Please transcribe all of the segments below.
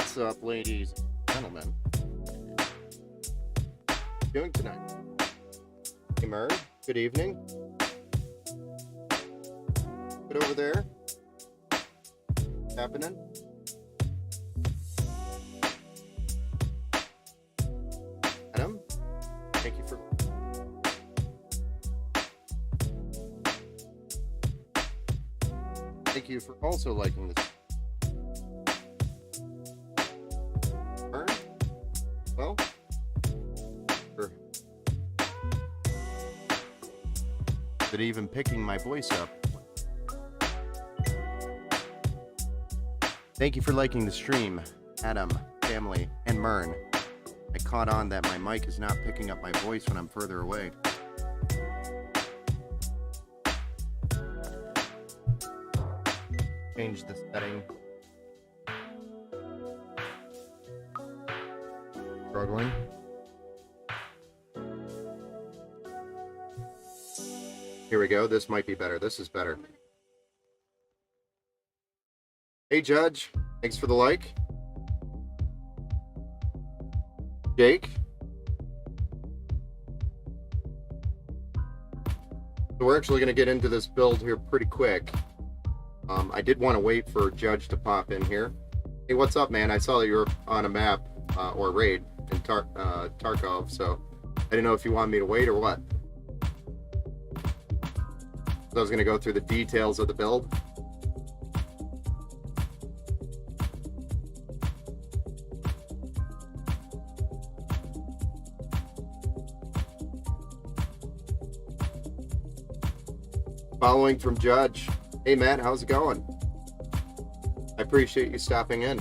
What's up, ladies and gentlemen? What are you doing tonight? Hey, Mern, good evening. Good over there. What's happening? Adam, thank you for... Thank you for also liking this. Mern? Well, for... But even picking my voice up. Thank you for liking the stream, Adam, family, and Mern. I caught on that my mic is not picking up my voice when I'm further away. Change the setting. Struggling. Here we go. This might be better. This is better. Hey, Judge. Thanks for the like. Jake. So we're actually going to get into this build here pretty quick. I did want to wait for Judge to pop in here. Hey, what's up, man? I saw that you were on a map or raid in Tarkov, so I didn't know if you wanted me to wait or what. So I was going to go through the details of the build. Following from Judge. Hey, Matt, how's it going? I appreciate you stopping in.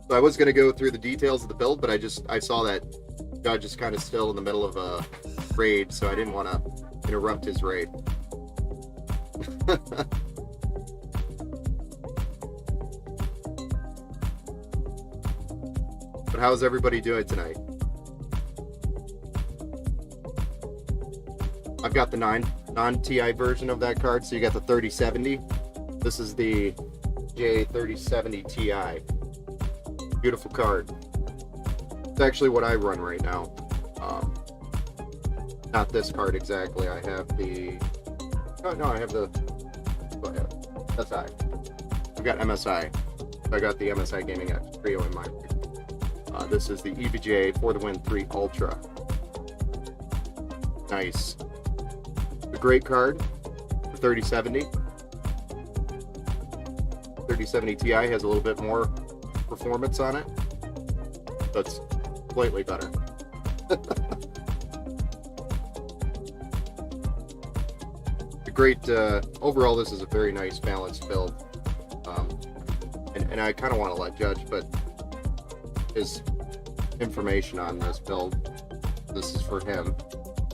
So I was going to go through the details of the build, but I saw that Judge is kind of still in the middle of a raid, so I didn't want to interrupt his raid. But how's everybody doing tonight? I've got the non-TI version of that card, so you got the 3070. This is the J3070 Ti. Beautiful card. It's actually what I run right now. Not this card exactly. I have the... Oh, no, I have the... Oh, yeah. SI. I've got MSI. I got the MSI Gaming X Trio in mine. This is the EVGA For the Win 3 Ultra. Nice. A great card, the 3070. 3070 Ti has a little bit more performance on it. That's slightly better. A great, overall this is a very nice balanced build. And I kind of want to let Judge, but his information on this build, this is for him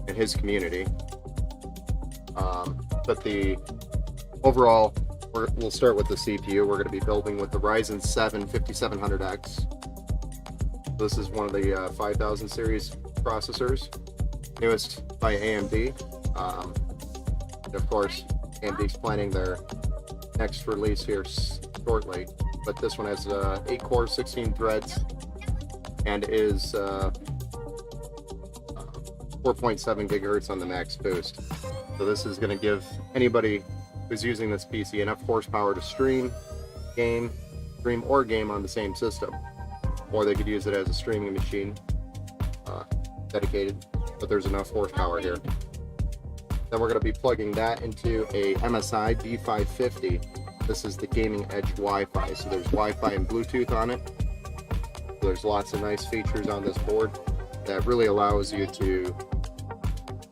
and his community. But the overall, we'll start with the CPU. We're going to be building with the Ryzen 7 5700X. This is one of the 5000 series processors, newest by AMD. And of course, AMD's planning their next release here shortly. But this one has 8 cores, 16 threads, and is 4.7 gigahertz on the max boost. So this is going to give anybody who's using this PC enough horsepower to stream or game on the same system. Or they could use it as a streaming machine, dedicated, but there's enough horsepower here. Then we're going to be plugging that into a MSI B550. This is the Gaming Edge Wi-Fi. So there's Wi-Fi and Bluetooth on it. So there's lots of nice features on this board that really allows you to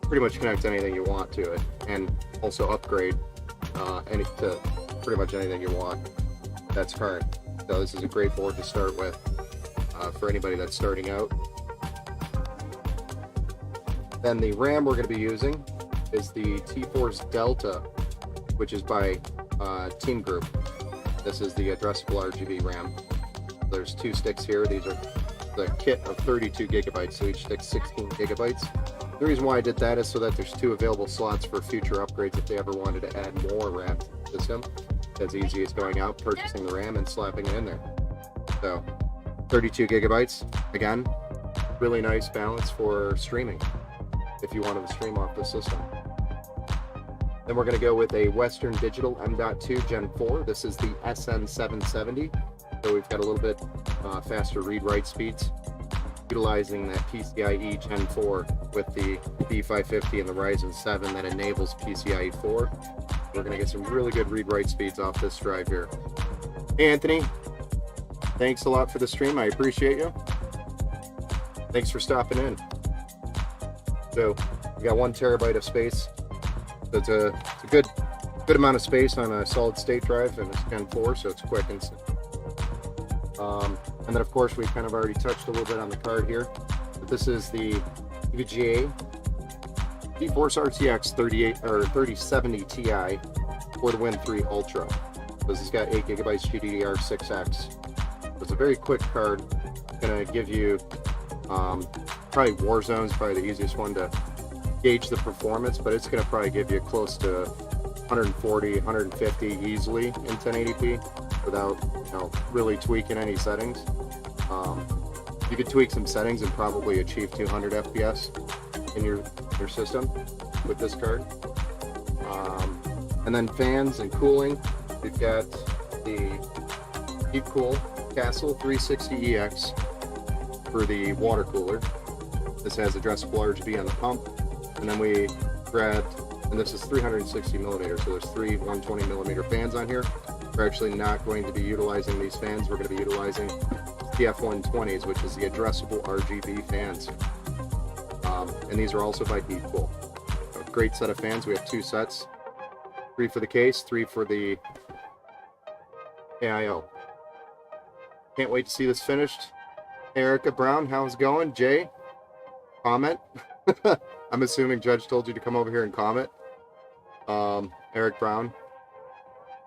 pretty much connect anything you want to it, and also upgrade to pretty much anything you want that's current. So this is a great board to start with for anybody that's starting out. Then the RAM we're going to be using is the T-Force Delta, which is by Team Group. This is the addressable RGB RAM. There's 2 sticks here. These are the kit of 32 gigabytes, so each stick's 16 gigabytes. The reason why I did that is so that there's 2 available slots for future upgrades if they ever wanted to add more RAM to the system. As easy as going out, purchasing the RAM, and slapping it in there. So 32 gigabytes, again, really nice balance for streaming if you wanted to stream off the system. Then we're going to go with a Western Digital M.2 Gen 4. This is the SN770, so we've got a little bit faster read-write speeds, utilizing that PCIe Gen 4 with the B550 and the Ryzen 7 that enables PCIe 4. We're going to get some really good read-write speeds off this drive here. Hey Anthony, thanks a lot for the stream. I appreciate you. Thanks for stopping in. So we got 1 terabyte of space. So it's a good amount of space on a solid state drive, and it's Gen 4, so it's quick and simple. And then of course we kind of already touched a little bit on the card here, but this is the EVGA GeForce RTX 3070 Ti for the Win 3 Ultra. This has got 8 gigabytes GDDR6X. So it's a very quick card. It's going to give you probably Warzone's probably the easiest one to gauge the performance, but it's going to probably give you close to 140, 150 easily in 1080p without really tweaking any settings. You could tweak some settings and probably achieve 200 FPS in your system with this card. And then fans and cooling, we've got the Deepcool Castle 360EX for the water cooler. This has addressable RGB on the pump, and then we grabbed, and this is 360 millimeters, so there's 3 120 millimeter fans on here. We're actually not going to be utilizing these fans. We're going to be utilizing TF120s, which is the addressable RGB fans. And these are also by Deepcool. A great set of fans. We have 2 sets. 3 for the case, 3 for the AIO. Can't wait to see this finished. Erica Brown, how's it going? Jay, comment. I'm assuming Judge told you to come over here and comment. Eric Brown.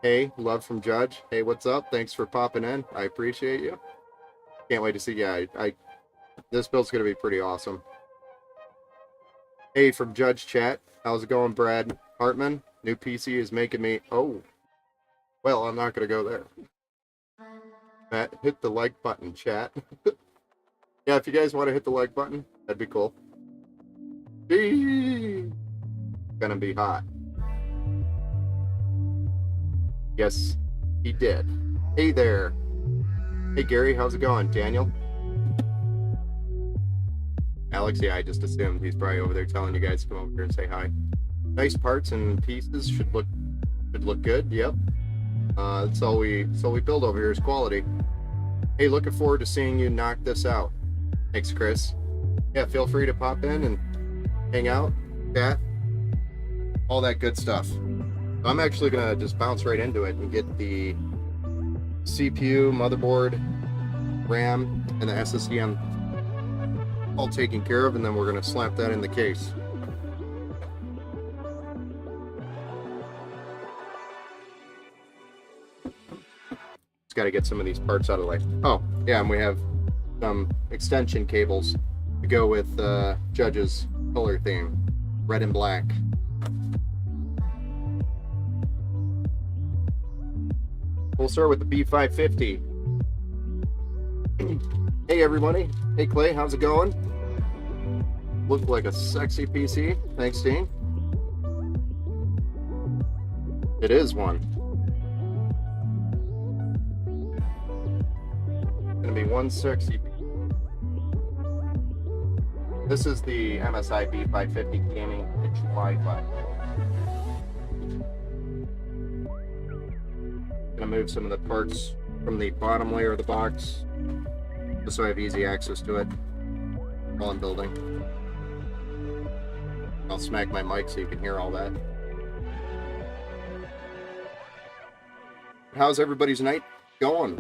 Hey, love from Judge. Hey, what's up? Thanks for popping in. I appreciate you. Can't wait to see. Yeah, this build's going to be pretty awesome. Hey, from Judge Chat. How's it going, Brad Hartman? New PC is making me... Oh. Well, I'm not going to go there. Matt, hit the like button, chat. Yeah, if you guys want to hit the like button, that'd be cool. It's gonna be hot. Yes, he did. Hey there. Hey Gary, how's it going? Daniel? Alex, yeah, I just assumed he's probably over there telling you guys to come over here and say hi. Nice parts and pieces, should look good. Yep. That's all we build over here is quality. Hey, looking forward to seeing you knock this out. Thanks, Chris. Yeah, feel free to pop in and hang out, chat, all that good stuff. I'm actually gonna just bounce right into it and get the CPU, motherboard, RAM, and the SSD all taken care of, and then we're gonna slap that in the case. Just got to get some of these parts out of the way. Oh, yeah, and we have some extension cables to go with Judge's color theme, red and black. We'll start with the B550. Hey everybody. Hey Clay, how's it going? Look like a sexy PC. Thanks, Dean. It is one. Gonna be one sexy. This is the MSI B550 Gaming Edge Wi-Fi. Gonna move some of the parts from the bottom layer of the box, just so I have easy access to it while I'm building. I'll smack my mic so you can hear all that. How's everybody's night going?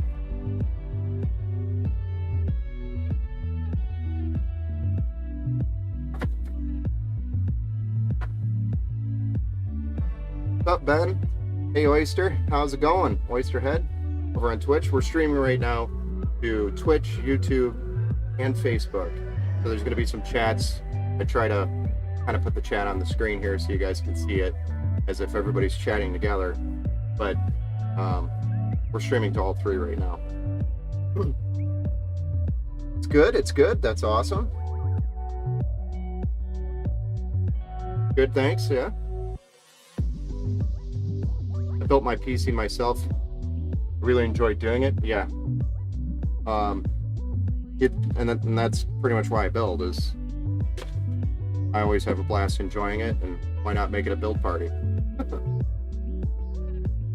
What's up, Ben? Hey, Oyster. How's it going? Oysterhead over on Twitch. We're streaming right now to Twitch, YouTube, and Facebook. So there's going to be some chats. I try to kind of put the chat on the screen here so you guys can see it as if everybody's chatting together. But we're streaming to all three right now. It's good. It's good. That's awesome. Good. Thanks. Yeah. I built my PC myself. Really enjoyed doing it. Yeah. And that's pretty much why I build, is I always have a blast enjoying it, and why not make it a build party?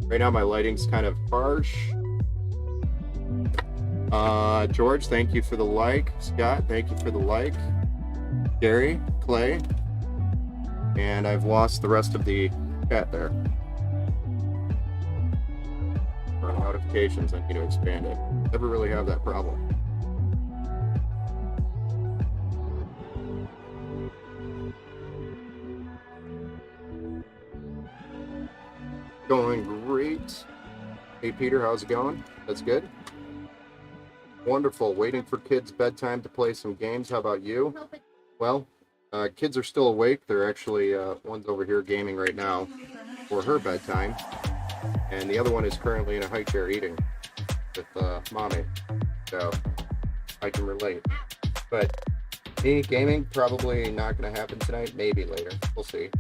Right now my lighting's kind of harsh. George, thank you for the like. Scott, thank you for the like. Gary, Clay, and I've lost the rest of the chat there. For notifications, I need to expand it. Never really have that problem. Going great. Hey Peter, how's it going? That's good. Wonderful. Waiting for kids' bedtime to play some games. How about you? Well, kids are still awake. They're actually, one's over here gaming right now for her bedtime, and the other one is currently in a high chair eating with mommy. So I can relate. But me gaming, probably not going to happen tonight. Maybe later. We'll see.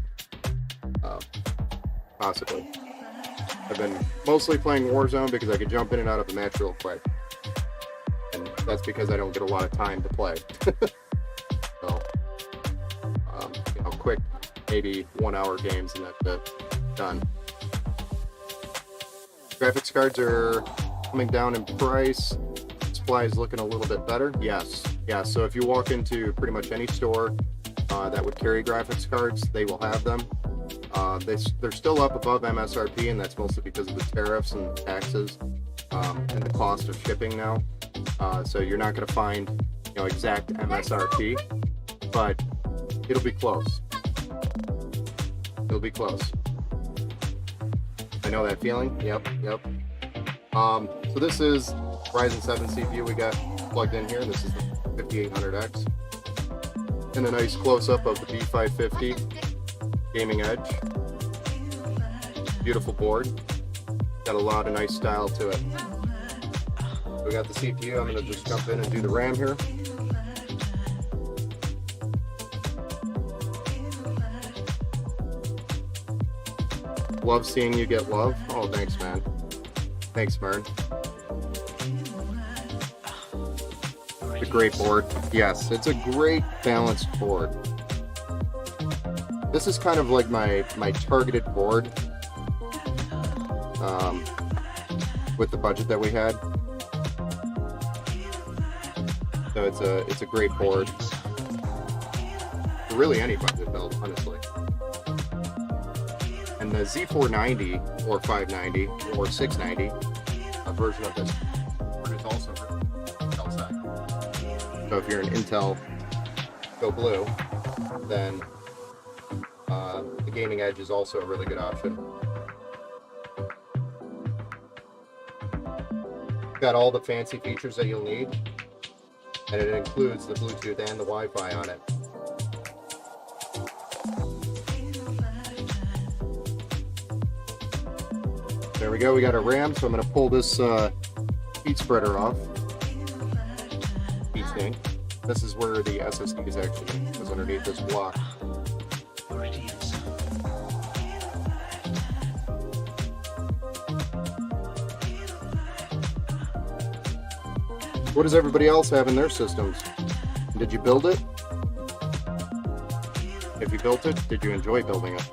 Possibly. I've been mostly playing Warzone because I can jump in and out of the match real quick. And that's because I don't get a lot of time to play. So, you know, quick, maybe 1 hour games and that's it. Done. Graphics cards are coming down in price. Supply is looking a little bit better. Yes. Yeah, so if you walk into pretty much any store that would carry graphics cards, they will have them. They're still up above MSRP, and that's mostly because of the tariffs and taxes and the cost of shipping now. So you're not going to find, you know, exact MSRP, but it'll be close. It'll be close. I know that feeling. Yep. So this is Ryzen 7 CPU we got plugged in here. This is the 5800X, and a nice close-up of the B550 Gaming Edge. Beautiful board. Got a lot of nice style to it. We got the CPU. I'm going to just jump in and do the RAM here. Love seeing you get love. Oh, thanks, man. Thanks, Mern. It's a great board. Yes, it's a great balanced board. This is kind of like my targeted board with the budget that we had. So it's a great board for really any budget build, honestly. And the Z490 or 590 or 690 version of this board is also Intel side. So if you're an Intel Go Blue, then the Gaming Edge is also a really good option. Got all the fancy features that you'll need, and it includes the Bluetooth and the Wi-Fi on it. There we go, we got our RAM, so I'm going to pull this heat spreader off. Heat sink. This is where the SSD is actually, is underneath this block. What does everybody else have in their systems? Did you build it? If you built it, did you enjoy building it?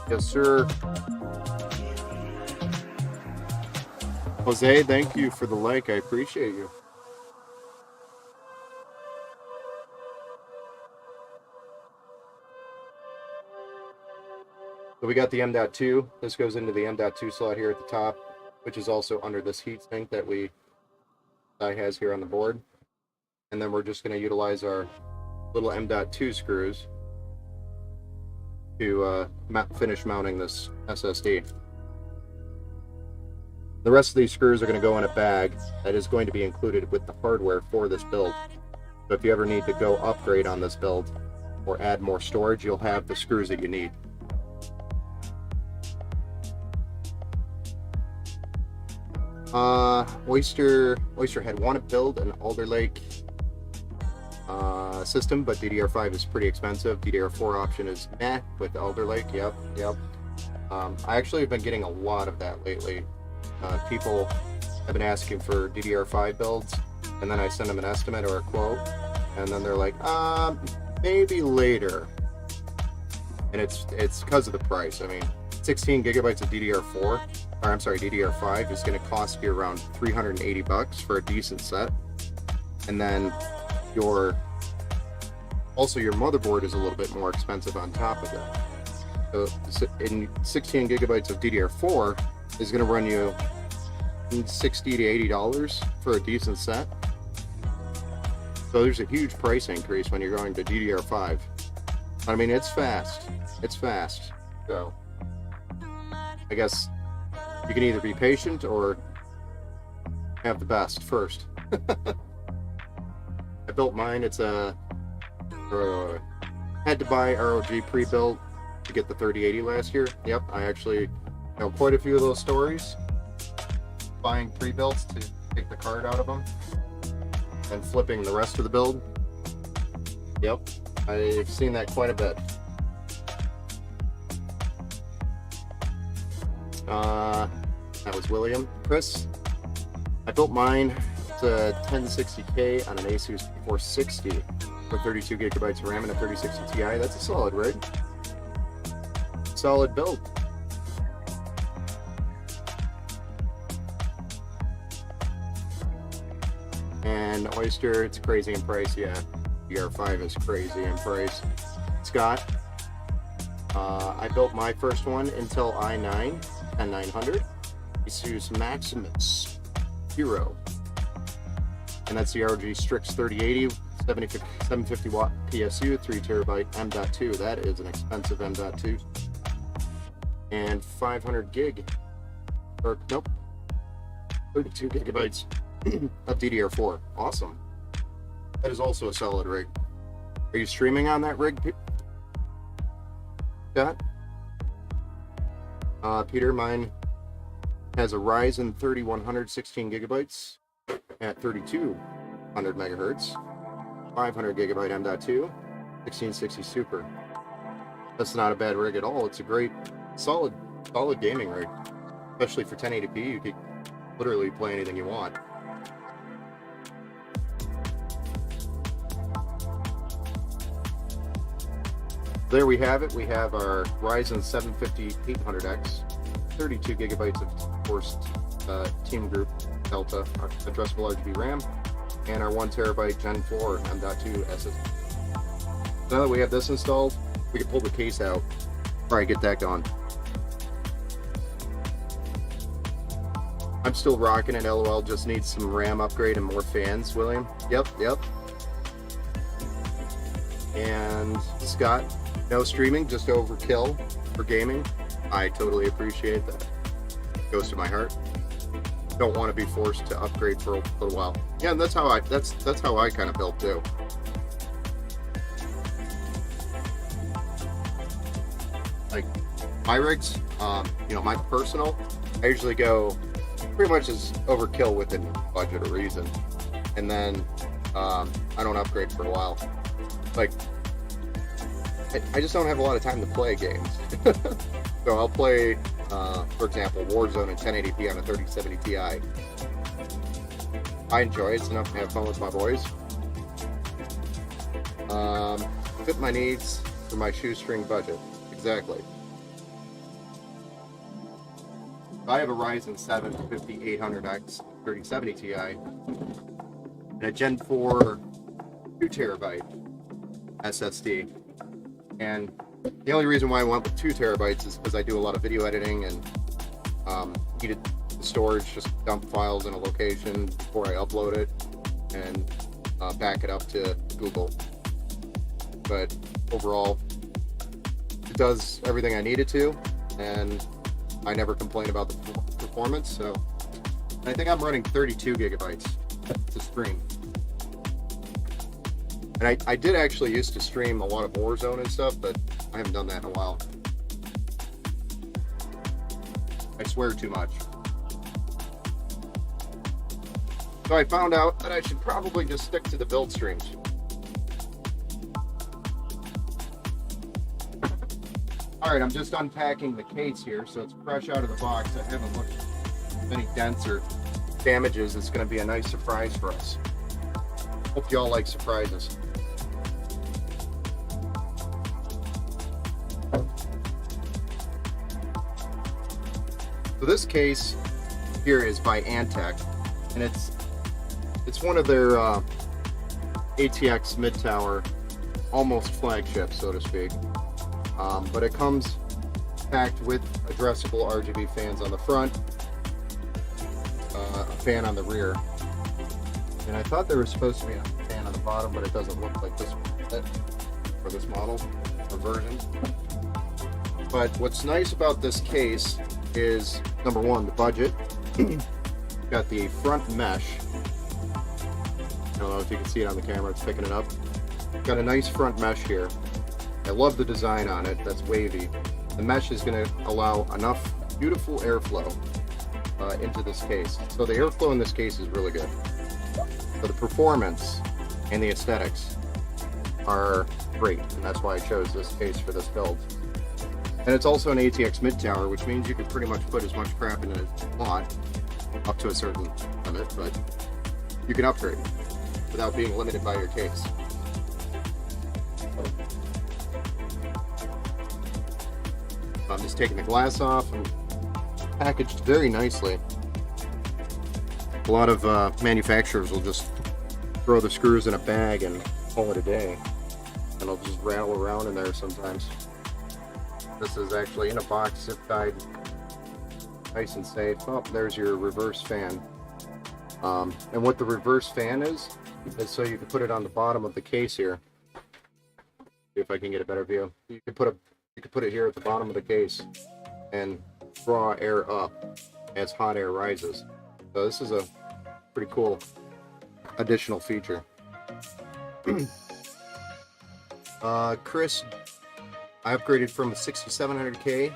Yes, sir. Jose, thank you for the like. I appreciate you. So we got the M.2. This goes into the M.2 slot here at the top, which is also under this heatsink that I has here on the board. And then we're just going to utilize our little M.2 screws to finish mounting this SSD. The rest of these screws are going to go in a bag that is going to be included with the hardware for this build. So if you ever need to go upgrade on this build or add more storage, you'll have the screws that you need. Oyster had wanted to build an Alder Lake system, but DDR5 is pretty expensive. DDR4 option is meh with Alder Lake. Yep. I actually have been getting a lot of that lately. People have been asking for DDR5 builds, and then I send them an estimate or a quote, and then they're like, maybe later. And it's because of the price. I mean, 16 gigabytes of DDR5 is going to cost you around $380 for a decent set, and then your motherboard is a little bit more expensive on top of that. So in 16 gigabytes of DDR4 is going to run you $60 to $80 for a decent set. So there's a huge price increase when you're going to DDR5. I mean, it's fast. So I guess you can either be patient or have the best first. I built mine. It's a had to buy ROG pre-built to get the 3080 last year. Yep, I actually know quite a few of those stories. Buying pre-builts to take the card out of them and flipping the rest of the build. Yep, I've seen that quite a bit. That was William. Chris, I built mine. It's a 1060K on an Asus P460 with 32 gigabytes of RAM and a 3060 Ti. That's a solid rig. Solid build. And Oyster, it's crazy in price. Yeah, DDR5 is crazy in price. Scott, I built my first one Intel i9 10900 Asus Maximus Hero, and that's the ROG Strix 3080 750 watt PSU 3 terabyte M.2. That is an expensive M.2, and 500 gig, or nope, 32 gigabytes of DDR4. Awesome. That is also a solid rig. Are you streaming on that rig, Scott? Peter, mine has a Ryzen 3100 16 gigabytes at 3200 megahertz, 500 gigabyte M.2, 1660 Super. That's not a bad rig at all. It's a great, solid gaming rig, especially for 1080p. You could literally play anything you want. There we have it. We have our Ryzen 750 800X, 32 gigabytes of course Team Group Delta addressable RGB RAM, and our 1 terabyte Gen 4 M.2 SSD. So now that we have this installed, we can pull the case out. Probably get that going. I'm still rocking it. LOL just needs some RAM upgrade and more fans, William. Yep. And Scott, no streaming, just overkill for gaming. I totally appreciate that. Goes to my heart. Don't want to be forced to upgrade for a little while. Yeah, and that's how I kind of built too. Like my rigs, my personal, I usually go pretty much as overkill within budget or reason, and then I don't upgrade for a while. Like I just don't have a lot of time to play games. So I'll play, for example, Warzone in 1080p on a 3070 Ti. I enjoy it. It's enough to have fun with my boys. Fit my needs for my shoestring budget. Exactly. I have a Ryzen 7 5800X 3070 Ti and a Gen 4 2 terabyte SSD. And the only reason why I went with 2 terabytes is because I do a lot of video editing and needed the storage, just dump files in a location before I upload it and back it up to Google. But overall, does everything I need it to, and I never complain about the performance. So I think I'm running 32 gigabytes to stream. And I did actually used to stream a lot of Warzone and stuff, but I haven't done that in a while. I swear too much. So I found out that I should probably just stick to the build streams. Alright, I'm just unpacking the case here, so it's fresh out of the box. I haven't looked at any dents or damages. It's going to be a nice surprise for us. Hope y'all like surprises. So this case here is by Antec, and it's one of their ATX mid-tower, almost flagship, so to speak. But it comes packed with addressable Rgb fans on the front, a fan on the rear, and I thought there was supposed to be a fan on the bottom, but it doesn't look like this for this model or version. But what's nice about this case is, number one, the budget. Got the front mesh. I don't know if you can see it on the camera, it's picking it up. Got a nice front mesh here. I love the design on it, that's wavy. The mesh is going to allow enough beautiful airflow into this case. So the airflow in this case is really good. So the performance and the aesthetics are great, and that's why I chose this case for this build. And it's also an ATX mid-tower, which means you can pretty much put as much crap in it as you want, up to a certain limit, but you can upgrade without being limited by your case. I'm just taking the glass off and packaged very nicely. A lot of manufacturers will just throw the screws in a bag and call it a day, and it'll just rattle around in there sometimes. This is actually in a box, zip tied, nice and safe. Oh, there's your reverse fan. And what the reverse fan is so you can put it on the bottom of the case here. See if I can get a better view. You can put it here at the bottom of the case and draw air up as hot air rises. So this is a pretty cool additional feature. Chris, I upgraded from a 6700K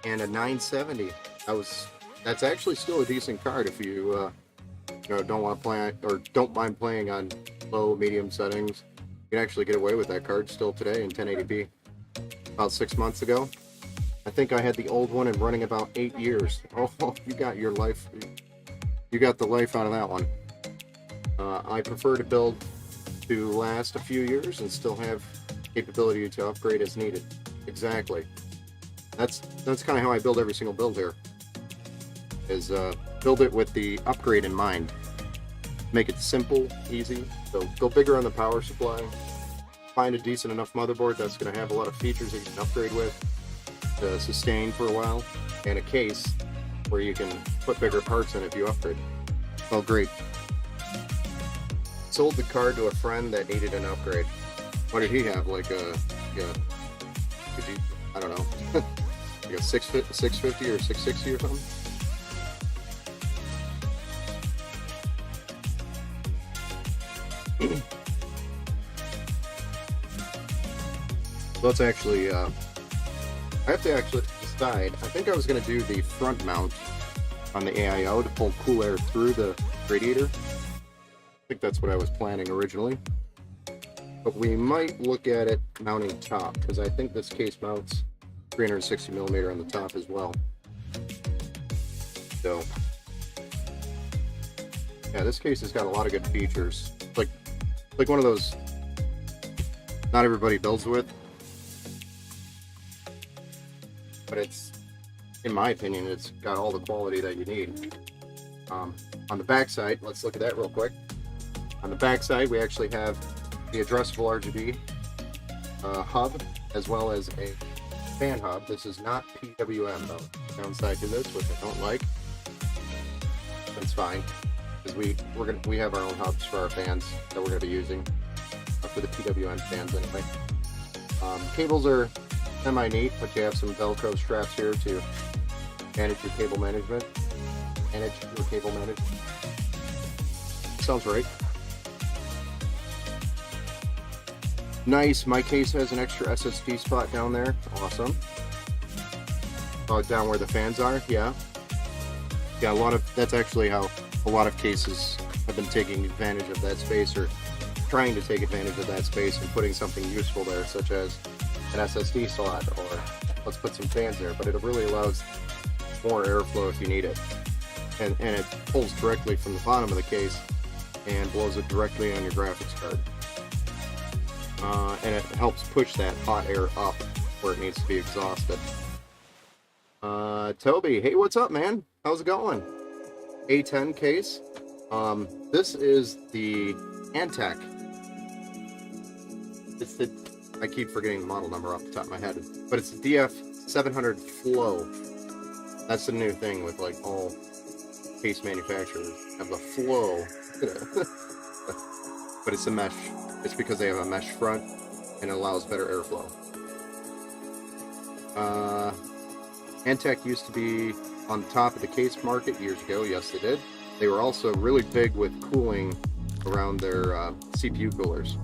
and a 970. That's actually still a decent card if you don't want to play or don't mind playing on low medium settings. You can actually get away with that card still today in 1080p. About 6 months ago, I think I had the old one and running about 8 years. Oh, you got your life. You got the life out of that one. I prefer to build to last a few years and still have capability to upgrade as needed. Exactly. That's kind of how I build every single build here. Is build it with the upgrade in mind. Make it simple, easy. So go bigger on the power supply. Find a decent enough motherboard that's going to have a lot of features that you can upgrade with to sustain for a while, and a case where you can put bigger parts in if you upgrade. Well, great. Sold the card to a friend that needed an upgrade. What did he have? Like a, I don't know, like a 650 or 660 or something? Let's actually, I have to actually decide. I think I was going to do the front mount on the AIO to pull cool air through the radiator. I think that's what I was planning originally. But we might look at it mounting top, because I think this case mounts 360mm on the top as well. So, yeah, this case has got a lot of good features. Like one of those not everybody builds with. But it's, in my opinion, it's got all the quality that you need. On the back side, let's look at that real quick. On the back side, we actually have the addressable RGB hub, as well as a fan hub. This is not PWM though. Downside to this, which I don't like. That's fine, because we have our own hubs for our fans that we're going to be using for the PWM fans anyway. Cables are semi-neat, but you have some Velcro straps here to manage your cable management. Manage your cable management. Sounds right. Nice. My case has an extra SSD spot down there. Awesome. Down where the fans are. Yeah. Yeah, that's actually how a lot of cases have been taking advantage of that space, or trying to take advantage of that space and putting something useful there, such as an SSD slot, or let's put some fans there. But it really allows more airflow if you need it. And it pulls directly from the bottom of the case and blows it directly on your graphics card. And it helps push that hot air up where it needs to be exhausted. Toby, hey, what's up, man? How's it going? A10 case. This is the Antec. It's the, I keep forgetting the model number off the top of my head, but it's the DF700 Flow. That's the new thing with like all case manufacturers have the Flow. But it's a mesh. It's because they have a mesh front and it allows better airflow. Antec used to be on top of the case market years ago. Yes, they did. They were also really big with cooling around their CPU coolers.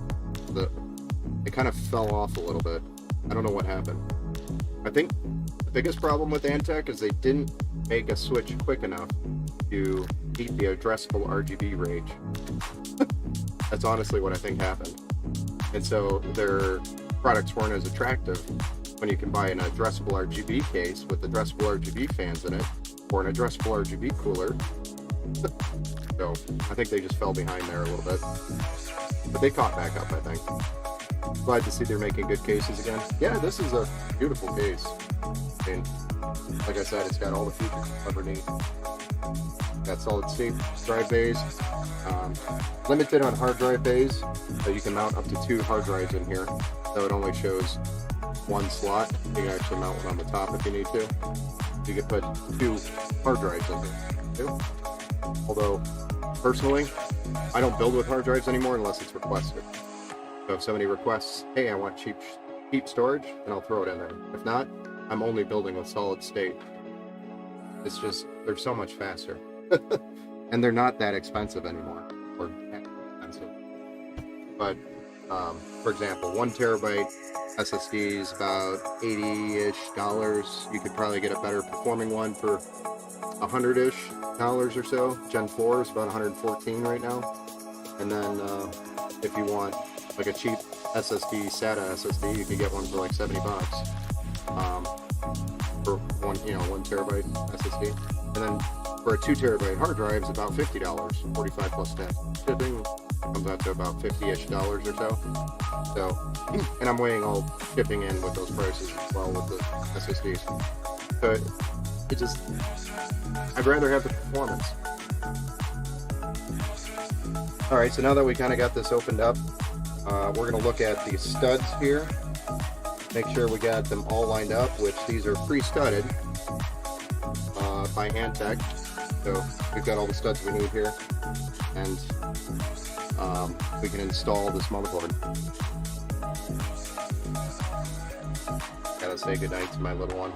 It kind of fell off a little bit. I don't know what happened. I think the biggest problem with Antec is they didn't make a switch quick enough to meet the addressable RGB range. That's honestly what I think happened. And so their products weren't as attractive when you can buy an addressable RGB case with addressable RGB fans in it, or an addressable RGB cooler. So I think they just fell behind there a little bit. But they caught back up, I think. Glad to see they're making good cases again. Yeah, this is a beautiful case. I mean, like I said, it's got all the features underneath. Got solid state drive bays. Limited on hard drive bays, so you can mount up to 2 hard drives in here. So it only shows 1 slot. You can actually mount one on the top if you need to. You can put 2 hard drives in there too. Although, personally, I don't build with hard drives anymore unless it's requested. So if somebody requests, hey, I want cheap storage, then I'll throw it in there. If not, I'm only building with solid state. It's just, they're so much faster. And they're not that expensive anymore, or expensive. But, for example, 1 terabyte SSD is about $80-ish. You could probably get a better performing one for $100-ish or so. Gen 4 is about $114 right now. And then if you want like a cheap SSD, SATA SSD, you could get one for like $70 for 1 terabyte SSD. And then for a 2 terabyte hard drive is about $50, 45 plus tax. Shipping comes out to about $50-ish or so. So, and I'm weighing all shipping in with those prices as well with the SSDs. So it just, I'd rather have the performance. All right, so now that we kind of got this opened up, we're going to look at the studs here. Make sure we got them all lined up, which these are pre-studded by Antec. So we've got all the studs we need here, and we can install this motherboard. Gotta say goodnight to my little one.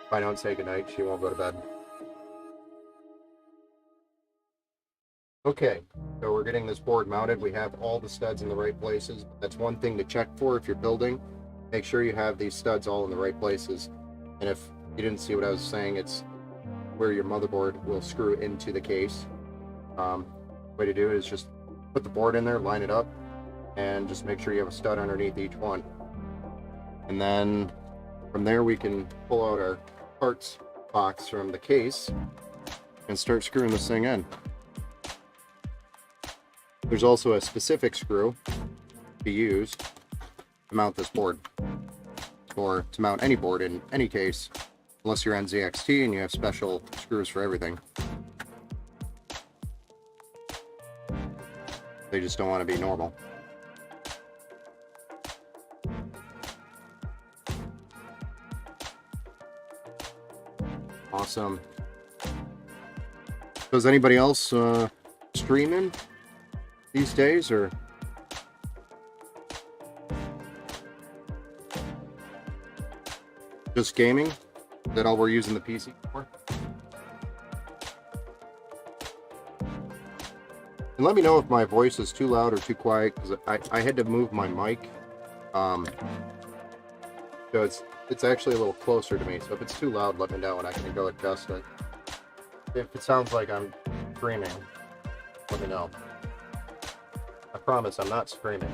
If I don't say goodnight, she won't go to bed. Okay, so we're getting this board mounted. We have all the studs in the right places. That's one thing to check for if you're building. Make sure you have these studs all in the right places. And if you didn't see what I was saying, it's where your motherboard will screw into the case. Way to do it is just put the board in there, line it up, and just make sure you have a stud underneath each one. And then from there we can pull out our parts box from the case and start screwing this thing in. There's also a specific screw to be used to mount this board, or to mount any board in any case, unless you're NZXT and you have special screws for everything. They just don't want to be normal. Awesome. So is anybody else streaming these days, or just gaming? Is that all we're using the PC for? And let me know if my voice is too loud or too quiet, because I had to move my mic. So it's actually a little closer to me. So if it's too loud, let me know and I can go adjust it. If it sounds like I'm screaming, let me know. I promise I'm not screaming.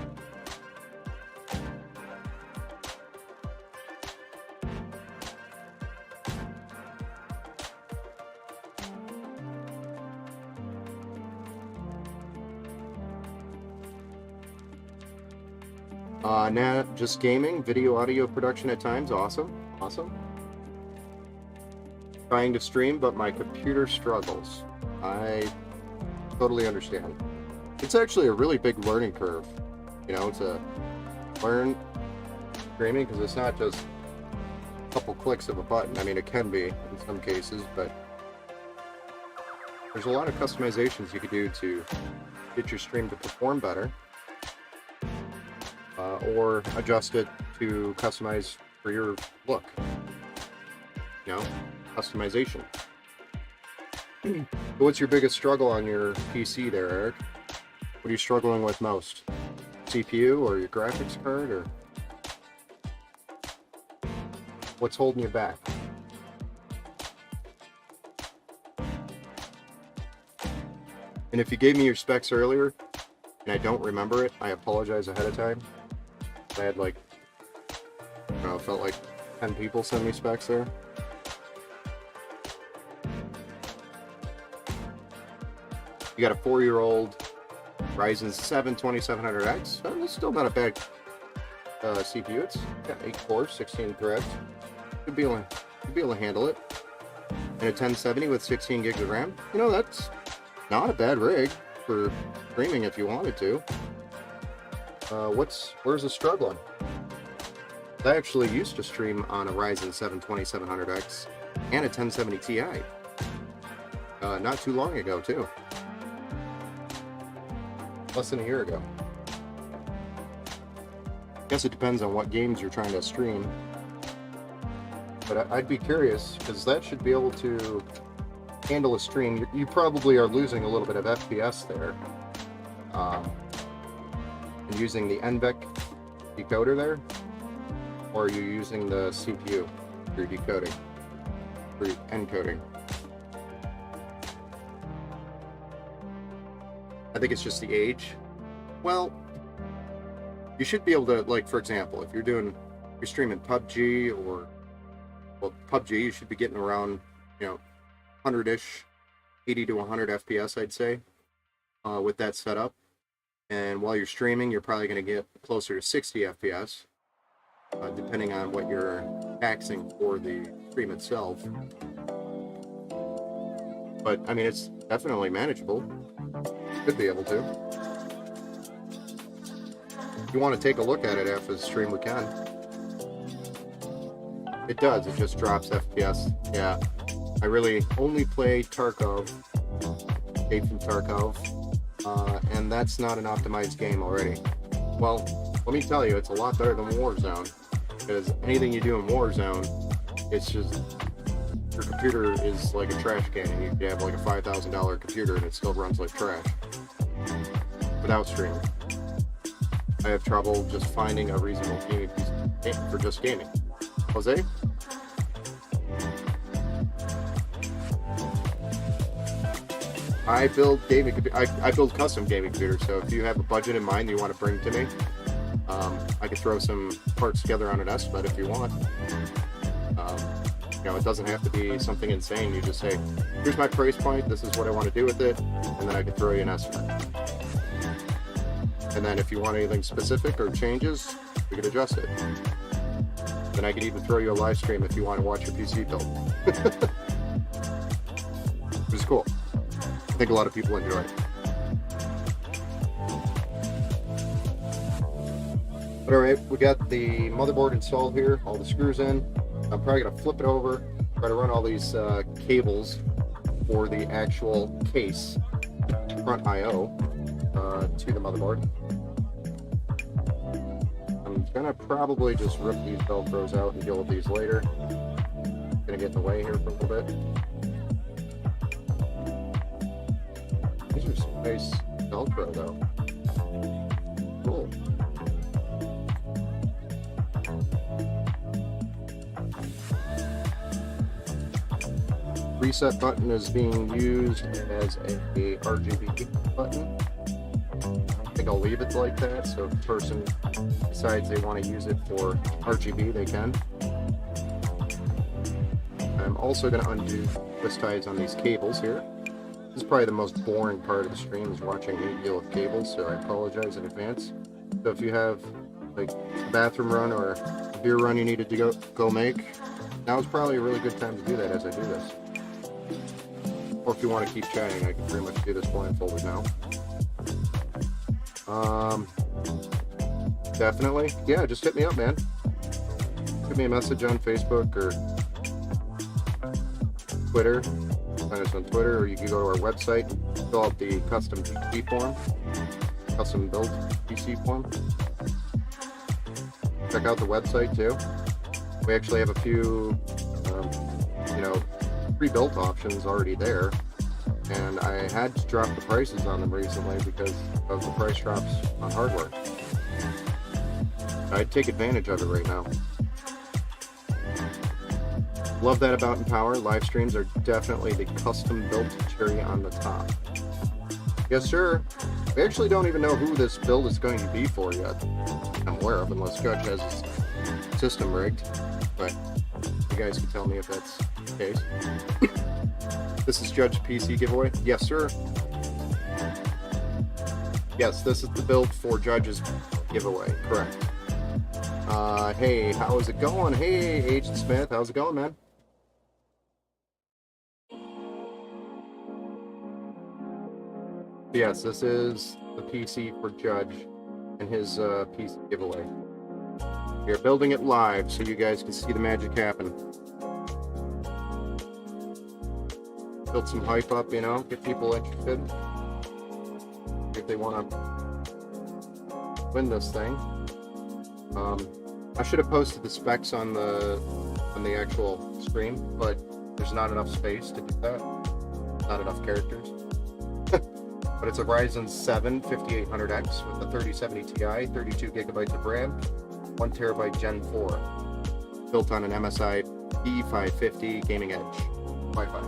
Now just gaming, video, audio production at times. Awesome. Trying to stream, but my computer struggles. I totally understand. It's actually a really big learning curve, to learn streaming, because it's not just a couple clicks of a button. I mean, it can be in some cases, but there's a lot of customizations you could do to get your stream to perform better. Or adjust it to customize for your look. Customization. What's your biggest struggle on your PC there, Eric? What are you struggling with most? CPU or your graphics card, or what's holding you back? And if you gave me your specs earlier and I don't remember it, I apologize ahead of time. I had felt like 10 people send me specs there. You got a 4-year-old Ryzen 7 2700X. That's still not a bad CPU. It's got 8 cores, 16 threads. You'll be able to handle it. And a 1070 with 16 gigs of RAM. That's not a bad rig for streaming if you wanted to. Where's the struggling? I actually used to stream on a Ryzen 7 2700X and a 1070 Ti. Not too long ago, too. Less than a year ago. Guess it depends on what games you're trying to stream. But I'd be curious, because that should be able to handle a stream. You probably are losing a little bit of FPS there. And using the NVEC decoder there, or are you using the CPU for decoding, for encoding? I think it's just the age. Well, you should be able to, for example, if you're streaming PUBG or, PUBG, you should be getting around, 100-ish, 80 to 100 FPS, I'd say, with that setup. And while you're streaming, you're probably going to get closer to 60 FPS, depending on what you're taxing for the stream itself. But, I mean, it's definitely manageable. Could be able to. If you want to take a look at it after the stream, we can. It does. It just drops FPS. Yeah. I really only play Tarkov. Escape from Tarkov. And that's not an optimized game already. Well, let me tell you, it's a lot better than Warzone. Because anything you do in Warzone, it's just... your computer is like a trash can, and you can have like a $5,000 computer and it still runs like trash. Without streaming. I have trouble just finding a reasonable gaming piece for just gaming. Jose? I build custom gaming computers, so if you have a budget in mind you want to bring to me, I could throw some parts together on an estimate if you want. It doesn't have to be something insane. You just say, here's my price point, this is what I want to do with it, and then I can throw you an estimate. And then if you want anything specific or changes, we can adjust it. Then I could even throw you a live stream if you want to watch your PC build. Which is cool. I think a lot of people enjoy it. But alright, we got the motherboard installed here, all the screws in. I'm probably going to flip it over, try to run all these cables for the actual case, front I/O, to the motherboard. I'm gonna probably just rip these Velcros out and deal with these later. Gonna get in the way here for a little bit. These are some nice Velcro though. Cool. Reset button is being used as a RGB button. I think I'll leave it like that, so if the person decides they want to use it for RGB, they can. I'm also going to undo twist ties on these cables here. This is probably the most boring part of the stream, is watching me deal with cables, so I apologize in advance. So if you have like a bathroom run or a beer run you needed to go make, now is probably a really good time to do that as I do this. Or if you want to keep chatting, I can pretty much do this blindfolded now. Definitely. Yeah, just hit me up, man. Give me a message on Facebook or Twitter. Find us on Twitter, or you can go to our website, fill out the custom PC form, custom build PC form. Check out the website too. We actually have a few, pre-built options already there, and I had to drop the prices on them recently because of the price drops on hardware. I'd take advantage of it right now. Love that about Empower. Live streams are definitely the custom built cherry on the top. Yes, sir. We actually don't even know who this build is going to be for yet. I'm aware of, unless Judge has his system rigged, but you guys can tell me if that's the case. This is Judge PC giveaway. Yes, sir. Yes, this is the build for Judge's giveaway. Correct. Hey, how is it going? Hey, Agent Smith, how's it going, man? Yes, this is the PC for Judge and his PC giveaway. We are building it live so you guys can see the magic happen. Build some hype up, get people interested. If they want to win this thing. I should have posted the specs on the actual stream, but there's not enough space to do that. Not enough characters. But it's a Ryzen 7 5800X with a 3070 Ti, 32 gigabytes of RAM, 1 terabyte Gen 4, built on an MSI B550 Gaming Edge Wi-Fi,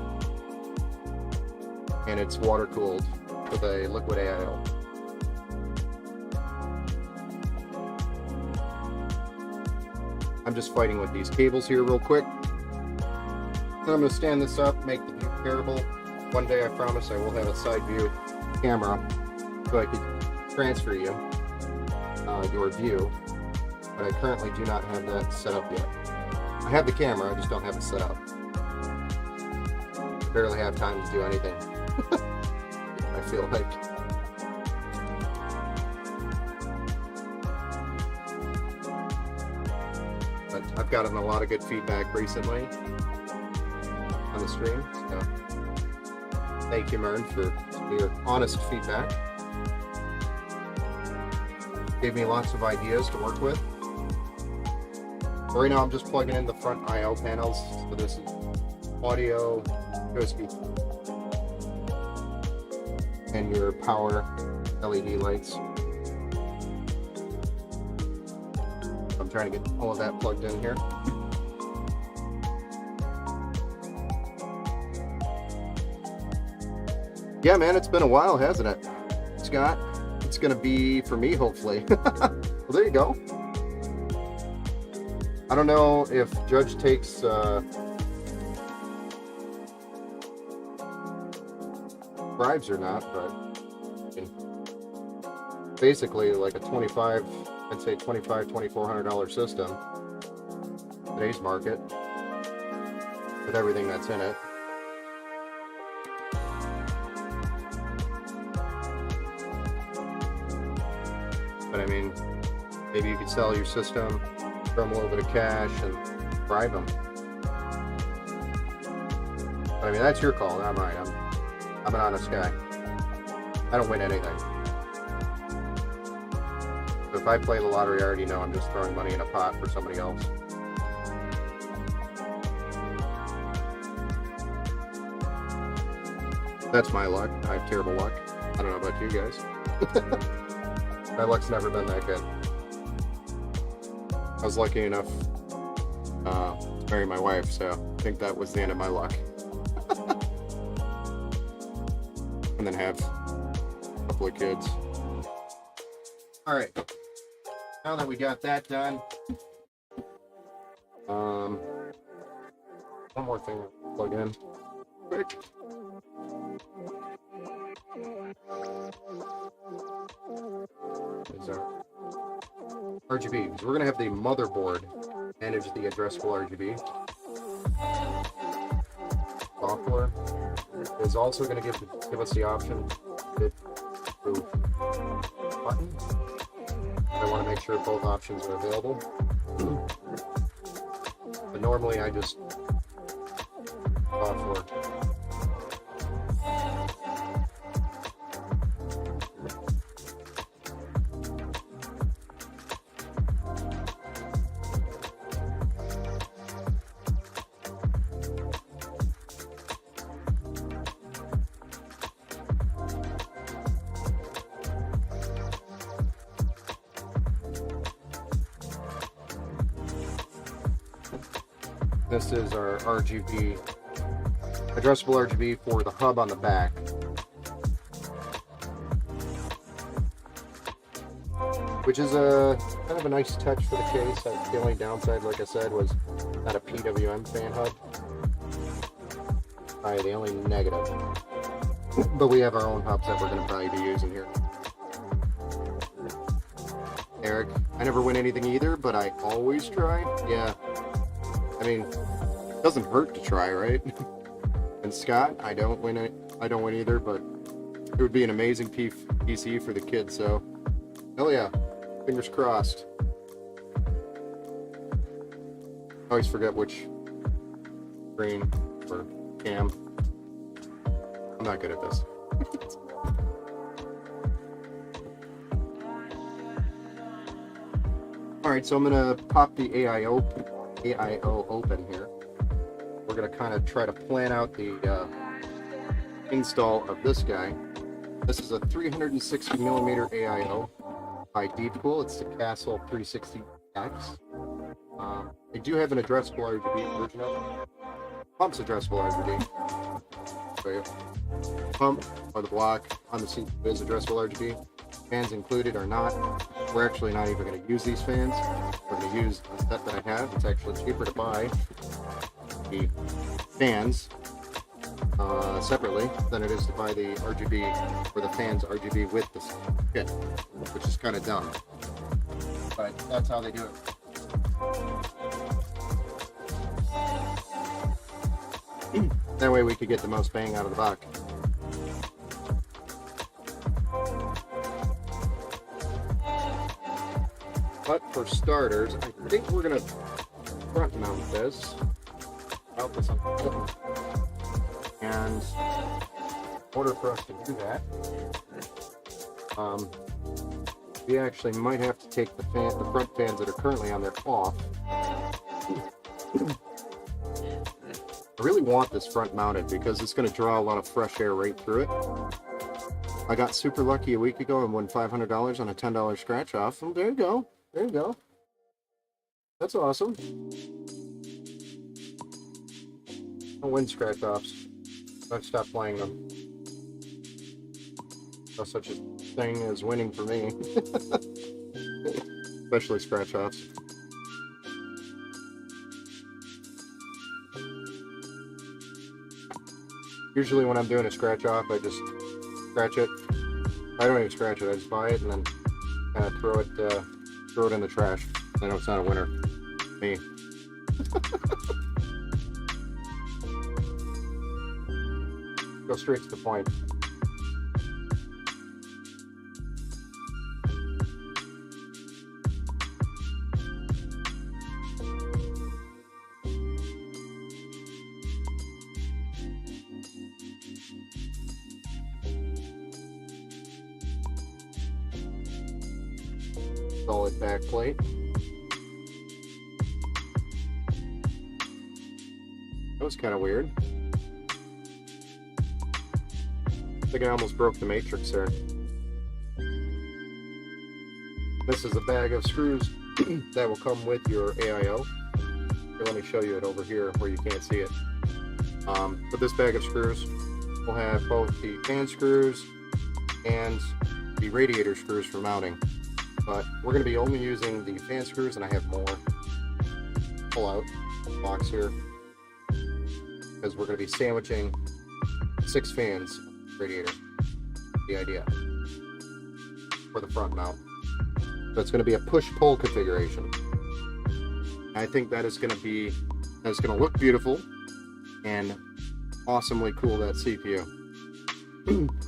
and it's water cooled with a liquid AIO. I'm just fighting with these cables here real quick. I'm going to stand this up, make the view terrible. One day I promise I will have a side view camera so I could transfer you your view, but I currently do not have that set up yet. I have the camera, I just don't have it set up. Barely have time to do anything. I feel like. But I've gotten a lot of good feedback recently on the stream, so thank you, Mern, for your honest feedback. Gave me lots of ideas to work with. But right now I'm just plugging in the front I/O panels, so this is audio, USB, and your power LED lights. I'm trying to get all of that plugged in here. Yeah, man, it's been a while, hasn't it, Scott? It's gonna be for me, hopefully. Well, there you go. I don't know if Judge takes bribes or not, but basically like a $2,400 system, today's market, with everything that's in it. But I mean, maybe you could sell your system, throw them a little bit of cash, and bribe them. But I mean, that's your call, not mine. I'm an honest guy. I don't win anything. So if I play the lottery, I already know I'm just throwing money in a pot for somebody else. That's my luck. I have terrible luck. I don't know about you guys. My luck's never been that good. I was lucky enough to marry my wife, so I think that was the end of my luck. And then have a couple of kids. All right. Now that we got that done, one more thing to plug in. Quick. Is our RGB, because we're going to have the motherboard manage the addressable RGB. Software is also going to give us the option to move button. I want to make sure both options are available. But normally I just software. This is our RGB, addressable RGB for the hub on the back. Which is a kind of a nice touch for the case. The only downside, like I said, was not a PWM fan hub. Probably the only negative. But we have our own hubs that we're going to probably be using here. Eric, I never win anything either, but I always try. Yeah. I mean, it doesn't hurt to try, right? And Scott, I don't win either, but it would be an amazing PC for the kids, so hell yeah, fingers crossed. I always forget which screen or cam. I'm not good at this. Alright, so I'm gonna pop the AIO open here. We're going to kind of try to plan out the install of this guy. This is a 360 millimeter AIO by Deepcool. It's the Castle 360X. They do have an addressable RGB version of it. Pump's addressable RGB. So pump or the block on the seat is addressable RGB. Fans included or not. We're actually not even going to use these fans. We're going to use the set that I have. It's actually cheaper to buy the fans separately than it is to buy the RGB or the fans RGB with this kit, which is kind of dumb. But that's how they do it. That way we could get the most bang out of the buck. But for starters, I think we're going to front mount this. Mount this on the foot. And in order for us to do that, we actually might have to take the front fans that are currently on there off. I really want this front mounted because it's going to draw a lot of fresh air right through it. I got super lucky a week ago and won $500 on a $10 scratch off. Well, there you go. There you go. That's awesome. I win scratch offs. I've stopped playing them. No such a thing as winning for me. Especially scratch offs. Usually when I'm doing a scratch off, I just scratch it. I don't even scratch it. I just buy it and then kind of throw it in the trash. I know it's not a winner. Me. Go straight to the point. solid back plate. That was kind of weird. I think I almost broke the matrix there. This is a bag of screws that will come with your AIO. Here, let me show you it over here where you can't see it. But this bag of screws will have both the fan screws and the radiator screws for mounting. But we're going to be only using the fan screws, and I have more pull out box here because we're going to be sandwiching 6 fans radiator. The idea for the front mount. So it's going to be a push-pull configuration. I think that is going to look beautiful and awesomely cool, that CPU.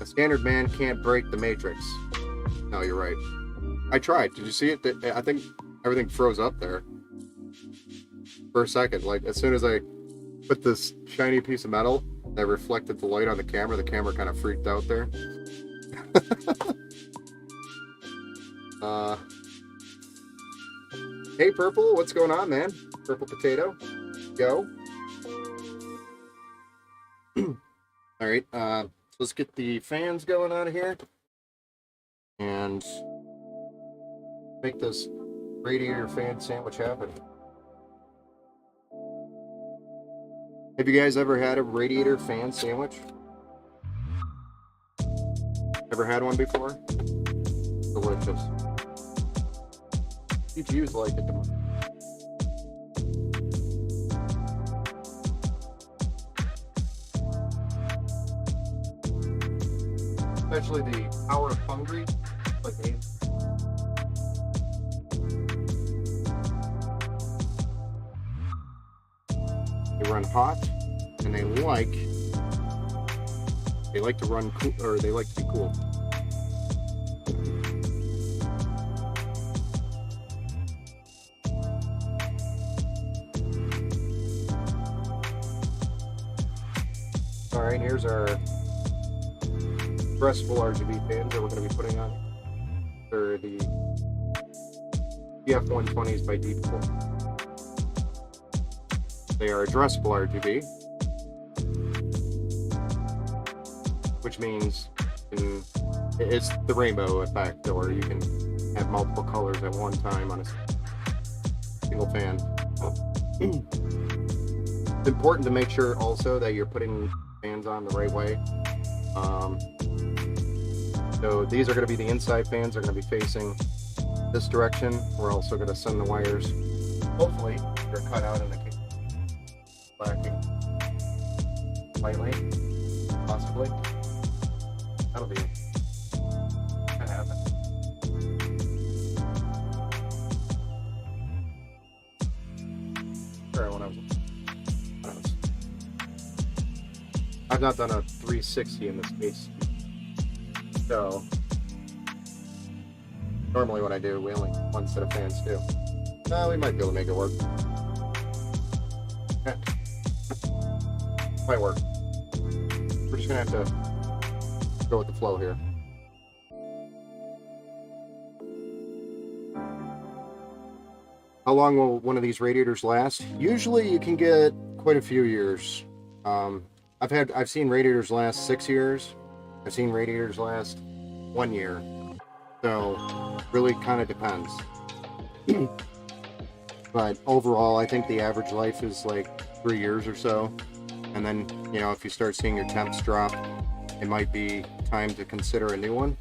A standard man can't break the matrix. No, you're right. I tried. Did you see it? I think everything froze up there for a second. Like, as soon as I put this shiny piece of metal that reflected the light on the camera kind of freaked out there. Hey, Purple, what's going on, man? Purple Potato, go. All right, so let's get the fans going out of here and make this radiator fan sandwich happen. Have you guys ever had a radiator fan sandwich? Ever had one before? Delicious. GPUs like it the most. Especially the Power of Hungry, like me. They run hot, and they like to run cool, or they like to be cool. All right, here's our addressable RGB fans that we're going to be putting on. They're the GF120s by Deepcore. They are addressable RGB, which means it's the rainbow effect, or you can have multiple colors at one time on a single fan. It's important to make sure also that you're putting fans on the right way. So these are going to be the inside fans. They're going to be facing this direction. We're also going to send the wires, hopefully they're cut out in the case, blacking lightly, possibly. That'll be kind of happen. Sorry, when I've not done a 360 in this case. So normally when I do, we only one set of fans do. We might be able to make it work. Yeah. Might work. We're just gonna have to go with the flow here. How long will one of these radiators last? Usually you can get quite a few years. I've seen radiators last 6 years. I've seen radiators last 1 year. So really kind of depends. But overall, I think the average life is like 3 years or so. And then, you know, if you start seeing your temps drop, it might be time to consider a new one.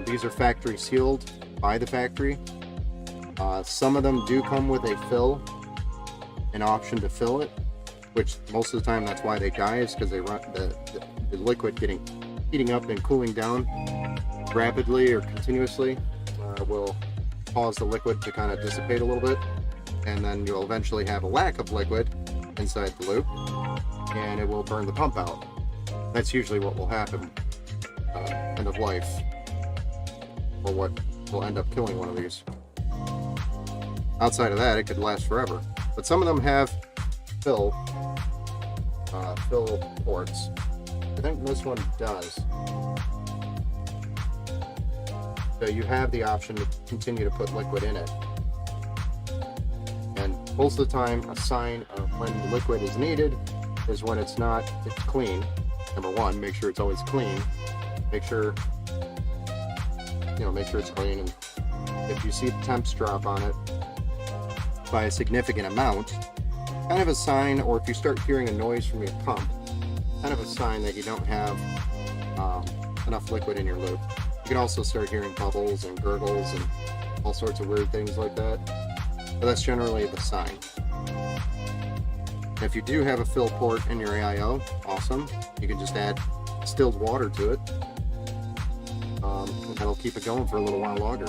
These are factory sealed by the factory. Some of them do come with a fill, an option to fill it, which most of the time that's why they die, is because they run the liquid heating up and cooling down rapidly or continuously will cause the liquid to kind of dissipate a little bit, and then you'll eventually have a lack of liquid inside the loop, and it will burn the pump out. That's usually what will happen end of life, or what will end up killing one of these. Outside of that, it could last forever, but some of them have fill ports. I think this one does. So you have the option to continue to put liquid in it. And most of the time, a sign of when the liquid is needed is when it's clean. Number one, make sure it's always clean. Make sure it's clean. And if you see the temps drop on it by a significant amount, kind of a sign, or if you start hearing a noise from your pump, kind of a sign that you don't have enough liquid in your lube. You can also start hearing bubbles and gurgles and all sorts of weird things like that. But that's generally the sign. If you do have a fill port in your AIO, awesome. You can just add distilled water to it. And that'll keep it going for a little while longer.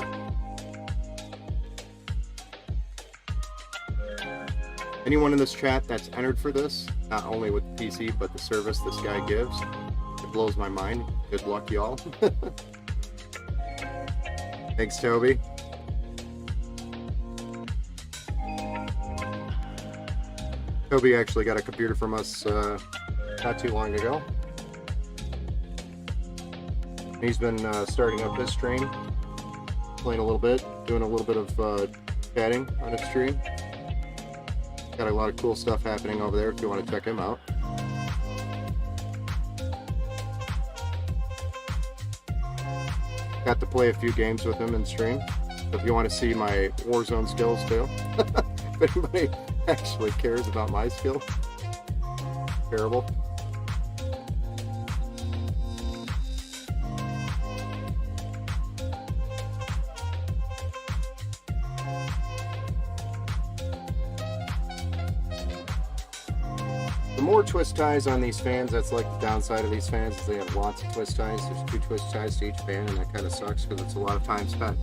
Anyone in this chat that's entered for this, not only with the PC, but the service this guy gives, it blows my mind. Good luck, y'all. Thanks, Toby. Toby actually got a computer from us not too long ago. He's been starting up his stream, playing a little bit, doing a little bit of chatting on his stream. Got a lot of cool stuff happening over there if you want to check him out. Got to play a few games with him in stream. So if you want to see my Warzone skills too. If anybody actually cares about my skill. Terrible. The more twist ties on these fans, that's like the downside of these fans, is they have lots of twist ties. There's 2 twist ties to each fan, and that kind of sucks because it's a lot of time spent.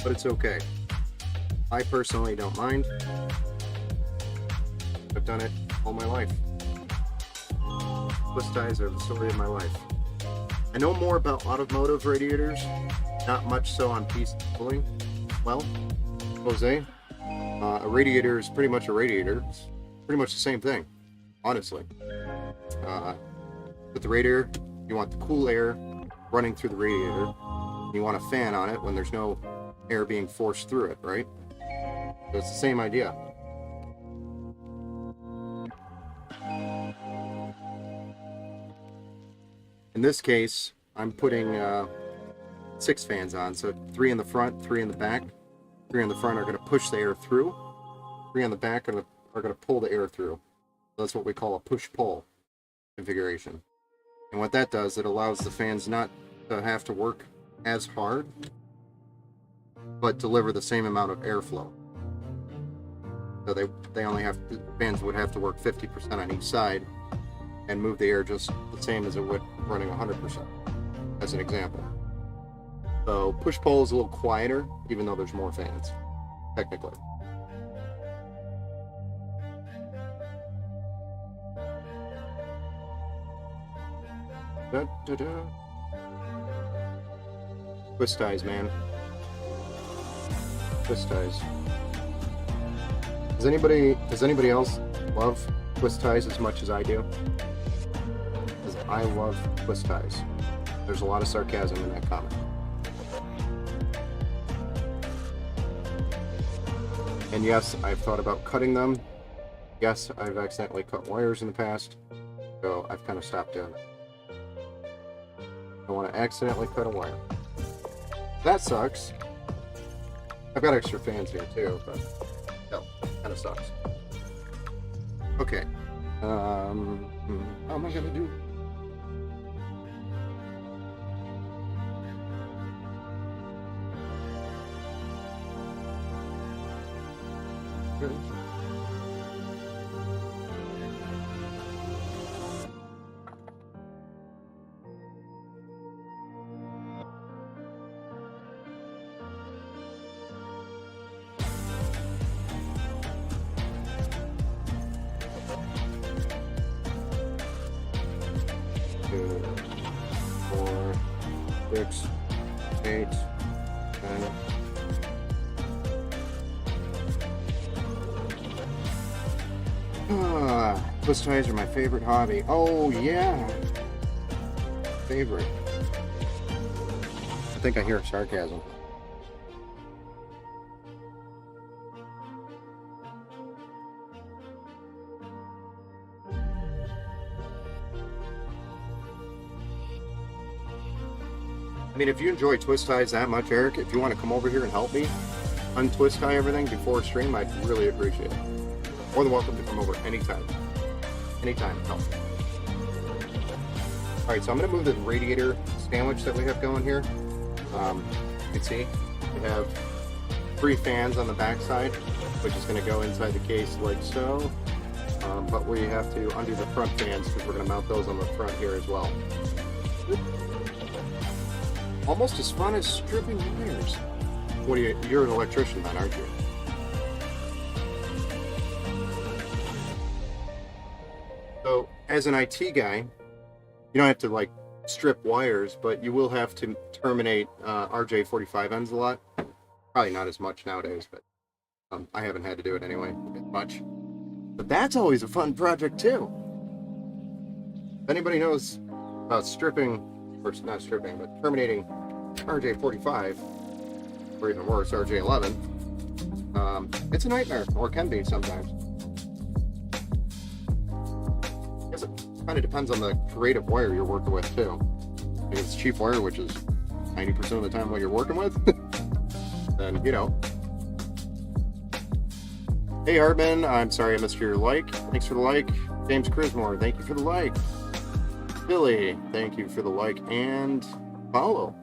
But it's okay. I personally don't mind. I've done it all my life. Twist ties are the story of my life. I know more about automotive radiators, not much so on PC cooling. Well, Jose, a radiator is pretty much a radiator. It's pretty much the same thing, honestly. With the radiator, you want the cool air running through the radiator. You want a fan on it when there's no air being forced through it, right? So it's the same idea. In this case, I'm putting 6 fans on, so 3 in the front, 3 in the back. 3 in the front are going to push the air through. 3 on the back are going to pull the air through. So that's what we call a push-pull configuration. And what that does, it allows the fans not to have to work as hard, but deliver the same amount of airflow. So they only have, the fans would have to work 50% on each side and move the air just the same as it would running 100%, as an example. So push-pull is a little quieter, even though there's more fans, technically. Twist ties, man. Twist ties. Does anybody else love twist ties as much as I do? Because I love twist ties. There's a lot of sarcasm in that comment. And yes, I've thought about cutting them. Yes, I've accidentally cut wires in the past, so I've kind of stopped doing it. I don't want to accidentally cut a wire. That sucks. I've got extra fans here too, but no, kind of sucks. Okay. How am I gonna do? Good. Twist ties are my favorite hobby. Oh yeah, favorite. I think I hear sarcasm. I mean, if you enjoy twist ties that much, Eric, if you want to come over here and help me untwist tie everything before stream, I'd really appreciate it. More than welcome to come over anytime. Anytime, help. Alright, so I'm going to move the radiator sandwich that we have going here. You can see we have 3 fans on the back side, which is going to go inside the case like so. But we have to undo the front fans because we're going to mount those on the front here as well. Almost as fun as stripping wires. What are you? You're an electrician then, aren't you? So, as an IT guy, you don't have to like strip wires, but you will have to terminate RJ45 ends a lot. Probably not as much nowadays, but I haven't had to do it anyway as much. But that's always a fun project too. If anybody knows about stripping, or not stripping, but terminating RJ45, or even worse, RJ11, it's a nightmare, or can be sometimes. I guess it kind of depends on the grade of wire you're working with too. If it's cheap wire, which is 90% of the time what you're working with, then, you know. Hey Hardman, I'm sorry I missed your like. Thanks for the like. James Crismore, thank you for the like. Billy, thank you for the like and follow.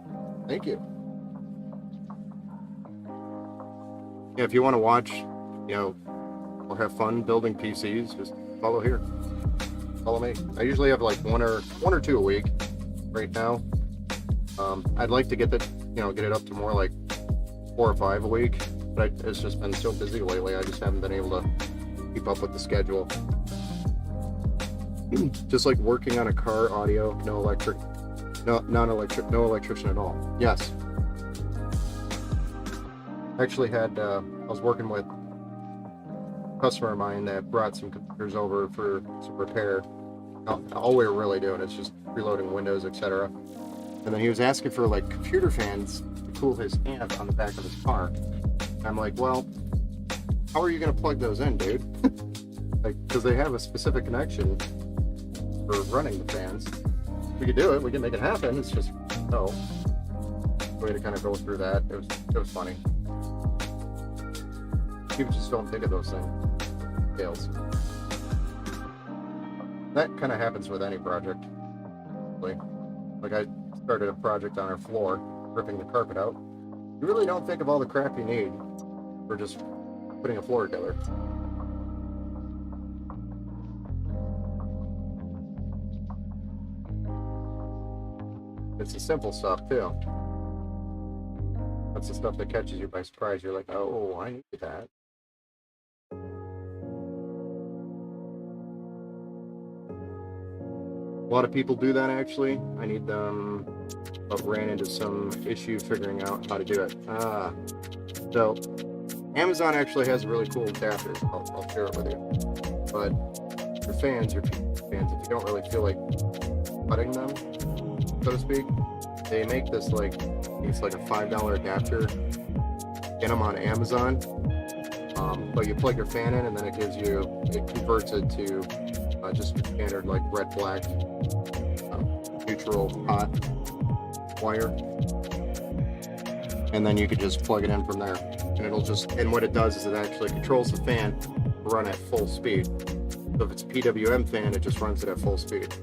Thank you. Yeah, if you want to watch, you know, or have fun building PCs, just follow here. Follow me. I usually have like one or two a week right now. I'd like to get that, you know, get it up to more like 4 or 5 a week, but it's just been so busy lately. I just haven't been able to keep up with the schedule. Just like working on a car, audio, no electric, no electrician at all. Yes. Actually had, I was working with a customer of mine that brought some computers over for some repair. All we were really doing is just reloading Windows, etc. And then he was asking for like computer fans to cool his amp on the back of his car. And I'm like, well, how are you going to plug those in, dude? Like, because they have a specific connection for running the fans. We could do it. We can make it happen. It's just no. We had to kind of go through that. It was funny. People just don't think of those things. Fails. That kind of happens with any project. Like I started a project on our floor, ripping the carpet out. You really don't think of all the crap you need for just putting a floor together. It's the simple stuff too. That's the stuff that catches you by surprise. You're like, oh, I need that. A lot of people do that actually. I need them, but ran into some issue figuring out how to do it. So Amazon actually has a really cool adapter. I'll share it with you. But your fans, your fans, if you don't really feel like cutting them, so to speak, they make this like, it's like a $5 adapter. Get them on Amazon. But you plug your fan in and then it converts it to just your standard like red, black, neutral, hot wire. And then you could just plug it in from there. And what it does is it actually controls the fan to run at full speed. So if it's a PWM fan, it just runs it at full speed.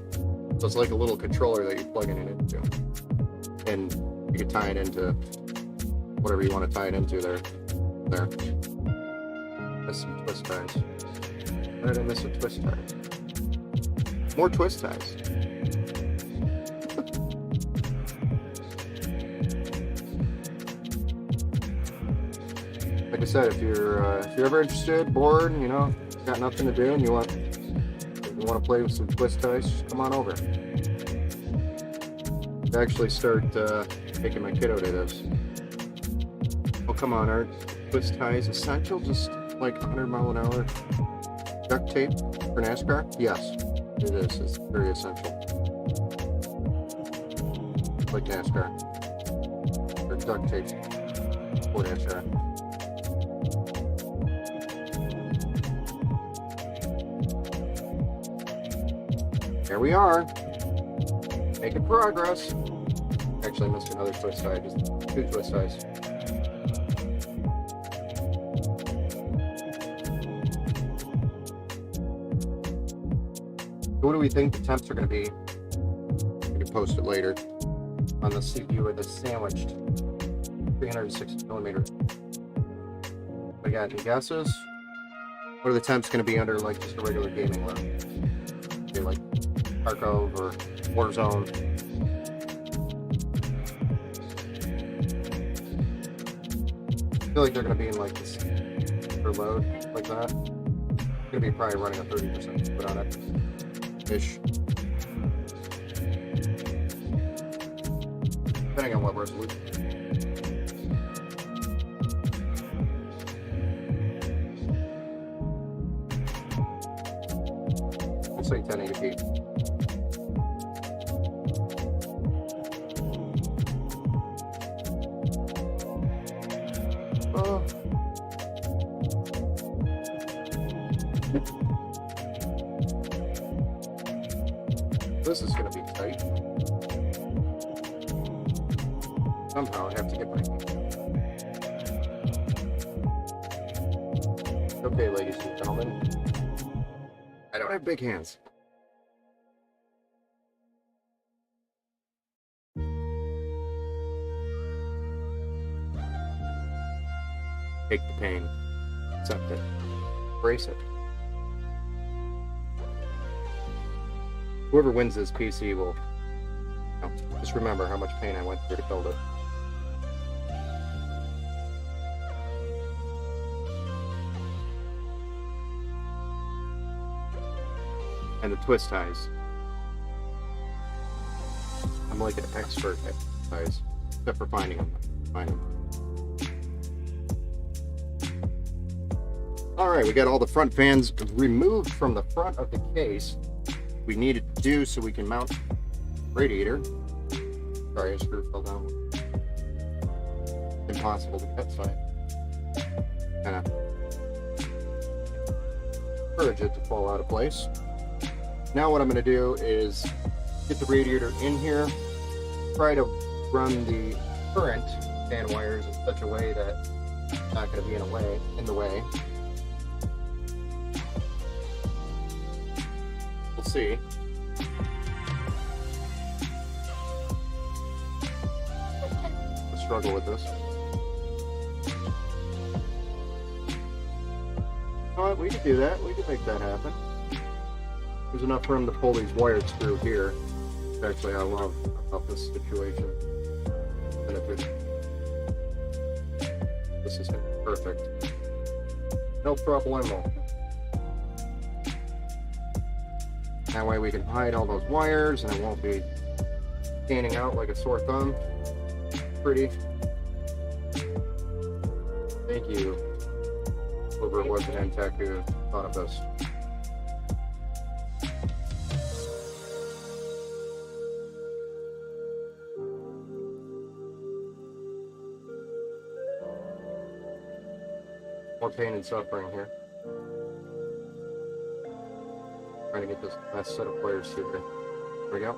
So it's like a little controller that you're plugging it into. And you can tie it into whatever you want to tie it into there. There's some twist ties. Why did I miss a twist tie? More twist ties. Like I said, if you're ever interested, bored, you know, got nothing to do, and you want to play with some twist ties, just come on over. I actually start taking my kiddo to this. Oh, come on, Art. Twist ties essential? Just like 100 mile an hour duct tape for NASCAR? Yes, it is. It's very essential. Like NASCAR. Or duct tape. Pour that shot. There we are. Making progress. Actually, I missed another twist tie, just 2 twist ties. What do we think the temps are going to be? We can post it later on the CPU of the sandwiched 360 millimeter. We got any guesses? What are the temps going to be under like just a regular gaming room? Maybe like Tarkov or Warzone. I feel like they're going to be in like this for load like that. It's going to be probably running a 30% put on it. Ish. Depending on what resolution. We'll say 1080p. This is going to be tight. Somehow I have to get my... Okay, ladies and gentlemen. I don't have big hands. Take the pain. Accept it. Embrace it. Whoever wins this PC will, you know, just remember how much pain I went through to build it. And the twist ties. I'm like an expert at ties, except for finding them. Alright, we got all the front fans removed from the front of the case. We needed to do so we can mount the radiator. Sorry, a screw fell down. Impossible to cut, so I kind of encourage it to fall out of place. Now what I'm going to do is get the radiator in here, try to run the current fan wires in such a way that it's not going to be in the way. We'll see. I'll struggle with this. Alright, we could do that. We could make that happen. There's enough room to pull these wires through here. Actually, I love about this situation. And if this is perfect. No problemo. That way we can hide all those wires and it won't be standing out like a sore thumb. Pretty. Thank you, whoever it was at N-Tech who thought of this. More pain and suffering here. Trying to get this last set of wires through here. There we go.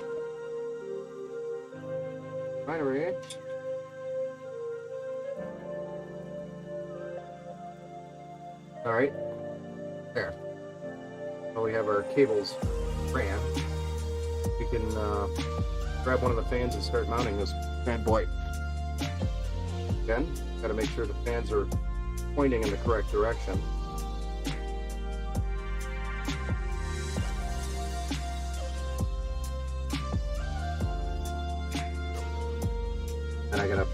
Binary. Alright. There. Well, we have our cables ran. We can grab one of the fans and start mounting this bad boy. Again, gotta make sure the fans are pointing in the correct direction. And I gotta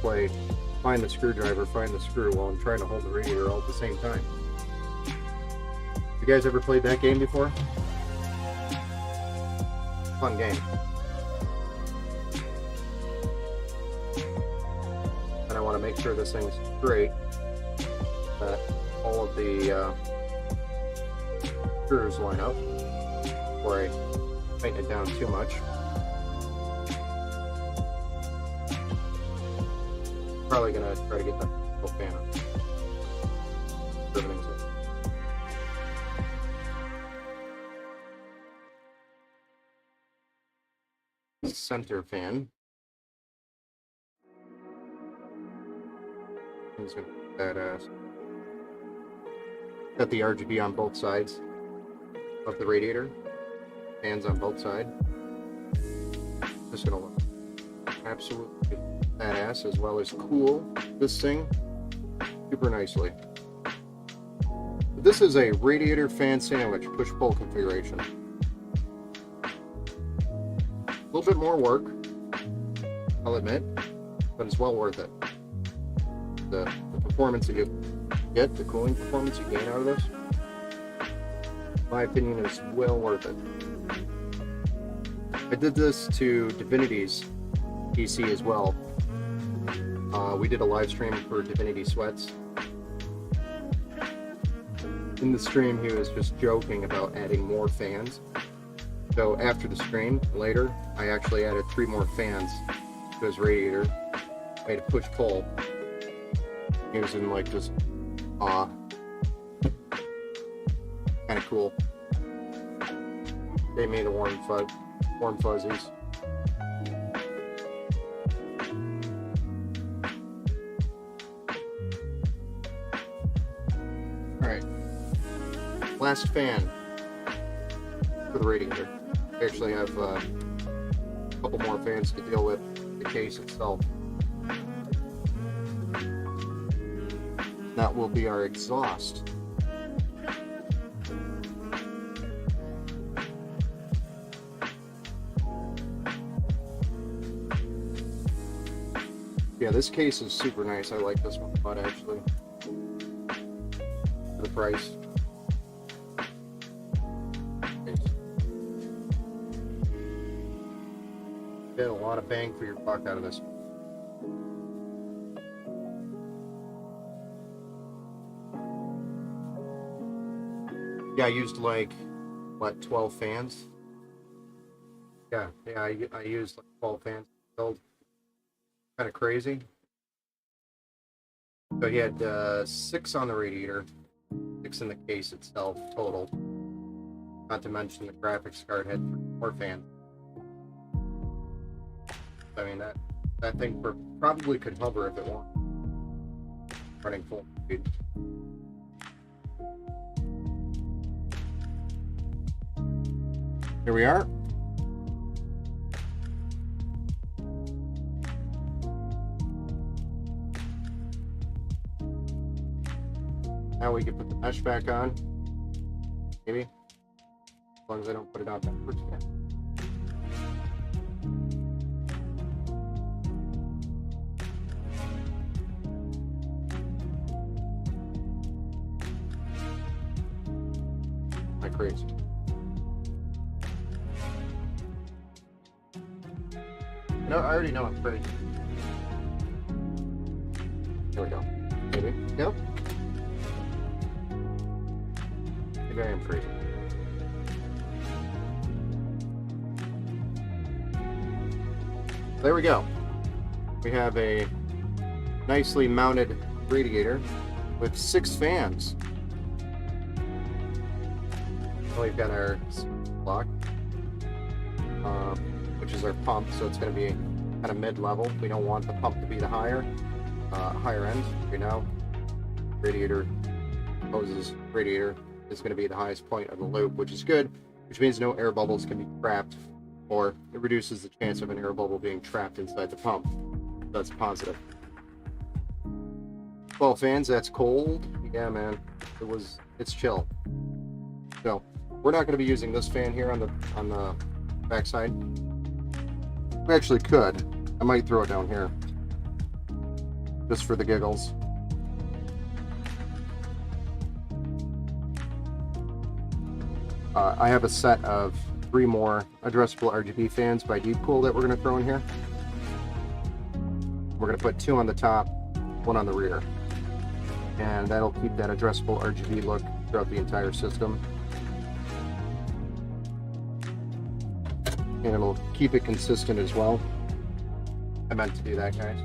find the screwdriver, find the screw while I'm trying to hold the radiator all at the same time. You guys ever played that game before? Fun game. And I want to make sure this thing's straight, that all of the screws line up before I tighten it down too much. Probably gonna try to get that whole fan on. Center fan. He's gonna be badass. Got the RGB on both sides of the radiator. Fans on both sides. Just gonna look absolutely badass, as well as cool this thing super nicely. This is a radiator fan sandwich push-pull configuration. A little bit more work, I'll admit, but it's well worth it. The performance that you get, the cooling performance you gain out of this, in my opinion, is well worth it. I did this to Divinity's PC as well. We did a live stream for Divinity Sweats. In the stream, he was just joking about adding more fans. So after the stream, later, I actually added 3 more fans to his radiator. Made a push-pull. He was in like just awe. Kind of cool. Gave me the warm fuzzies. Alright. Last fan for the radiator. I actually have a couple more fans to deal with the case itself. That will be our exhaust. Yeah, this case is super nice. I like this one a lot, actually. For the price. Get a lot of bang for your buck out of this. Yeah, I used like, what, 12 fans? Yeah, I used like 12 fans. Kind of crazy. So he had 6 on the radiator, 6 in the case itself total. Not to mention the graphics card had 4 fans. I mean, that thing probably could hover if it wanted. Running full speed. Here we are. Now we can put the mesh back on. Maybe. As long as I don't put it on backwards yet. Am I crazy? No, I already know I'm crazy. There we go. Maybe. Yep. Maybe I am crazy. There we go. We have a nicely mounted radiator with 6 fans. We've got our block, which is our pump, so it's going to be kind of mid-level. We don't want the pump to be the higher end. Right now, radiator hoses radiator is going to be the highest point of the loop, which is good, which means no air bubbles can be trapped, or it reduces the chance of an air bubble being trapped inside the pump. That's positive. 12 fans, that's cold. Yeah, man, it's chill. So we're not going to be using this fan here on the backside. We actually could. I might throw it down here, just for the giggles. I have a set of 3 more addressable RGB fans by Deepcool that we're going to throw in here. We're going to put 2 on the top, 1 on the rear, and that'll keep that addressable RGB look throughout the entire system. And it'll keep it consistent as well. I meant to do that, guys.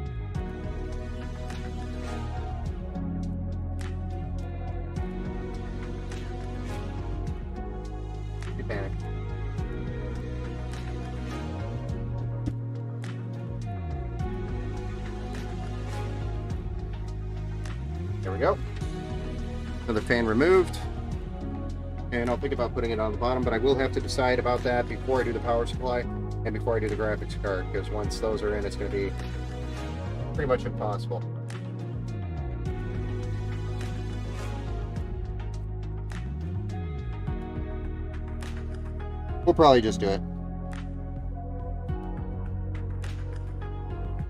There we go. Another fan removed. And I'll think about putting it on the bottom, but I will have to decide about that before I do the power supply and before I do the graphics card, because once those are in, it's going to be pretty much impossible. We'll probably just do it.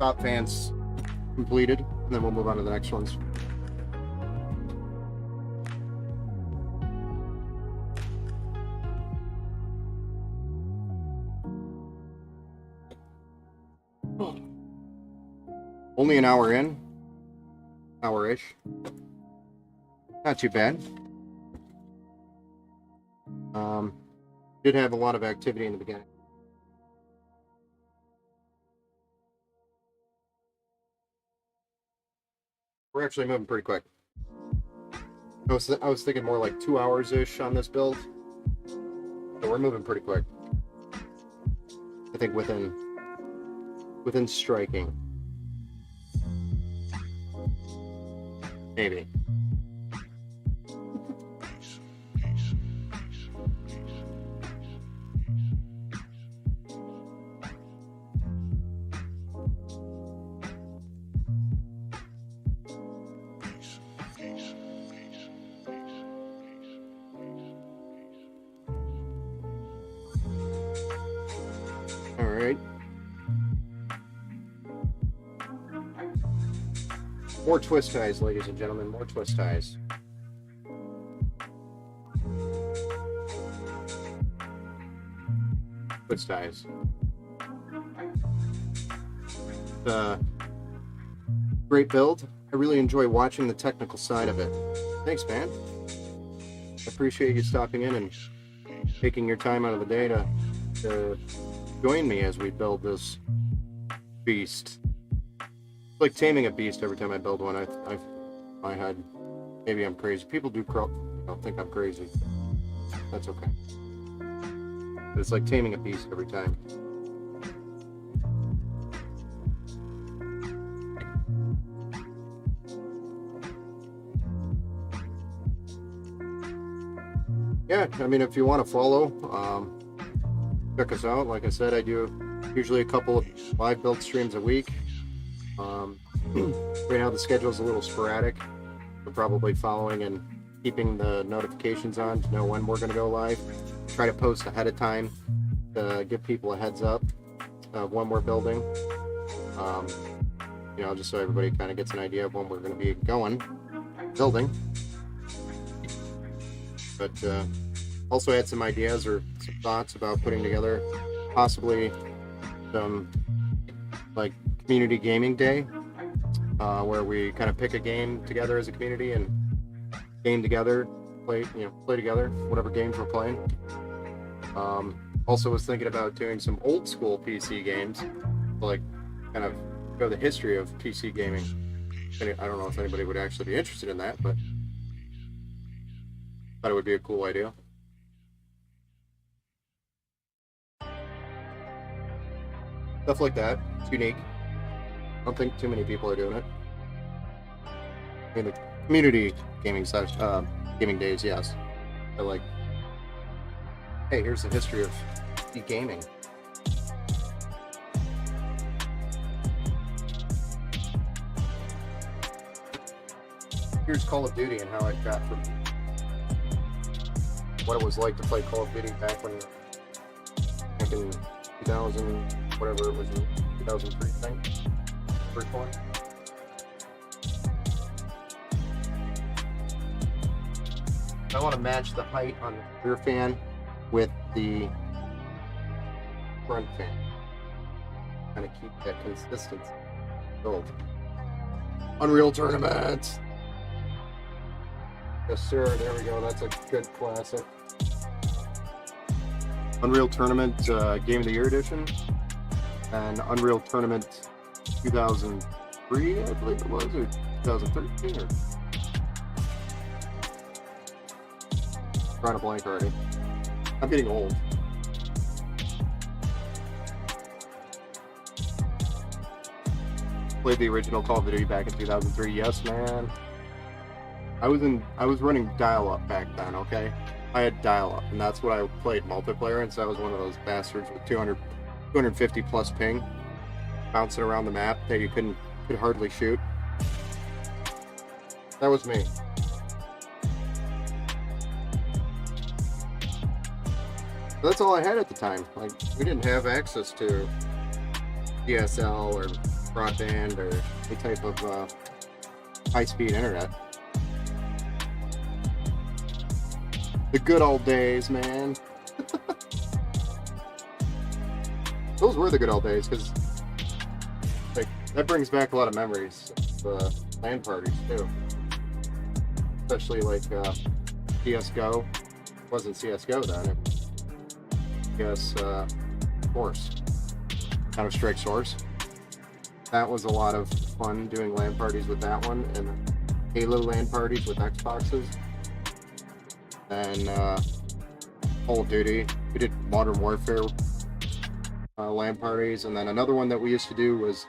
Top fans completed, and then we'll move on to the next ones. Only an hour in, hour-ish. Not too bad. Did have a lot of activity in the beginning. We're actually moving pretty quick. I was thinking more like 2 hours-ish on this build. So we're moving pretty quick. I think within striking. Maybe. All right. More twist ties, ladies and gentlemen, more twist ties. Twist ties. Great build. I really enjoy watching the technical side of it. Thanks, man. I appreciate you stopping in and taking your time out of the day to join me as we build this beast. It's like taming a beast every time I build one. I had, maybe I'm crazy. People do think I'm crazy. That's okay. But it's like taming a beast every time. Yeah, I mean, if you want to follow, check us out. Like I said, I do usually a couple of live build streams a week. Right now the schedule is a little sporadic. We're probably following and keeping the notifications on to know when we're going to go live. Try to post ahead of time to give people a heads up of when we're building. Just so everybody kind of gets an idea of when we're going to be building. But also had some ideas or some thoughts about putting together possibly some like community gaming day, where we kind of pick a game together as a community and game together, play together, whatever games we're playing. Also was thinking about doing some old school PC games, like kind of go the history of PC gaming. I don't know if anybody would actually be interested in that, but thought it would be a cool idea. Stuff like that. It's unique. I don't think too many people are doing it. I mean, the community gaming gaming days, yes. They're like, hey, here's the history of gaming. Here's Call of Duty and how it got from what it was like to play Call of Duty back in 2000, whatever it was, 2003, I think. First one. I want to match the height on the rear fan with the front fan. Kind of keep that consistency. Build. Unreal Tournament. Yes, sir. There we go. That's a good classic. Unreal Tournament Game of the Year Edition. And Unreal Tournament 2003, I believe it was, or 2013, or... Drawing a blank already. I'm getting old. Played the original Call of Duty back in 2003. Yes, man. I was running dial-up back then, okay? I had dial-up, and that's what I played multiplayer, and so I was one of those bastards with 250 plus ping, bouncing around the map that you could hardly shoot. That was me. That's all I had at the time. Like, we didn't have access to DSL or broadband or any type of high-speed internet. The good old days, man. Those were the good old days, because like that brings back a lot of memories of LAN parties too. Especially like CS:GO. It wasn't CS:GO then. It was Source. Counter-Strike Source. That was a lot of fun doing LAN parties with that one, and Halo LAN parties with Xboxes. And Call of Duty. We did Modern Warfare LAN parties, and then another one that we used to do was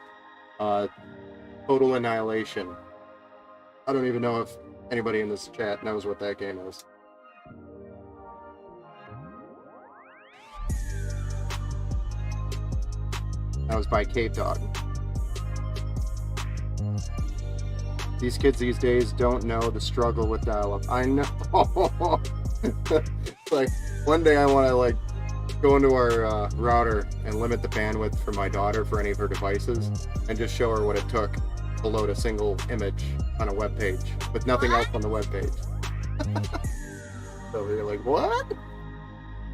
Total Annihilation. I don't even know if anybody in this chat knows what that game is. That was by Cave Dog. These kids these days don't know the struggle with dial-up. I know. Like, one day I want to like go into our router and limit the bandwidth for my daughter for any of her devices, and just show her what it took to load a single image on a web page with nothing else on the web page. So you're like, what?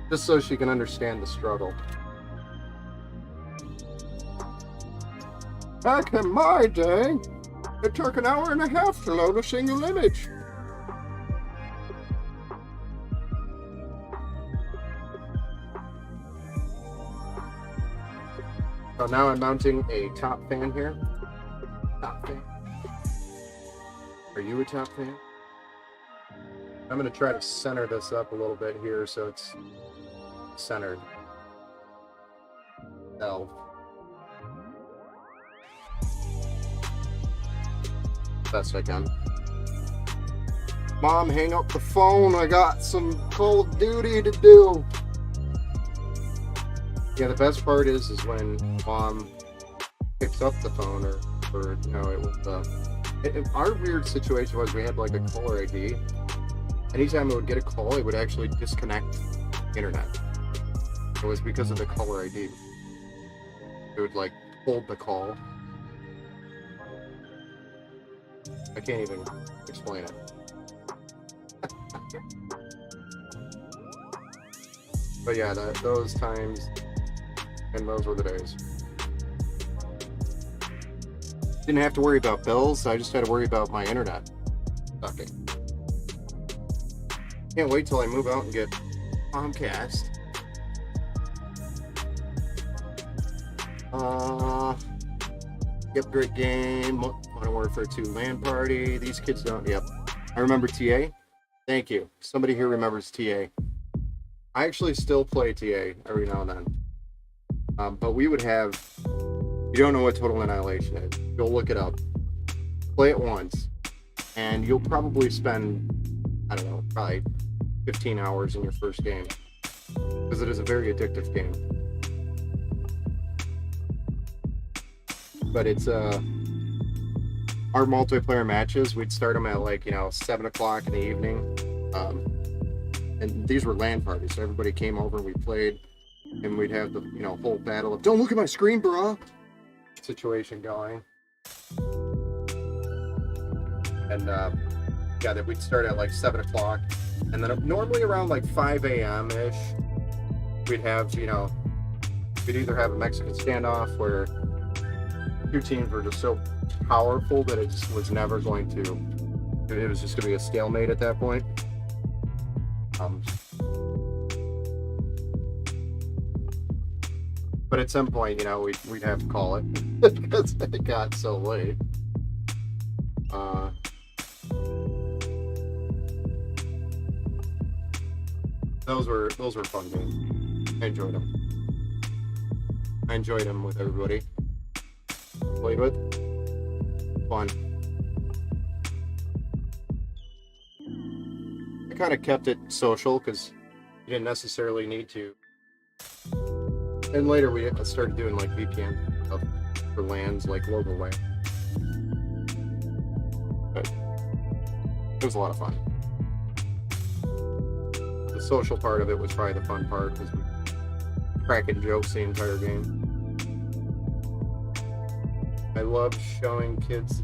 Just so she can understand the struggle. Back in my day, it took an hour and a half to load a single image. So now I'm mounting a top fan here. Top fan. Are you a top fan? I'm going to try to center this up a little bit here so it's centered. L. Best I can. Mom, hang up the phone. I got some Call of Duty to do. Yeah, the best part is when Mom picks up the phone, or you know, it was our weird situation was we had like a caller ID. Anytime it would get a call, it would actually disconnect the internet. It was because of the caller ID. It would like hold the call. I can't even explain it. But yeah, those times, and those were the days. Didn't have to worry about bills, I just had to worry about my internet sucking. Can't wait till I move out and get Comcast. Yep, great game. Modern Warfare 2 LAN party. These kids don't. Yep. I remember TA. Thank you. Somebody here remembers TA. I actually still play TA every now and then. But we would have. You don't know what Total Annihilation is. Go look it up. Play it once, and you'll probably spend, I don't know, probably 15 hours in your first game, because it is a very addictive game. But it's our multiplayer matches, we'd start them at like 7 o'clock in the evening, and these were LAN parties, so everybody came over and we played, and we'd have the whole battle of "don't look at my screen, bro" situation going. And yeah, that we'd start at like 7 o'clock, and then normally around like 5 a.m. ish, we'd have we'd either have a Mexican standoff where two teams were just so powerful that it just was never going to, it was just going to be a stalemate at that point. But at some point, we'd have to call it because it got so late. Those were fun games. I enjoyed them. I enjoyed them with everybody. Played with. Fun. kind of kept it social because you didn't necessarily need to. And later we started doing like VPN stuff for LANs, like local LAN. But it was a lot of fun. The social part of it was probably the fun part, because we cracking jokes the entire game. I love showing kids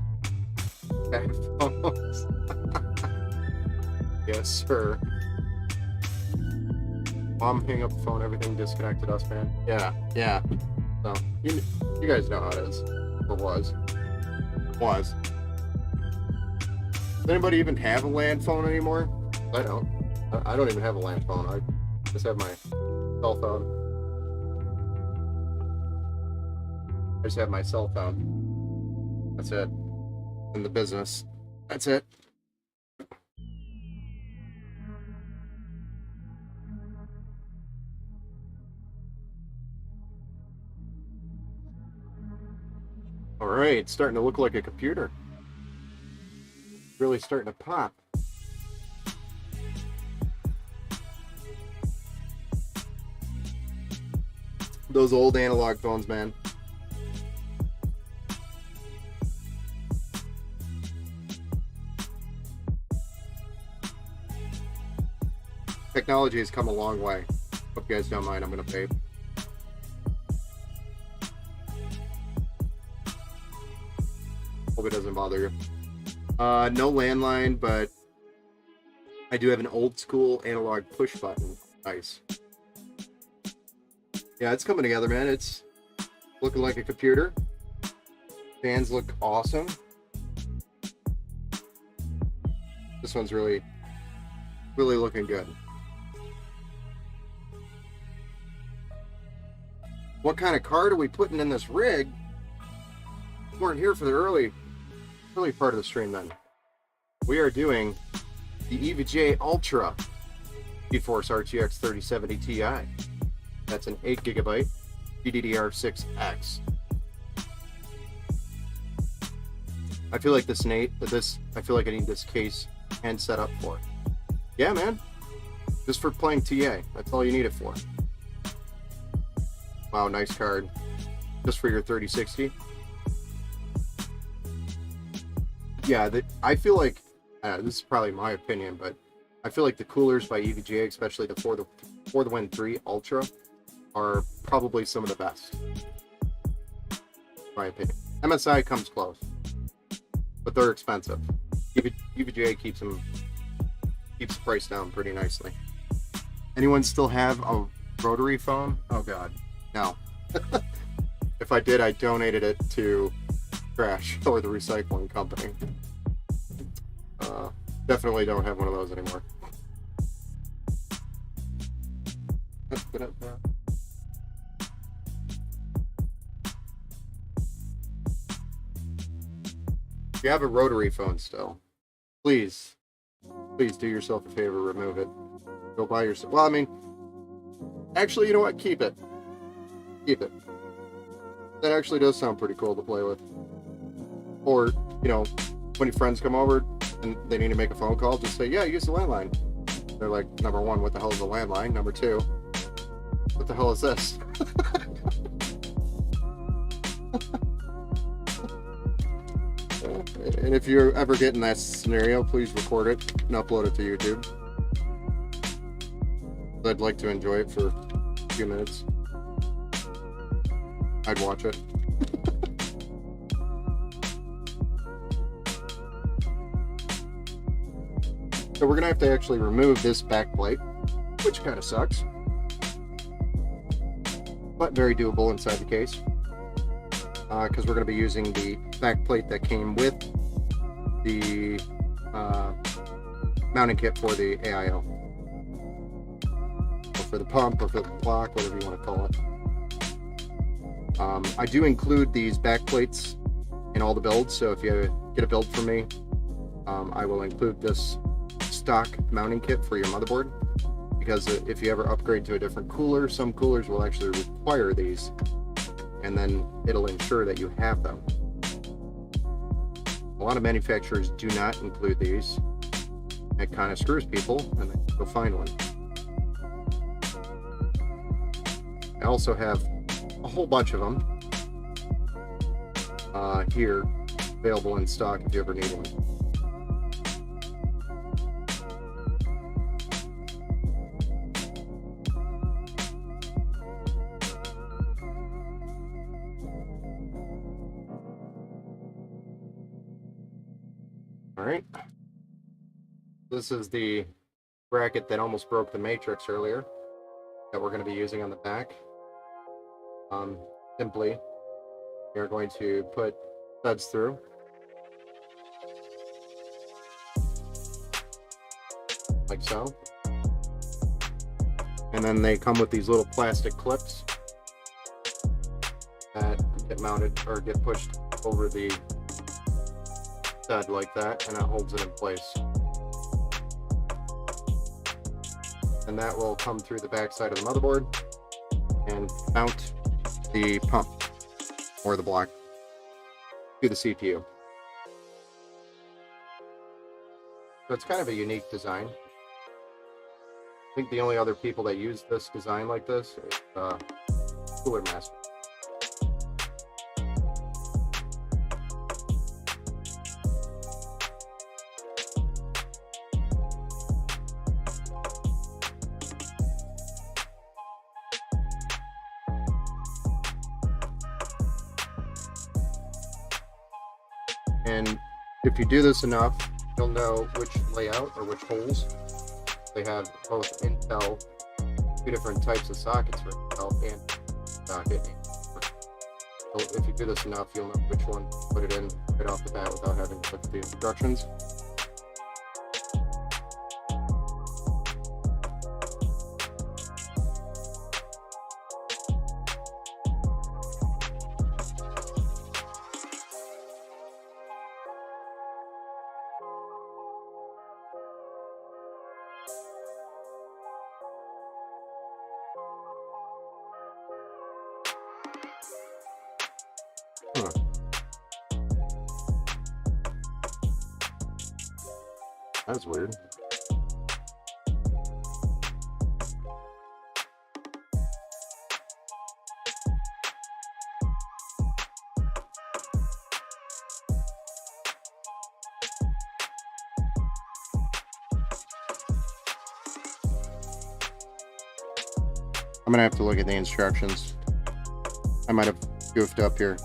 phones. Yes, sir. Mom, hang up the phone. Everything disconnected us, man. Yeah. So you guys know how it is, or was. Does anybody even have a land phone anymore? I don't. I don't even have a land phone. I just have my cell phone. I just have my cell phone. That's it. In the business. That's it. All right, it's starting to look like a computer. Really starting to pop. Those old analog phones, man. Technology has come a long way. Hope you guys don't mind. I'm gonna vape. Hope it doesn't bother you. No landline, but I do have an old school analog push button. Nice. Yeah, it's coming together, man. It's looking like a computer. Fans look awesome. This one's really looking good. What kind of card are we putting in this rig? We weren't here for the early part of the stream then. We are doing the EVGA Ultra GeForce RTX 3070 Ti. That's an 8GB GDDR6X. I feel like I feel like I need this case and setup for it. Yeah, man. Just for playing TA. That's all you need it for. Wow, nice card. Just for your 3060. Yeah, I feel like, this is probably my opinion, but I feel like the coolers by EVGA, especially the For the Win 3 Ultra, are probably some of the best. In my opinion. MSI comes close, but they're expensive. EVGA keeps the price down pretty nicely. Anyone still have a rotary phone? Oh god, no. If I did, I donated it to trash or the recycling company. Definitely don't have one of those anymore. If you have a rotary phone still, please do yourself a favor, remove it. Go buy yourself. Well, I mean, actually, you know what? Keep it. That actually does sound pretty cool to play with. Or, you know, when your friends come over and they need to make a phone call, just say, yeah, use the landline. They're like, number one, what the hell is a landline? Number two, what the hell is this? And if you're ever getting that scenario, please record it and upload it to YouTube. I'd like to enjoy it for a few minutes. I'd watch it. So we're gonna have to actually remove this back plate, which kind of sucks, but very doable inside the case, because we're gonna be using the back plate that came with the mounting kit for the AIO, or for the pump, or for the block, whatever you want to call it. I do include these back plates in all the builds, so if you get a build from me, I will include this stock mounting kit for your motherboard, because if you ever upgrade to a different cooler, some coolers will actually require these, and then it'll ensure that you have them. A lot of manufacturers do not include these, It kind of screws people, and they go find one. I also have a whole bunch of them here available in stock if you ever need one. All right. This is the bracket that almost broke the matrix earlier that we're going to be using on the back. Simply, you're going to put studs through. Like so. And then they come with these little plastic clips that get mounted or get pushed over the stud like that, and that holds it in place. And that will come through the back side of the motherboard and mount the pump or the block to the CPU. So it's kind of a unique design. I think the only other people that use this design like this is Cooler Master. And if you do this enough, you'll know which layout or which holes. They have both Intel, two different types of sockets for Intel and socket. So if you do this enough, you'll know which one to put it in right off the bat without having to look at the instructions. That's weird. I'm gonna have to look at the instructions. I might have goofed up here.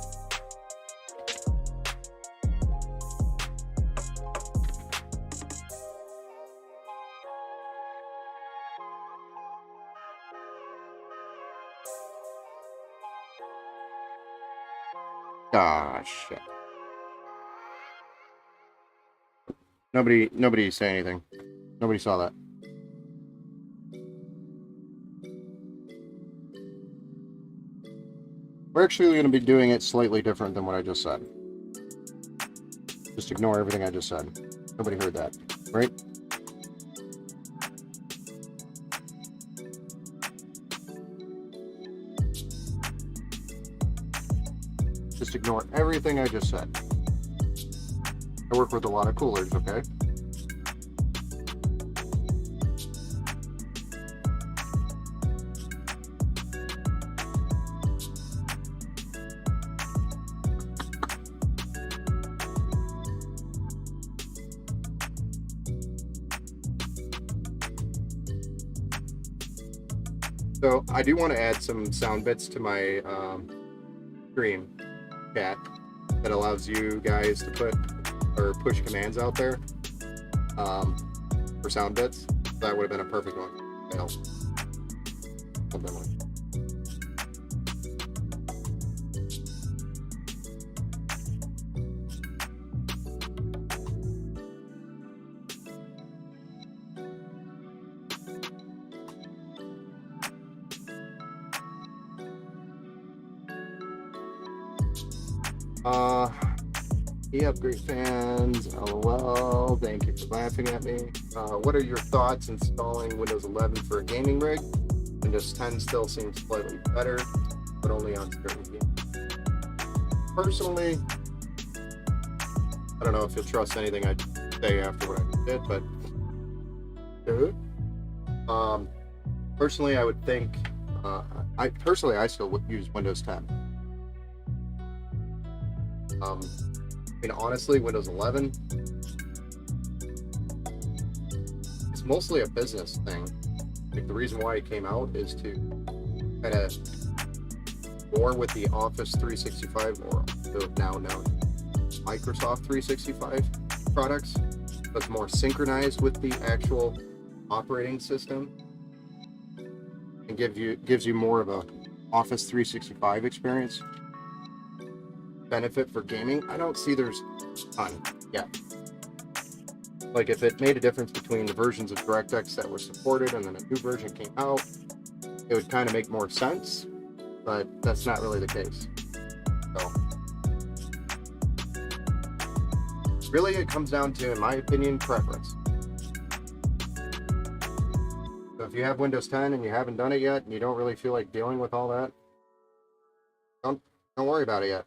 Ah, shit. Nobody say anything. Nobody saw that. We're actually going to be doing it slightly different than what I just said. Just ignore everything I just said. Nobody heard that, right? Just ignore everything I just said. I work with a lot of coolers, okay? So I do want to add some sound bits to my stream chat that allows you guys to put or push commands out there for sound bits. That would have been a perfect one. Rgb Fans, LOL, thank you for laughing at me. What are your thoughts installing Windows 11 for a gaming rig? Windows 10 still seems slightly better, but only on certain games. Personally, I don't know if you'll trust anything I say after what I did, but Good. Personally, I would think, I still would use Windows 10. I mean, honestly, Windows 11, it's mostly a business thing. Like, the reason why it came out is to kind of more with the Office 365, or the now known Microsoft 365 products, but more synchronized with the actual operating system, and gives you more of a Office 365 experience. Benefit for gaming, I don't see there's a ton yet. Like, if it made a difference between the versions of DirectX that were supported and then a new version came out, it would kind of make more sense, but that's not really the case. So really, it comes down to, in my opinion, preference. So if you have Windows 10 and you haven't done it yet, and you don't really feel like dealing with all that, don't worry about it yet.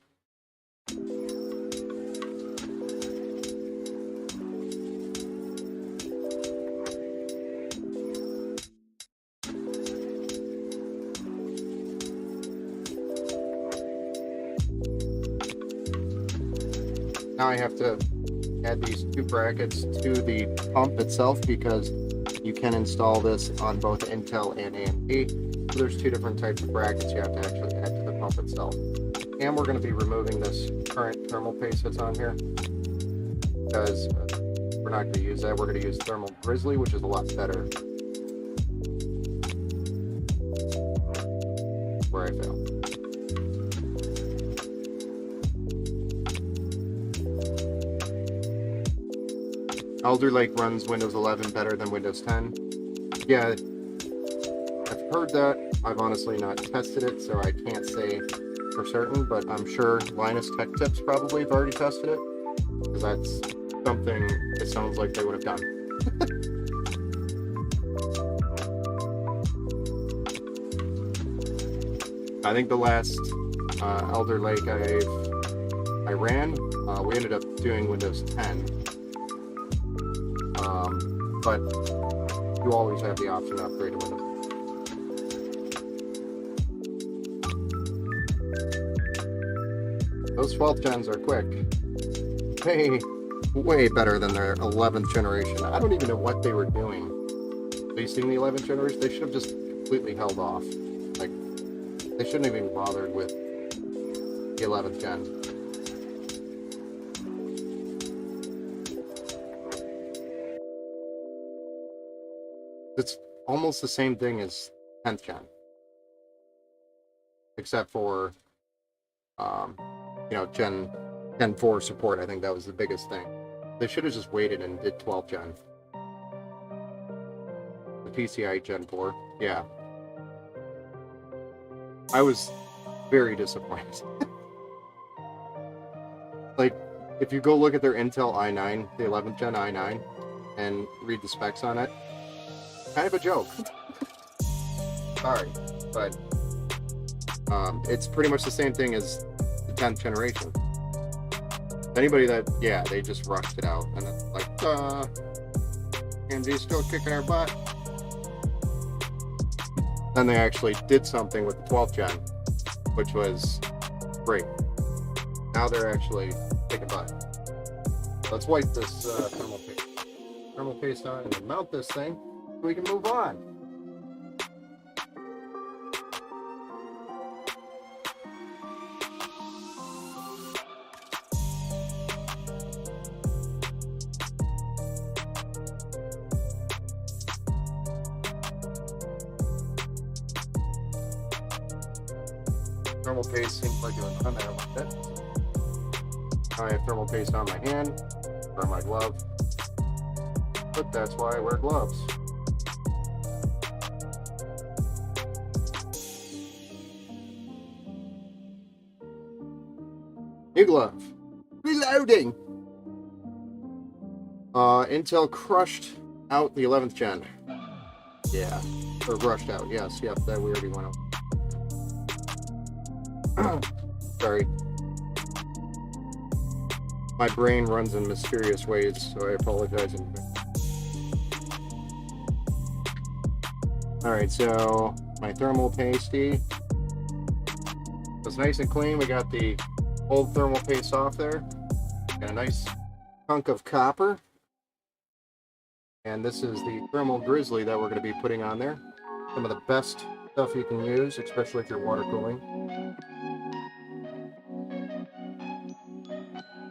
Now I have to add these two brackets to the pump itself, because you can install this on both Intel and AMD. So there's two different types of brackets you have to actually add to the pump itself. And we're going to be removing this current thermal paste that's on here, because we're not going to use that. We're going to use Thermal Grizzly, which is a lot better. Where I failed. Alder Lake runs Windows 11 better than Windows 10. Yeah, I've heard that. I've honestly not tested it, so I can't say for certain, but I'm sure Linus Tech Tips probably have already tested it, because that's something it sounds like they would have done. I think the last Alder Lake I ran, we ended up doing Windows 10. But you always have the option to upgrade to Windows. Those 12th gens are quick. Way better than their 11th generation. I don't even know what they were doing. Releasing the 11th generation, they should have just completely held off. Like, they shouldn't have even bothered with the 11th gen. It's almost the same thing as 10th gen, except for, Gen 4 support. I think that was the biggest thing. They should have just waited and did 12th gen. The PCI Gen 4, yeah. I was very disappointed. Like, if you go look at their Intel i9, the 11th gen i9, and read the specs on it, kind of a joke. Sorry, but it's pretty much the same thing as the 10th generation. Anybody that, yeah, they just rushed it out, and it's like, AMD's still kicking our butt. Then they actually did something with the 12th gen, which was great. Now they're actually kicking butt. Let's wipe this thermal paste on and mount this thing. We can move on. Thermal paste seems like it was on there like that. I have thermal paste on my hand or my glove, but that's why I wear gloves. New glove. Reloading! Intel crushed out the 11th gen. Yeah. Or rushed out. Yes, yep, that we already went over. Sorry. My brain runs in mysterious ways, so I apologize in advance. Alright, so my thermal pasty was nice and clean. We got the old thermal paste off there. Got a nice chunk of copper. And this is the thermal grizzly that we're going to be putting on there. Some of the best stuff you can use, especially if you're water cooling.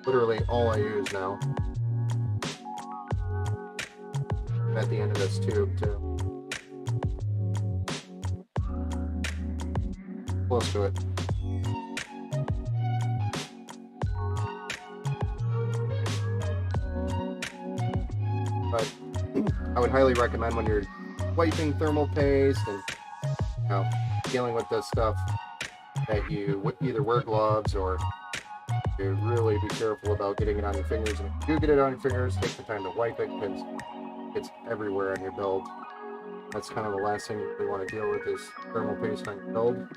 Literally all I use now. At the end of this tube too. Close to it. But I would highly recommend when you're wiping thermal paste and dealing with this stuff that you either wear gloves or you really be careful about getting it on your fingers. And if you do get it on your fingers, take the time to wipe it because it's everywhere on your build. That's kind of the last thing you really want to deal with is thermal paste on your build.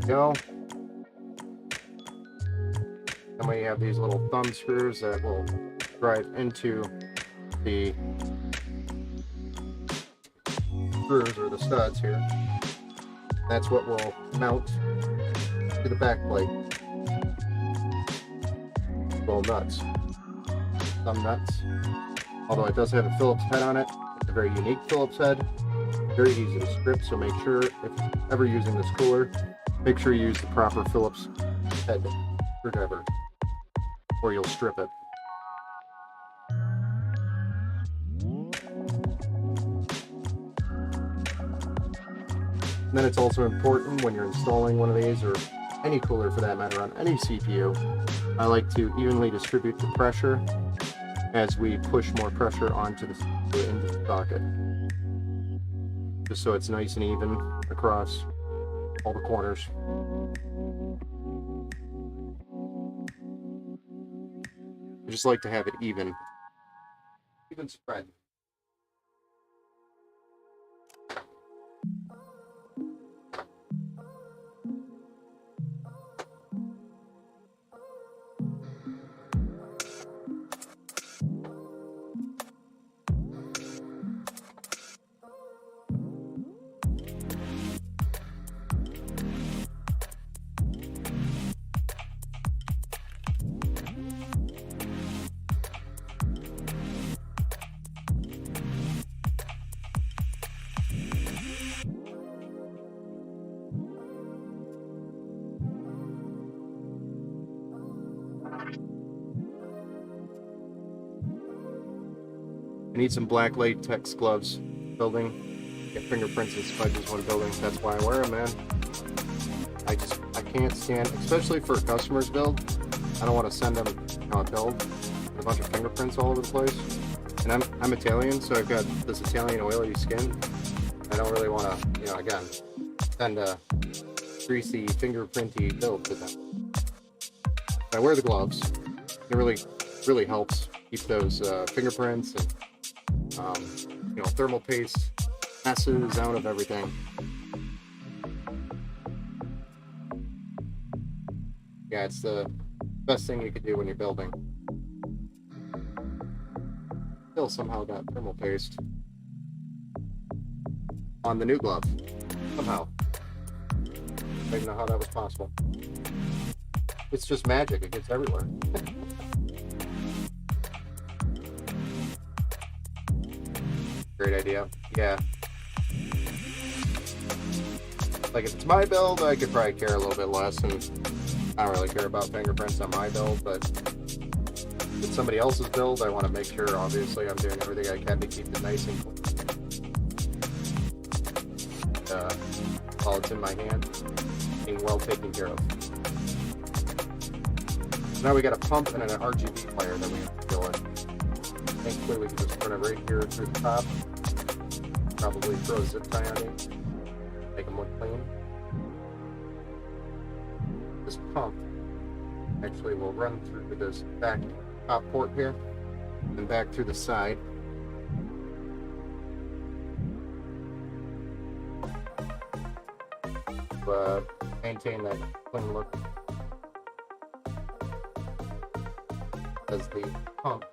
Go. And we have these little thumb screws that will drive into the screws or the studs here. That's what will mount to the back plate. Little nuts. Thumb nuts. Although it does have a Phillips head on it. It's a very unique Phillips head. Very easy to strip, so make sure if you're ever using this cooler, make sure you use the proper Phillips head screwdriver, or you'll strip it. And then it's also important when you're installing one of these, or any cooler for that matter, on any CPU, I like to evenly distribute the pressure as we push more pressure onto the CPU into the socket. Just so it's nice and even across all the corners. I just like to have it even spread. I need some black latex gloves building. Get fingerprints and smudges when building. That's why I wear them, man. I can't stand, especially for a customer's build. I don't want to send them a build with a bunch of fingerprints all over the place. And I'm Italian, so I've got this Italian oily skin. I don't really want to, again, send a greasy, fingerprinty build to them. I wear the gloves. It really helps keep those fingerprints and thermal paste messes out of everything. Yeah, it's the best thing you could do when you're building. Still somehow got thermal paste on the new glove. Somehow. I don't even know how that was possible. It's just magic. It gets everywhere. Great idea. Yeah. Like, if it's my build, I could probably care a little bit less, and I don't really care about fingerprints on my build, but if it's somebody else's build, I want to make sure, obviously, I'm doing everything I can to keep it nice and clean. While it's in my hand, being well taken care of. So now we got a pump and an RGB player that we have to fill in. Thankfully, we can just run it right here through the top. Probably throw a zip tie on it. Make them look clean. This pump actually will run through this back top port here and back through the side. Maintain that clean look. As the pump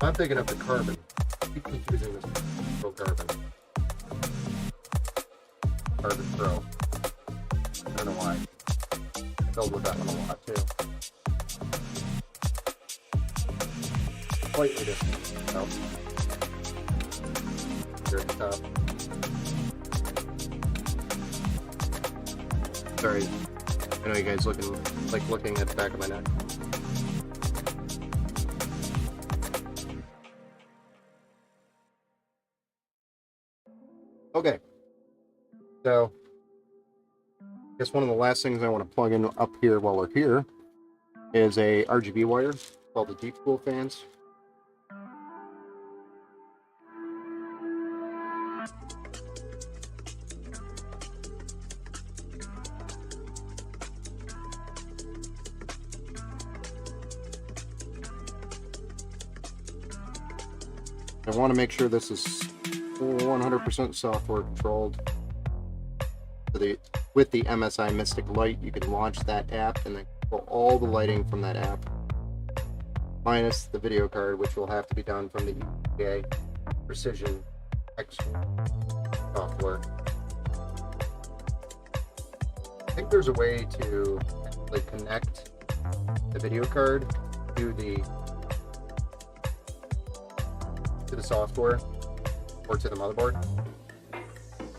I'm thinking of the carbon. I keep confusing this Pro Carbon. Carbon Pro. I don't know why. I filled with that one a lot too. Slightly different. Oh. Here at the top. Sorry. I know you guys looking at the back of my neck. Okay, so I guess one of the last things I want to plug in up here while we're here is a RGB wire called the Deep Cool Fans. I want to make sure this is 100% software controlled. So with the MSI Mystic Light, you can launch that app and then control all the lighting from that app, minus the video card, which will have to be done from the EPA Precision X software. I think there's a way to connect the video card to the software or to the motherboard. I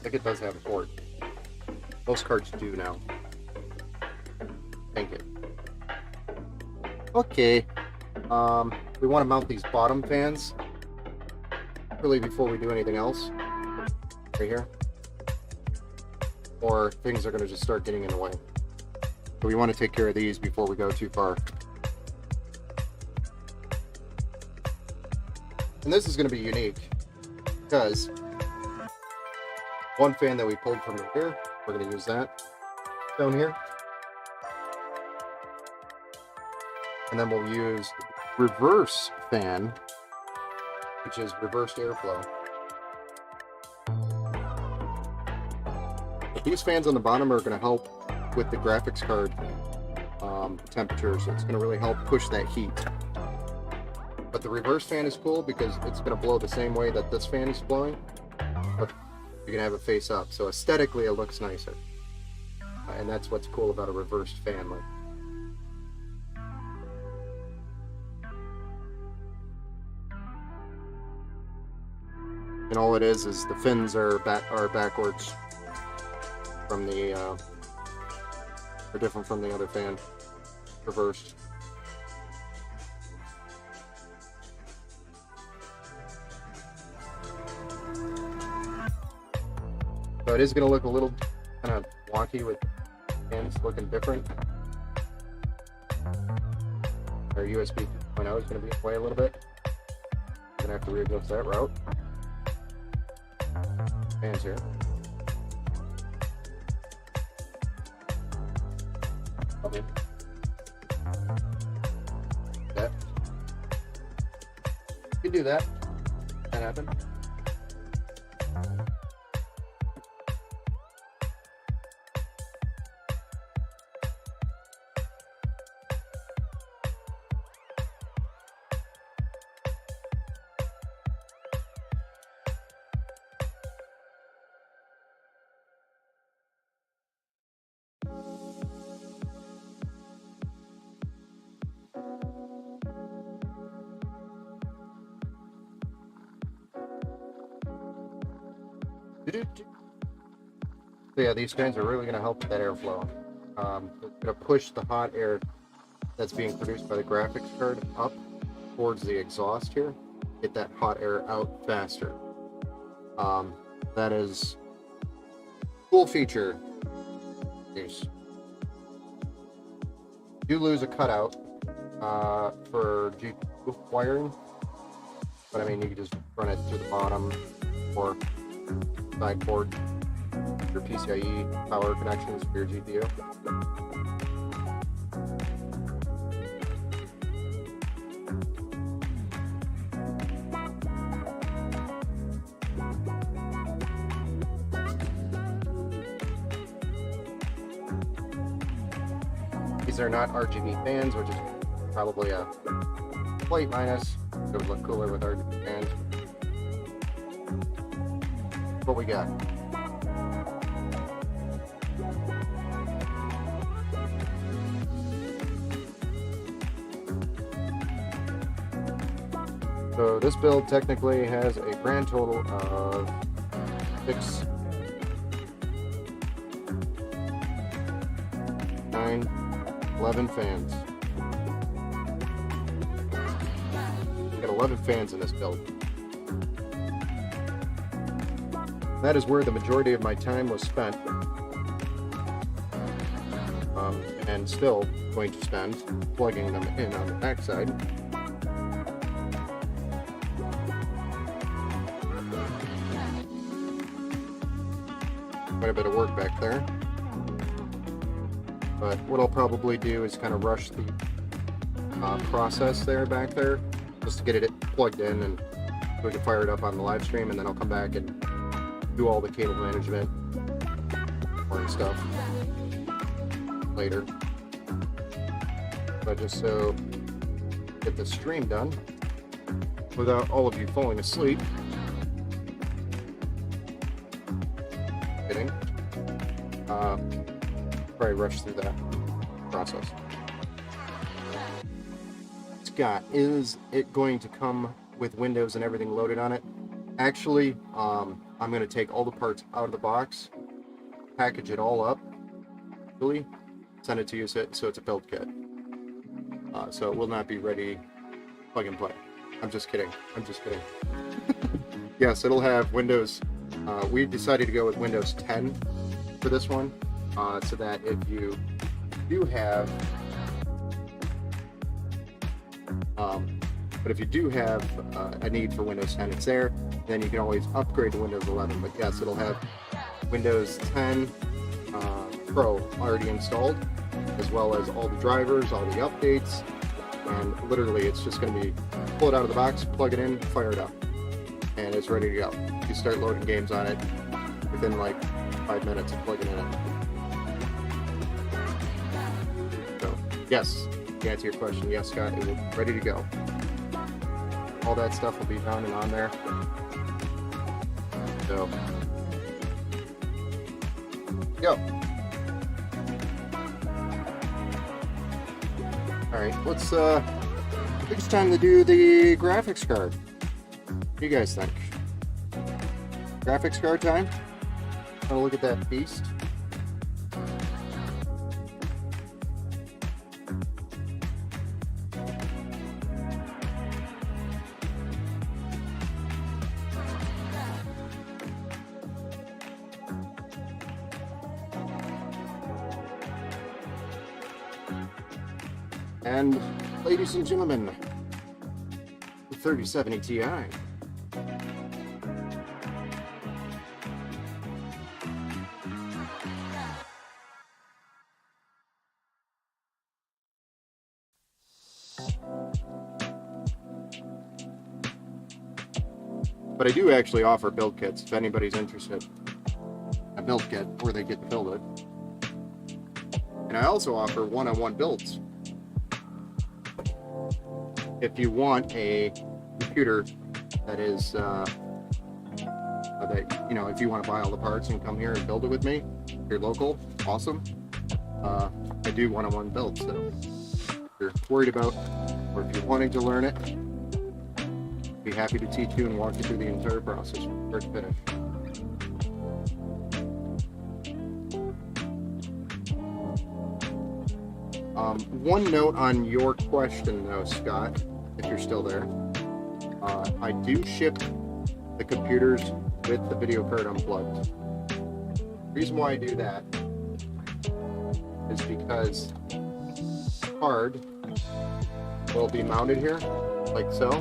think it does have a port. Most cards do now. Thank you. Okay. We want to mount these bottom fans really before we do anything else. Right here. Or things are going to just start getting in the way. So we want to take care of these before we go too far. And this is going to be unique because one fan that we pulled from here, we're going to use that down here. And then we'll use reverse fan, which is reversed airflow. These fans on the bottom are going to help with the graphics card temperature, so it's going to really help push that heat. But the reverse fan is cool because it's going to blow the same way that this fan is blowing, but you can have it face up, so aesthetically it looks nicer. And that's what's cool about a reversed fan. And all it is the fins are backwards from the are different from the other fan, reversed. So it is going to look a little kind of wonky with fans looking different. Our USB 2.0 is going to be away a little bit. I'm going to have to readjust that route. Fans here. Okay. That. You can do that. That happened. So yeah, these fans are really going to help with that airflow. It's going to push the hot air that's being produced by the graphics card up towards the exhaust here, get that hot air out faster. That is a cool feature. You do lose a cutout for GPU wiring, but I mean you can just run it through the bottom or side port, your PCIe power connections for your GPU. These are not RGB fans, which is probably a slight minus. It would look cooler with Rgb Fans. What we got? So this build technically has a grand total of 6, 9, 11 fans. We got 11 fans in this build. That is where the majority of my time was spent, and still going to spend plugging them in on the backside. Quite a bit of work back there, but what I'll probably do is kind of rush the process back there just to get it plugged in and so we can fire it up on the live stream, and then I'll come back and do all the cable management and stuff later. But just so get the stream done without all of you falling asleep. Kidding. Probably rush through that process. Scott, is it going to come with Windows and everything loaded on it? Actually, I'm going to take all the parts out of the box, package it all up, really, send it to you so it's a build kit. So it will not be ready plug and play. I'm just kidding. Yes, it'll have Windows. We decided to go with Windows 10 for this one, so that if you do have, a need for Windows 10, it's there. Then you can always upgrade to Windows 11. But yes, it'll have Windows 10 Pro already installed, as well as all the drivers, all the updates, and literally it's just going to be pull it out of the box, plug it in, fire it up, and it's ready to go. You start loading games on it within like 5 minutes of plugging it in. So yes, to answer your question, yes, Scott, it is ready to go. All that stuff will be done and on there. So go. All right, let's I think it's time to do the graphics card. What do you guys think? Graphics card time? Want to look at that beast? And ladies and gentlemen, the 3070 Ti. But I do actually offer build kits if anybody's interested. A build kit where they get to build it. And I also offer one-on-one builds. If you want a computer that is, if you want to buy all the parts and come here and build it with me, if you're local, awesome. I do one-on-one builds, so if you're worried about, or if you're wanting to learn it, I'd be happy to teach you and walk you through the entire process from start to finish. One note on your question though, Scott, if you're still there, I do ship the computers with the video card unplugged. The reason why I do that is because the card will be mounted here, like so,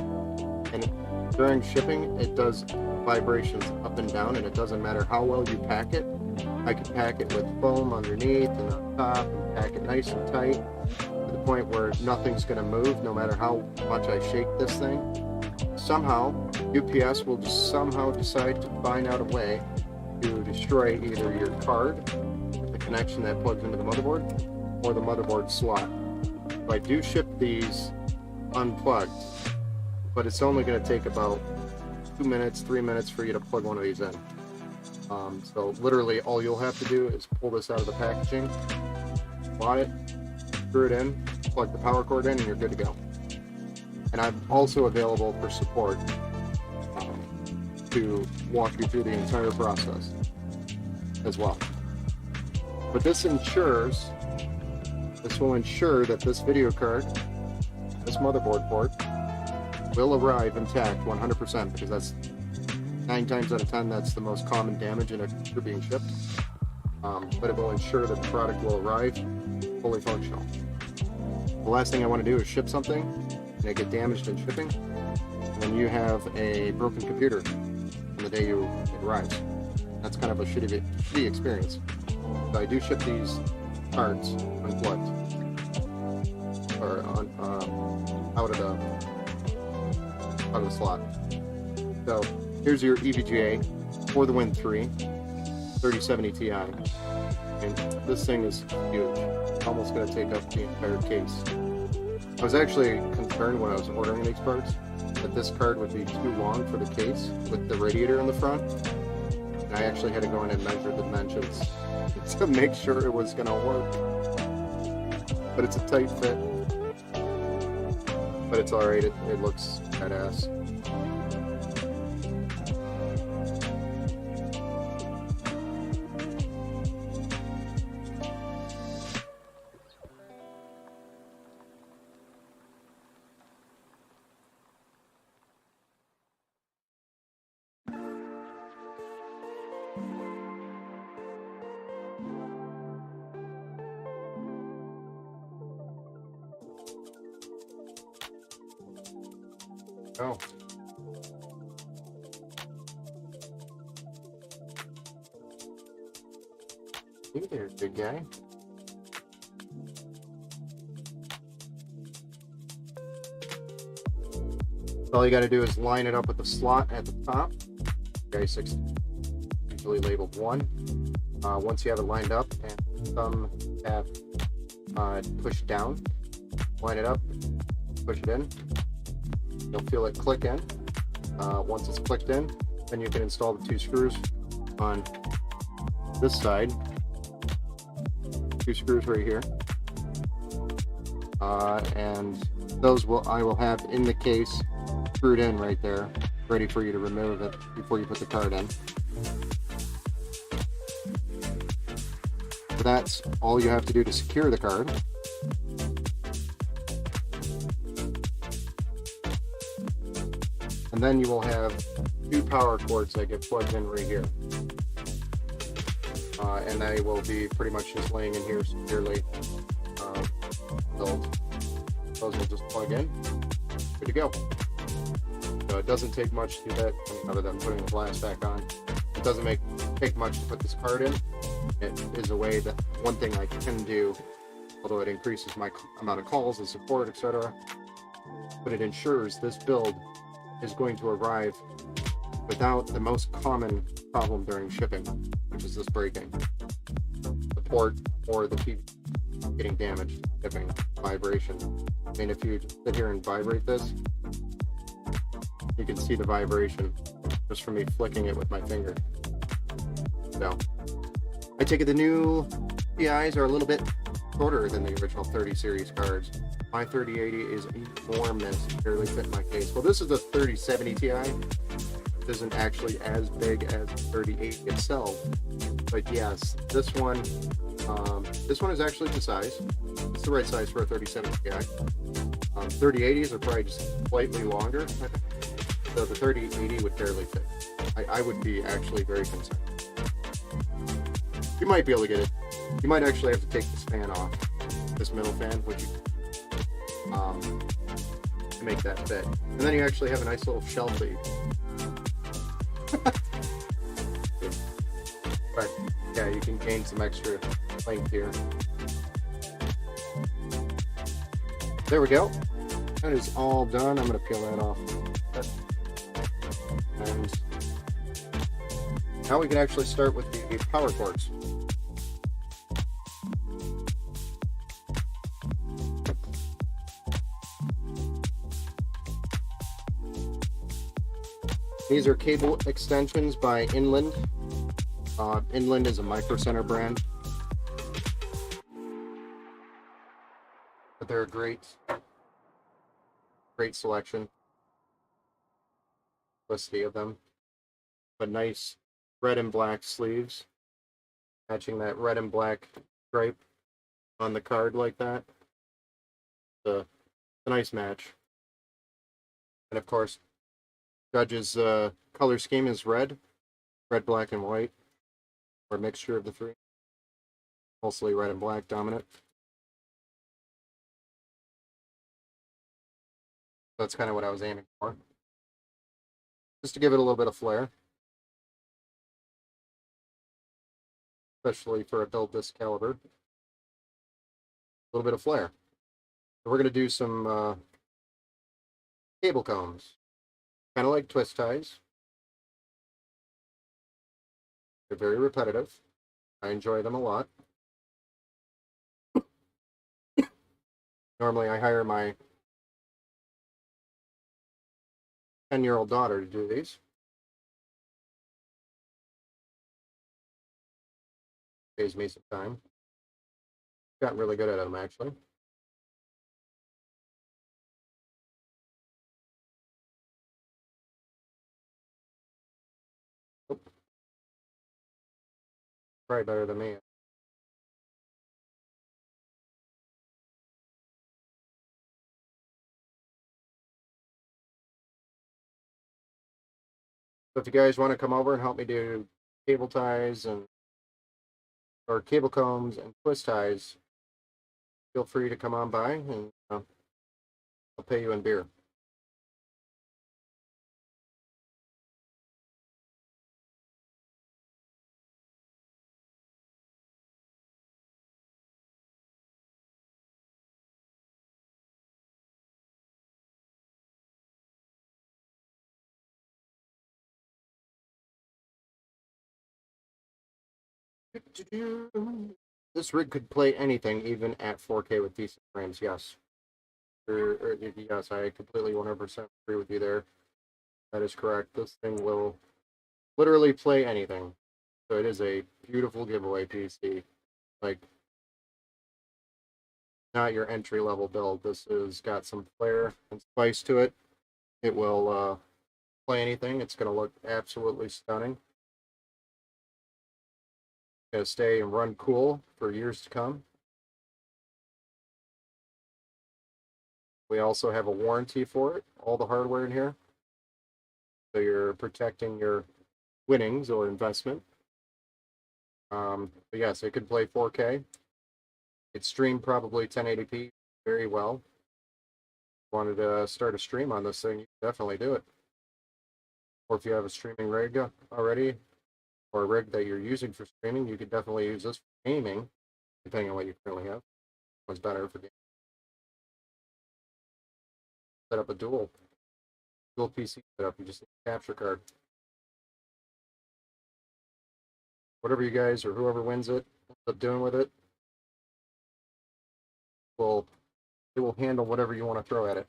and during shipping it does vibrations up and down, and it doesn't matter how well you pack it. I can pack it with foam underneath and on top and pack it nice and tight to the point where nothing's going to move no matter how much I shake this thing. Somehow UPS will just somehow decide to find out a way to destroy either your card, the connection that plugs into the motherboard, or the motherboard slot. So I do ship these unplugged, but it's only going to take about 2 minutes, 3 minutes for you to plug one of these in. So literally all you'll have to do is pull this out of the packaging, slot it, screw it in, plug the power cord in, and you're good to go. And I'm also available for support to walk you through the entire process as well. But this will ensure that this video card, this motherboard port, will arrive intact 100%, because that's 9 times out of 10 that's the most common damage in a computer being shipped. But it will ensure that the product will arrive fully functional. The last thing I want to do is ship something and it get damaged in shipping, and then you have a broken computer on the day it arrives. That's kind of a shitty experience. So I do ship these cards unplugged, or out of the slot. So here's your EVGA for the Win 3 3070 Ti, and this thing is huge. It's almost going to take up the entire case. I was actually concerned when I was ordering these parts that this card would be too long for the case with the radiator in the front, and I actually had to go in and measure the dimensions to make sure it was going to work. But it's a tight fit, but it's alright. It looks badass. Oh. Hey there, big guy. All you got to do is line it up with the slot at the top. J6 usually labeled 1. Once you have it lined up and thumb tap push down, line it up, push it in. You'll feel it click in. Once it's clicked in, then you can install the 2 screws on this side. 2 screws right here. And those I will have in the case, screwed in right there, ready for you to remove it before you put the card in. So that's all you have to do to secure the card. And then you will have 2 power cords that get plugged in right here. And they will be pretty much just laying in here securely. Those will just plug in. Good to go. So it doesn't take much to do that, other than putting the glass back on. It doesn't take much to put this card in. It is a way that one thing I can do, although it increases my amount of calls and support, etc. But it ensures this build is going to arrive without the most common problem during shipping, which is this breaking. The port or the TV getting damaged, shipping, vibration. I mean, if you sit here and vibrate this, you can see the vibration just from me flicking it with my finger. So, I take it the new TIs are a little bit shorter than the original 30 series cards. My 3080 is enormous, barely fit my case. Well, this is the 3070 Ti. It isn't actually as big as the 3080 itself, but yes, this one is actually the size. It's the right size for a 3070 Ti. 3080s are probably just slightly longer, so the 3080 would barely fit. I would be actually very concerned. You might be able to get it. You might actually have to take this fan off, this middle fan, which you to make that fit. And then you actually have a nice little shelf lead. But yeah, you can gain some extra length here. There we go. That is all done. I'm going to peel that off. And now we can actually start with the power cords. These are cable extensions by Inland. Inland is a Micro Center brand, but they're a great selection. Plenty of them, but nice red and black sleeves, matching that red and black stripe on the card like that. It's a nice match. And of course, Judge's color scheme is red, black, and white, or a mixture of the three. Mostly red and black dominant. That's kind of what I was aiming for. Just to give it a little bit of flair. Especially for a build this caliber. A little bit of flair. So we're going to do some cable combs. Kind of like twist ties. They're very repetitive. I enjoy them a lot. Normally I hire my 10-year-old daughter to do these. Saves me some time. Gotten really good at them, actually. Oh. Probably better than me. So if you guys want to come over and help me do cable ties or cable combs and twist ties, feel free to come on by and I'll pay you in beer. This rig could play anything, even at 4K with decent frames. Yes, yes, I completely 100% agree with you there. That is correct. This thing will literally play anything. So it is a beautiful giveaway PC. Like, not your entry level build. This has got some flair and spice to it. It will play anything. It's going to look absolutely stunning. Going to stay and run cool for years to come. We also have a warranty for it, all the hardware in here. So you're protecting your winnings or investment. But yes, it could play 4K. It streamed probably 1080p very well. Wanted to start a stream on this thing, you can definitely do it. Or if you have a streaming rig already, or a rig that you're using for streaming, you could definitely use this for gaming, depending on what you currently have. One's better for gaming. Set up a dual PC setup. You just need a capture card. Whatever you guys or whoever wins it ends up doing with it, it will handle whatever you want to throw at it.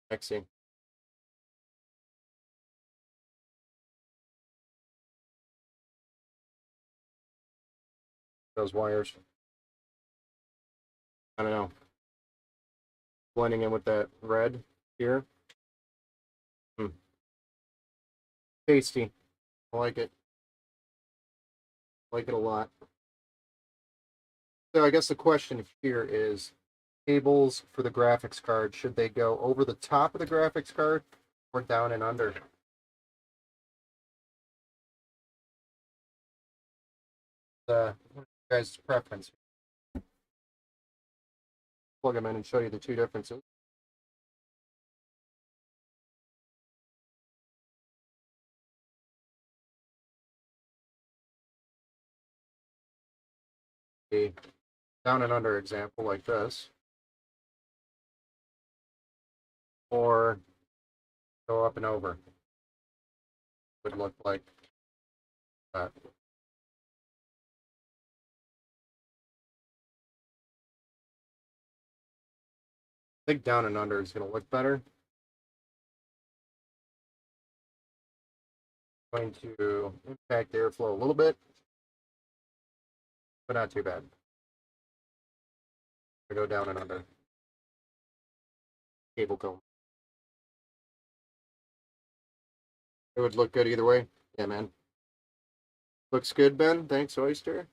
Mixing. Those wires. I don't know. Blending in with that red here. Tasty. I like it. I like it a lot. So I guess the question here is, cables for the graphics card, should they go over the top of the graphics card or down and under? What is your guys' preference? Plug them in and show you the two differences. A down and under example like this, or go up and over, would look like that. think down and under is going to look better. Going to impact the airflow a little bit, but not too bad. I go down and under. Cable comb. It would look good either way. Yeah, man. Looks good, Ben. Thanks, Oyster.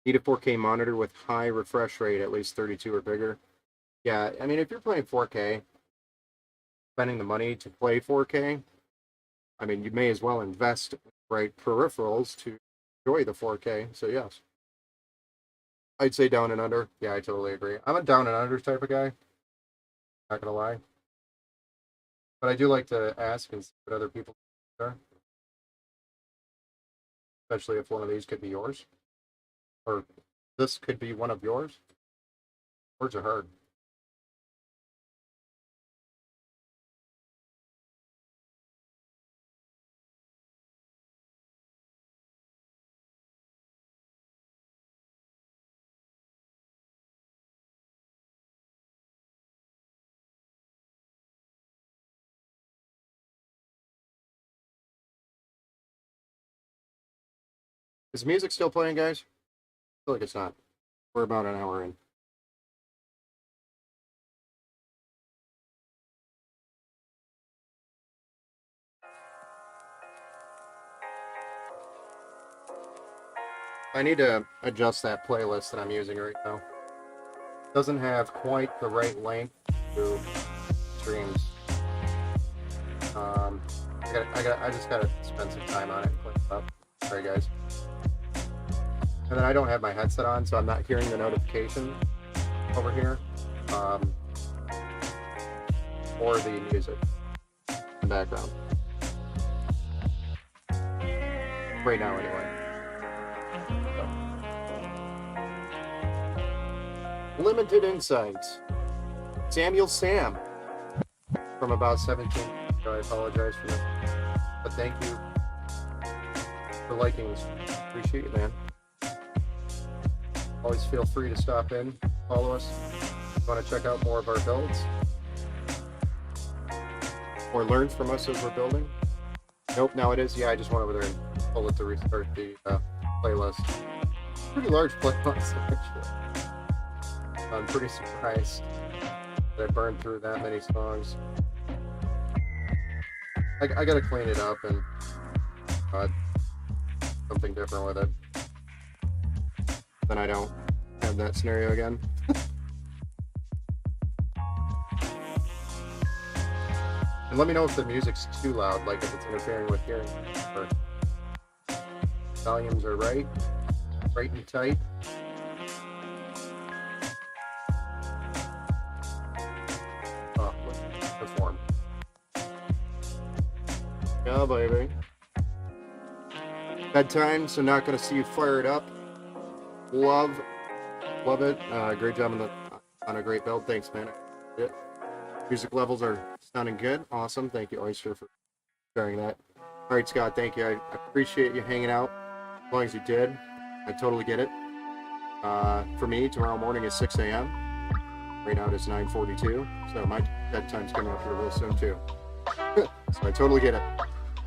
Need a 4K monitor with high refresh rate, at least 32 or bigger. Yeah, I mean, if you're playing 4K, spending the money to play 4K, I mean, you may as well invest in the right peripherals to enjoy the 4K. So, yes. I'd say down and under. Yeah, I totally agree. I'm a down and under type of guy. Not going to lie. But I do like to ask and see what other people are. Especially if one of these could be yours. Or this could be one of yours. Words are hard. Is music still playing, guys? I feel like it's not. We're about an hour in. I need to adjust that playlist that I'm using right now. It doesn't have quite the right length to streams. I just gotta spend some time on it and clean it up. Sorry, guys. And then I don't have my headset on, so I'm not hearing the notification over here, or the music in the background. Right now, anyway. So. Limited insights. Samuel Sam from about 17. So I apologize for that. But thank you for liking this. Appreciate it, man. Always feel free to stop in, follow us. If you want to check out more of our builds or learn from us as we're building. Nope, now it is. Yeah, I just went over there and pulled it to restart the playlist. Pretty large playlist, actually. I'm pretty surprised that I burned through that many songs. I gotta clean it up and something different with it. Then I don't have that scenario again. And let me know if the music's too loud, like if it's interfering with hearing, or volumes are right and tight. Oh, look, perform. Yeah, baby. Bedtime, so not gonna see you fire it up. Love it. Great job on a great build. Thanks, man. Music levels are sounding good. Awesome. Thank you, Oyster, for sharing that. All right, Scott. Thank you. I appreciate you hanging out as long as you did. I totally get it. For me, tomorrow morning is 6 a.m. Right now it is 9:42. So my bedtime's coming up here real soon too. So I totally get it.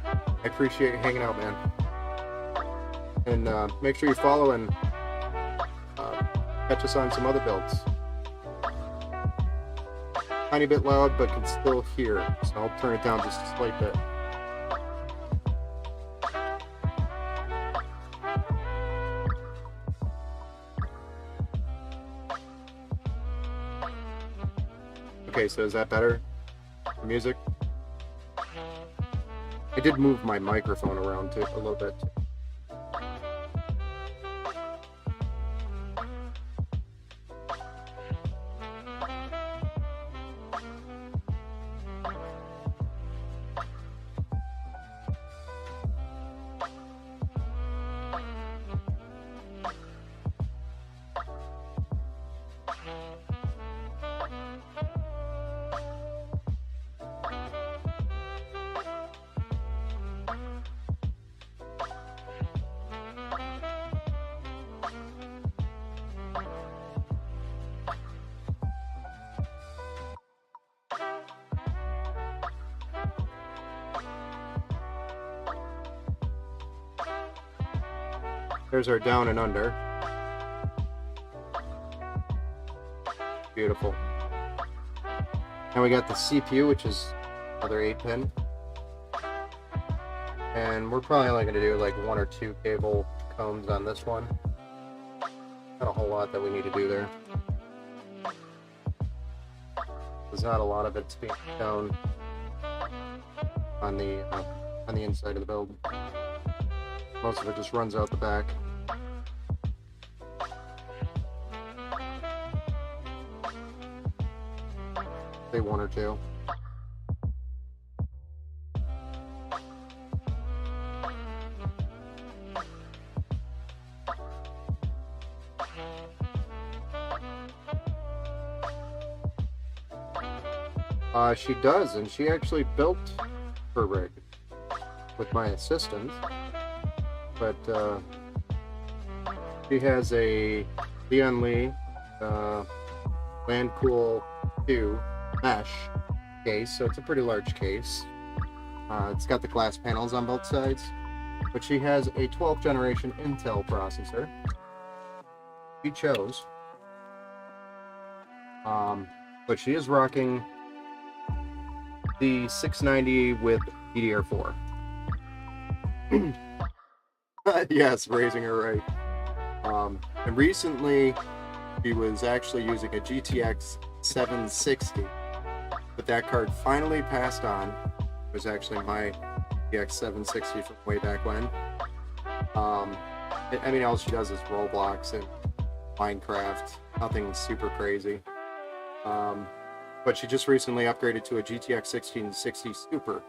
I appreciate you hanging out, man. And make sure you follow and catch us on some other builds. Tiny bit loud, but can still hear. So I'll turn it down just a slight bit. Okay, so is that better? The music? I did move my microphone around too, a little bit. There's our down and under. Beautiful. Now we got the CPU, which is another 8-pin. And we're probably only going to do like 1 or 2 cable combs on this one. Not a whole lot that we need to do there. There's not a lot of it's being shown on the inside of the build. Most of it just runs out the back. Say 1 or 2. She does, and she actually built her rig with my assistance. But she has a Leon Lee Landcool 2 mesh case, so it's a pretty large case. It's got the glass panels on both sides, but she has a 12th generation Intel processor. She chose, but she is rocking the 690 with DDR4. Yes, raising her right. And recently, she was actually using a GTX 760, but that card finally passed on. It was actually my GTX 760 from way back when. I mean, all she does is Roblox and Minecraft, nothing super crazy. But she just recently upgraded to a GTX 1660 Super.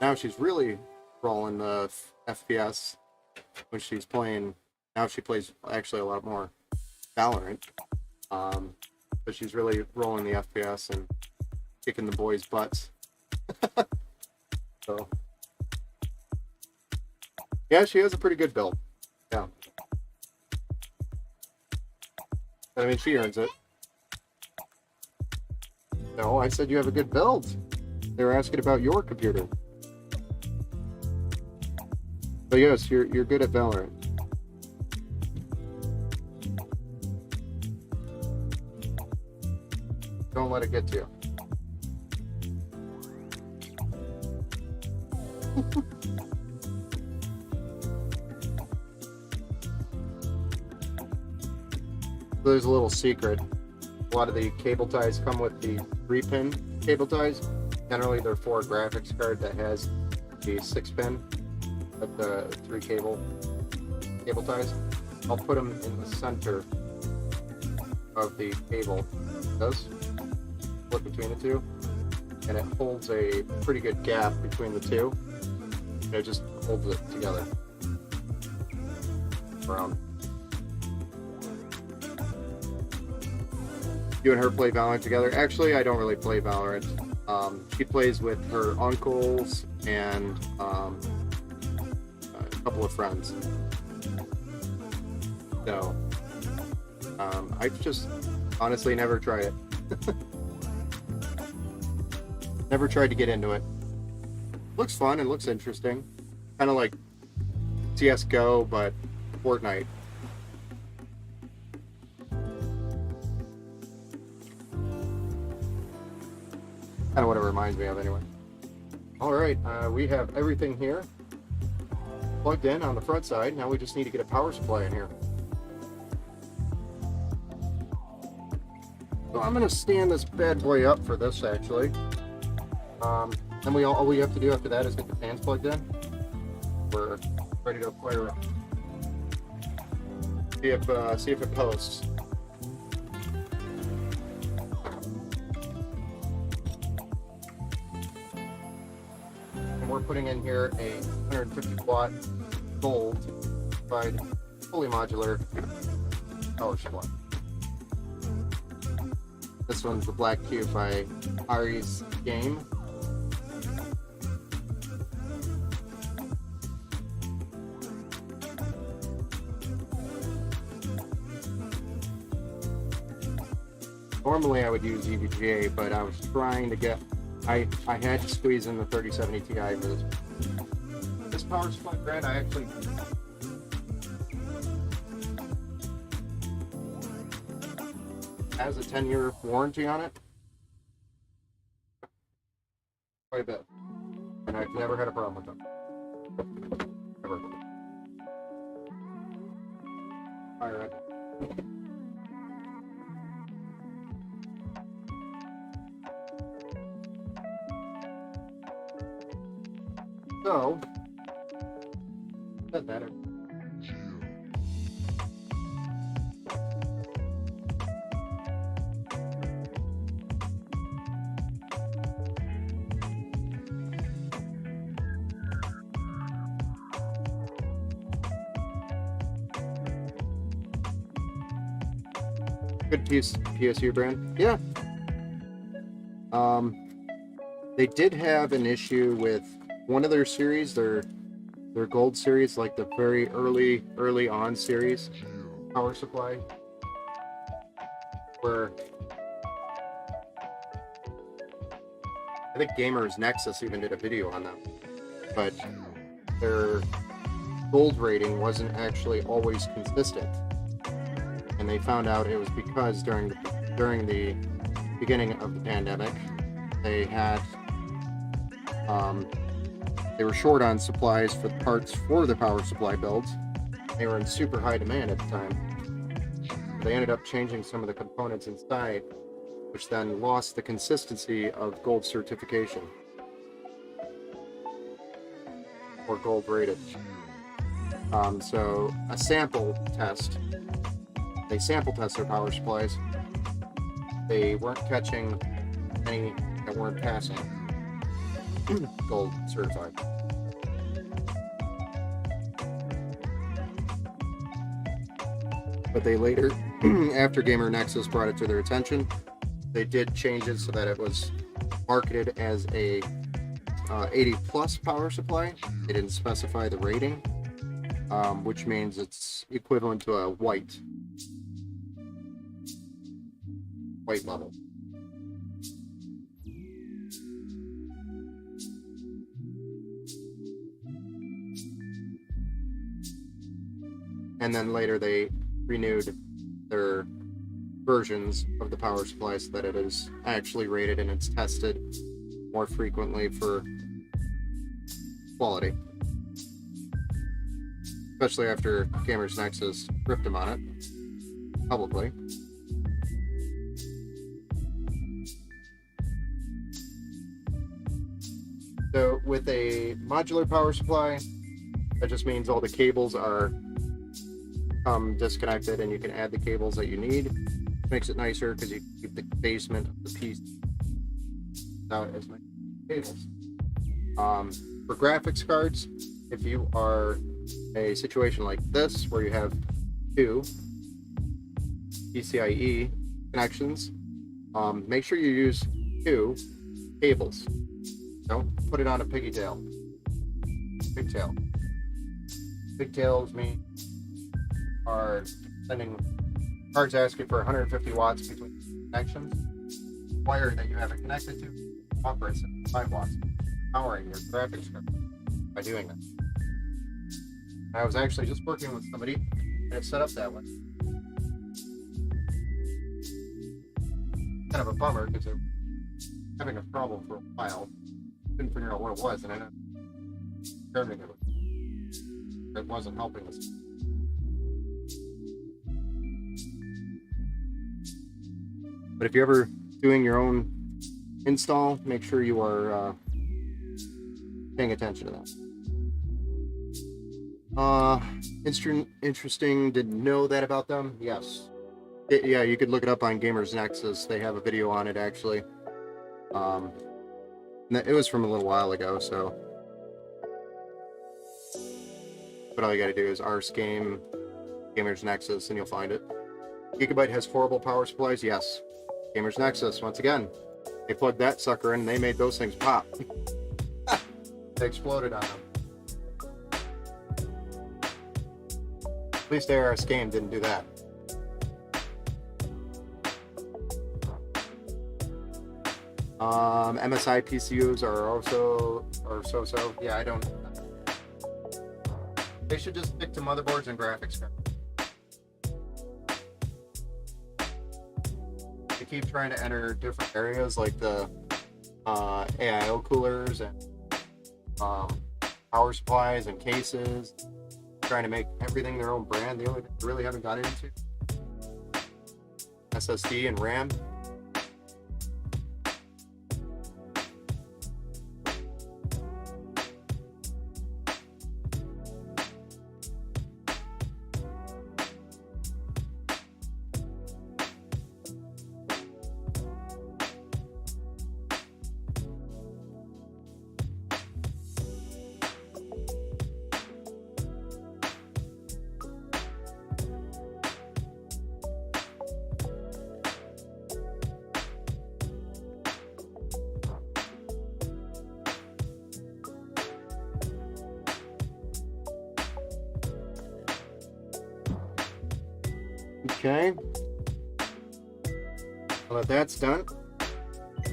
Now she's really rolling the FPS when she's playing. Now she plays actually a lot more Valorant. But she's really rolling the FPS and kicking the boys' butts. So, yeah, she has a pretty good build. Yeah. I mean, she earns it. No, I said you have a good build. They were asking about your computer. So yes, you're good at Valorant. Don't let it get to you. There's a little secret. A lot of the cable ties come with the 3-pin cable ties. Generally, they're for a graphics card that has the 6-pin, but the 3 cable ties. I'll put them in the center of the cable. It does flip between the two, and it holds a pretty good gap between the two. And it just holds it together. Around. You and her play Valorant together? Actually, I don't really play Valorant. She plays with her uncles and a couple of friends. So, I just honestly never tried it. Never tried to get into it. Looks fun and looks interesting. Kind of like CSGO, but Fortnite. Kind of what it reminds me of anyway. Alright, we have everything here plugged in on the front side. Now we just need to get a power supply in here. So I'm going to stand this bad boy up for this actually. Then all we have to do after that is get the fans plugged in. We're ready to fire up. See if it posts. We're putting in here a 150 watt gold certified fully modular power supply. This one's the Black Cube by Rgb. Normally I would use EVGA, but I was trying to get I had to squeeze in the 3070 Ti for this. This power supply, Brad, I actually has a 10-year warranty on it. Quite a bit. And I've never had a problem with them. Ever. Alright. So, said that. Good PSU brand. Yeah. They did have an issue with one of their series, their gold series, like the very early on series power supply, where I think Gamers Nexus even did a video on them, but their gold rating wasn't actually always consistent. And they found out it was because during the beginning of the pandemic, they had they were short on supplies for the parts for the power supply builds. They were in super high demand at the time. They ended up changing some of the components inside, which then lost the consistency of gold certification or gold rated. So a sample test. They sample test their power supplies. They weren't catching any that weren't passing gold certified. But they later, after Gamer Nexus brought it to their attention, they did change it so that it was marketed as a 80 plus power supply. They didn't specify the rating, which means it's equivalent to a white level. And then later they renewed their versions of the power supply so that it is actually rated and it's tested more frequently for quality. Especially after Gamers Nexus ripped them on it publicly. So with a modular power supply, that just means all the cables are disconnected and you can add the cables that you need. Makes it nicer because you keep the basement of the piece without as many cables. For graphics cards, if you are a situation like this where you have two PCIe connections, make sure you use two cables. Don't put it on a pigtail. Pigtails mean are sending cards asking for 150 watts between connections. Wire that you have it connected to operates at 5 watts, powering your graphics card by doing that. I was actually just working with somebody and it's set up that way. Kind of a bummer because they're having a problem for a while. Couldn't figure out what it was, and I know it wasn't helping us. But if you're ever doing your own install, make sure you are paying attention to that. Interesting. Didn't know that about them. Yes. Yeah, you could look it up on Gamers Nexus. They have a video on it actually. It was from a little while ago, so. But all you gotta do is rscame Gamers Nexus and you'll find it. Gigabyte has horrible power supplies. Yes. Gamers Nexus, once again, they plugged that sucker in and they made those things pop. They exploded on them. At least rscame didn't do that. MSI PCUs are so-so. Yeah, I don't. They should just stick to motherboards and graphics cards. keep trying to enter different areas like the AIO coolers and power supplies and cases, trying to make everything their own brand. The only thing I really haven't got into SSD and RAM. Okay, well, if that's done,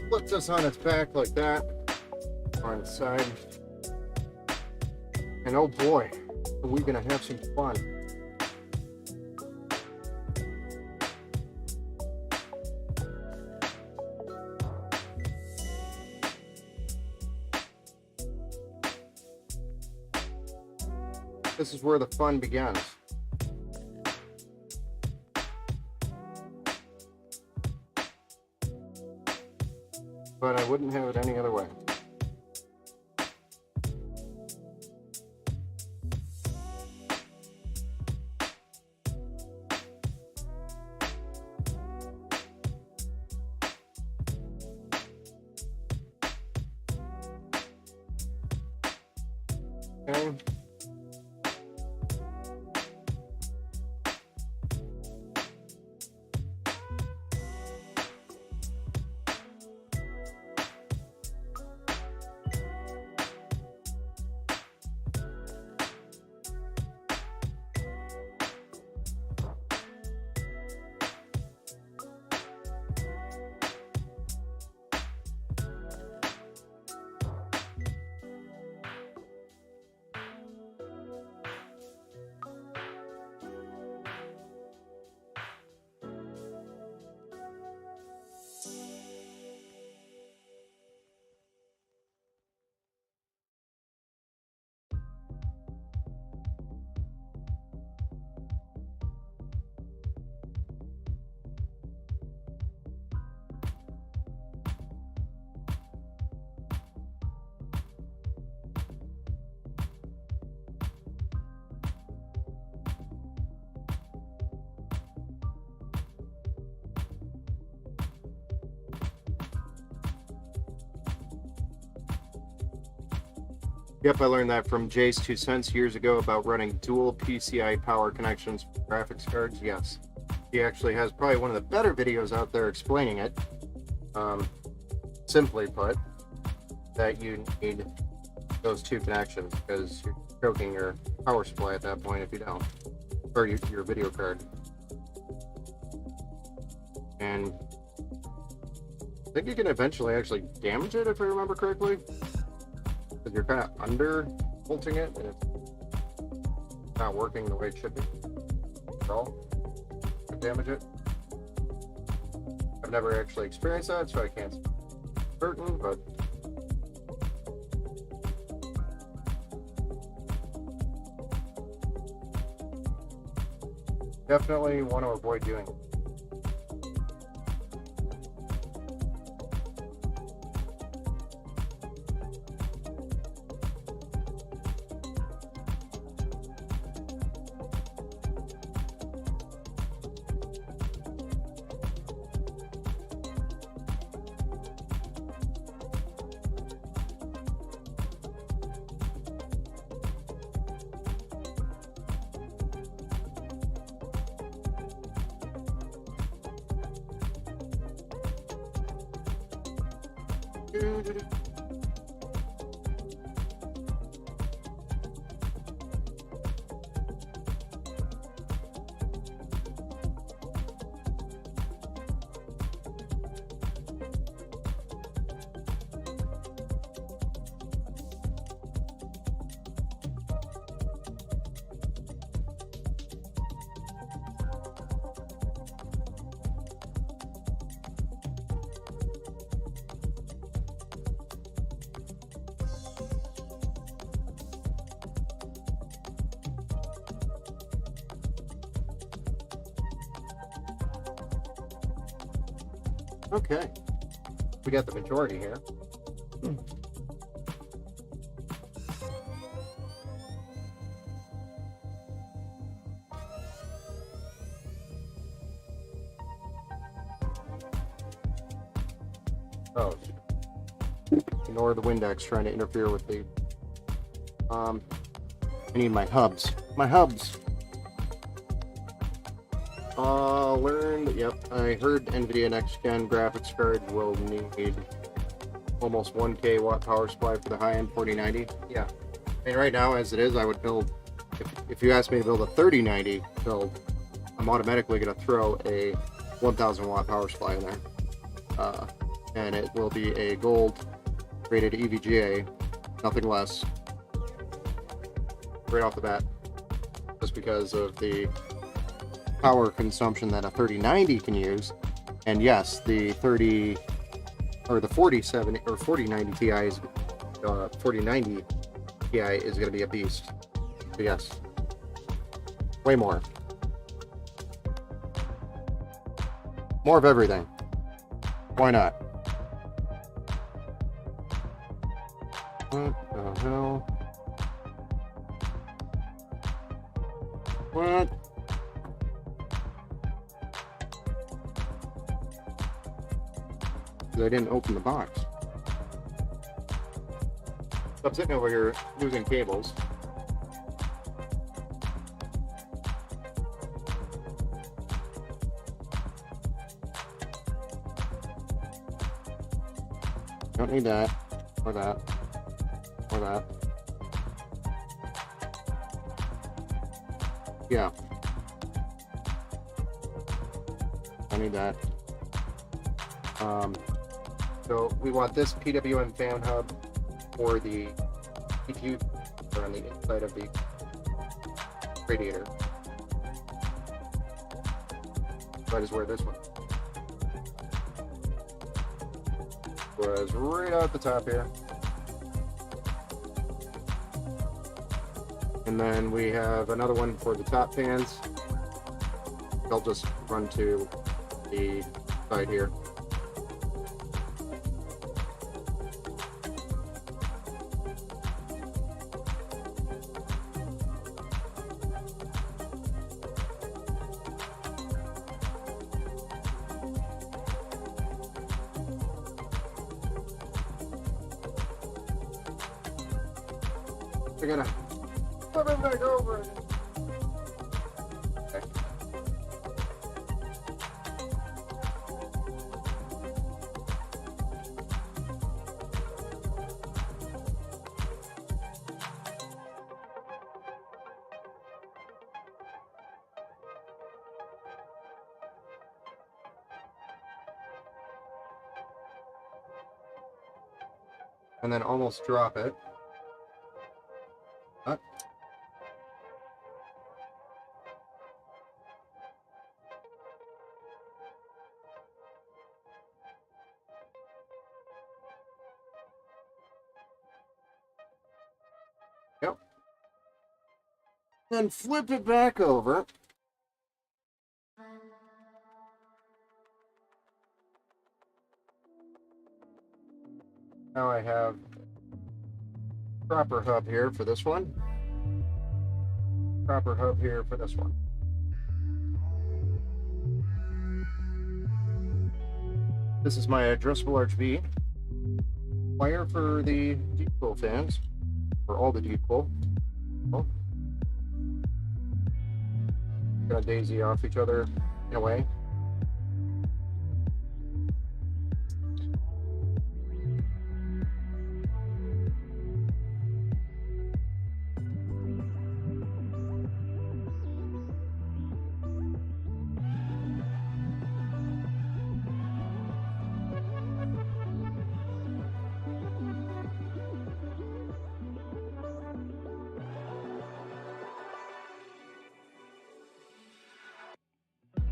flip this on its back like that, on its side, and oh boy, are we gonna have some fun. This is where the fun begins. But I wouldn't have it any other way. Okay. Yep, I learned that from Jay's 2 cents years ago about running dual PCI power connections for graphics cards. Yes, he actually has probably one of the better videos out there explaining it. Simply put, that you need those two connections because you're choking your power supply at that point if you don't, or your video card. And I think you can eventually actually damage it if I remember correctly. Because you're kind of under volting it and it's not working the way it should be at all to damage it. I've never actually experienced that, so I can't be certain, but definitely want to avoid doing it. Okay, we got the majority here. Oh, ignore the Windex trying to interfere with the. I need my hubs. My hubs. Learned. Yep, I heard NVIDIA Next Gen graphics card will need almost 1K watt power supply for the high-end 4090. Yeah, I mean right now as it is, I would build. If you ask me to build a 3090 build, I'm automatically going to throw a 1000 watt power supply in there, and it will be a gold rated EVGA, nothing less, right off the bat, just because of the power consumption that a 3090 can use. And yes, the 4070 or 4090 Ti is 4090 Ti is going to be a beast. So yes, way more of everything. Why not? What the hell? What? I didn't open the box. So I'm sitting over here losing cables. Don't need that, or that, or that. Yeah. I need that. So we want this PWM fan hub for the CPU on the inside of the radiator. Might as well wear this one. Was right out the top here. And then we have another one for the top fans. They'll just run to the side here. We're gonna flip it back over. Okay. And then almost drop it. Huh? Yep. Then flip it back over. Now I have proper hub here for this one. Proper hub here for this one. This is my addressable RGB wire for the deep cool fans, for all the deep cool. Oh. Gonna daisy off each other in a way.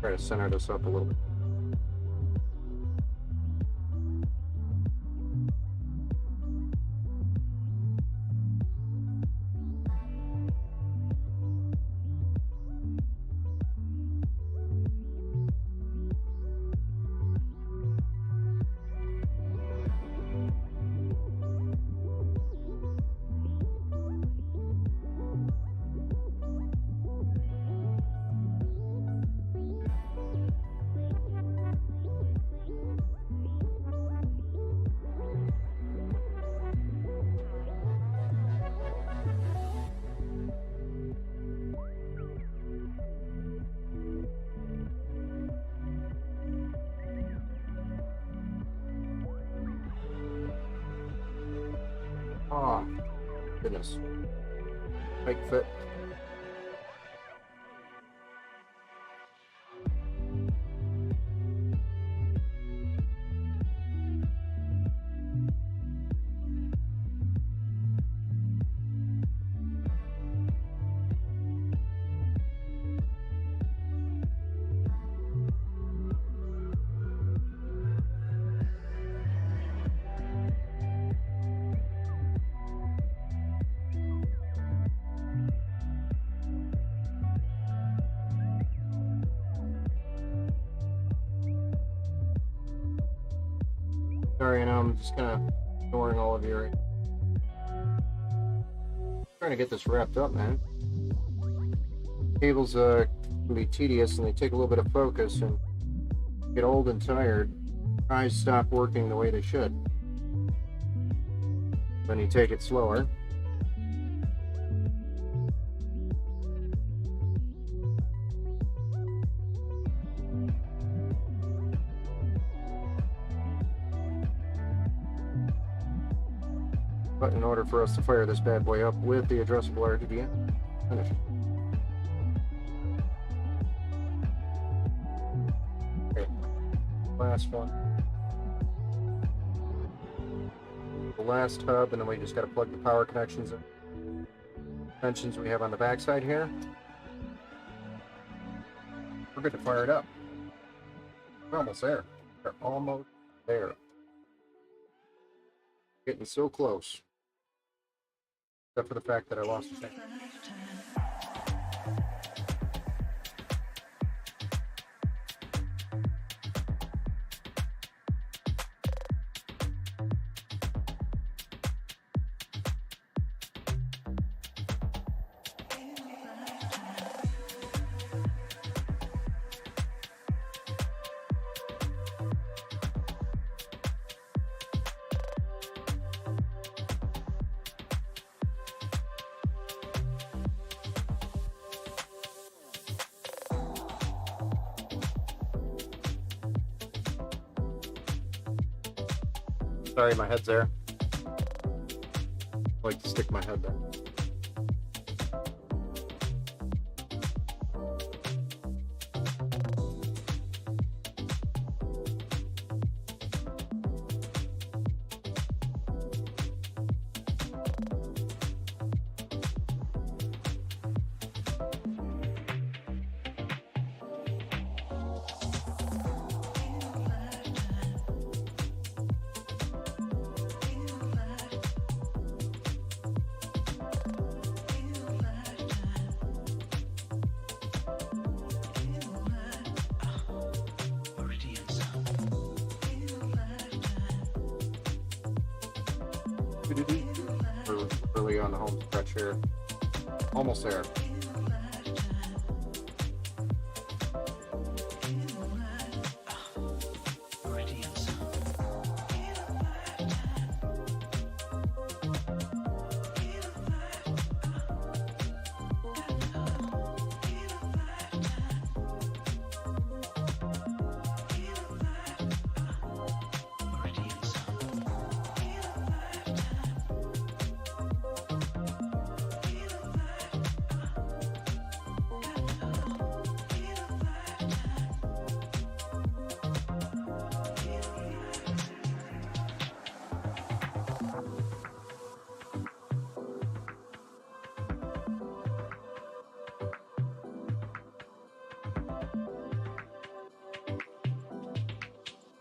Try to center this up a little bit. Oh, goodness. Big fit. Sorry, I know I'm just kind of ignoring all of you. Trying to get this wrapped up, man. Cables can be tedious and they take a little bit of focus and get old and tired. Eyes stop working the way they should. Then you take it slower. But in order for us to fire this bad boy up with the addressable Rgb, finish. Okay, last one. The last hub, and then we just got to plug the power connections in. Tensions we have on the back side here. We're good to fire it up. We're almost there. We're almost there. Getting so close. Except for the fact that I lost a second. Sorry, my head's there. I like to stick my head there. We're really on the home stretch here. Almost there.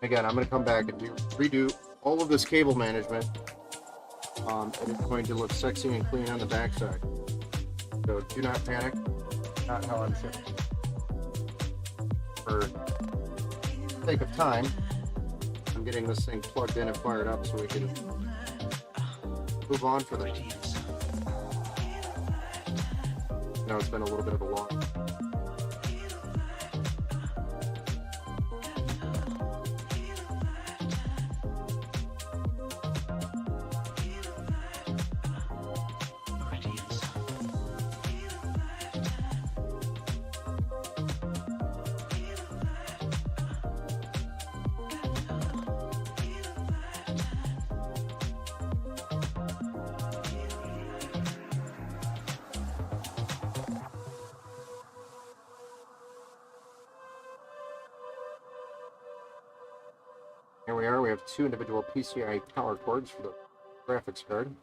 Again, I'm going to come back and redo all of this cable management, and it's going to look sexy and clean on the backside. So do not panic. Not how I'm shipping. For sake of time, I'm getting this thing plugged in and fired up so we can move on for the. Now it's been a little bit of a long. Here we are. We have two individual PCI power cords for the graphics card.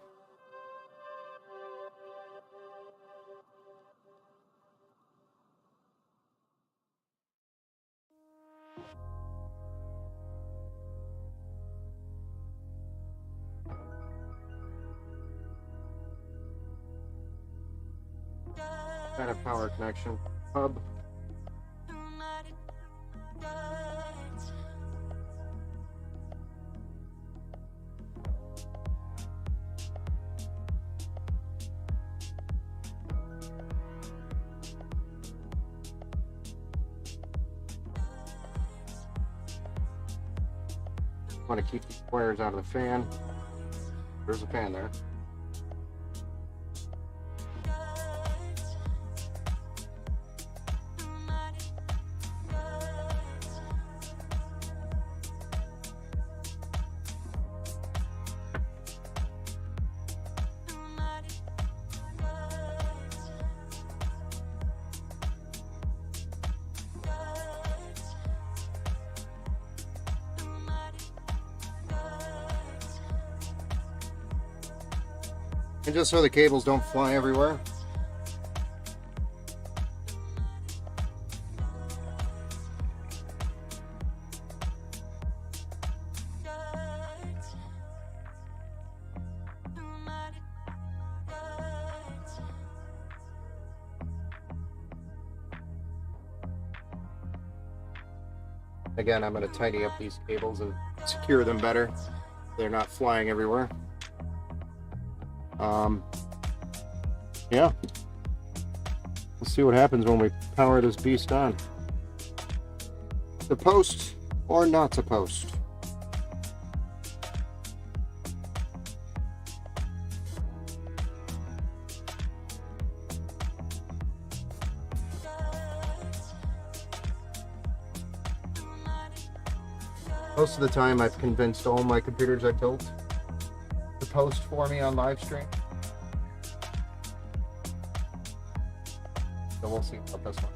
Kind of power connection hub. Want to keep these wires out of the fan. There's a fan there. And just so the cables don't fly everywhere. Again, I'm going to tidy up these cables and secure them better. They're not flying everywhere. Yeah. Let's see what happens when we power this beast on. To post or not to post. Most of the time I've convinced all my computers I've built to post for me on live stream. So we'll see about this one.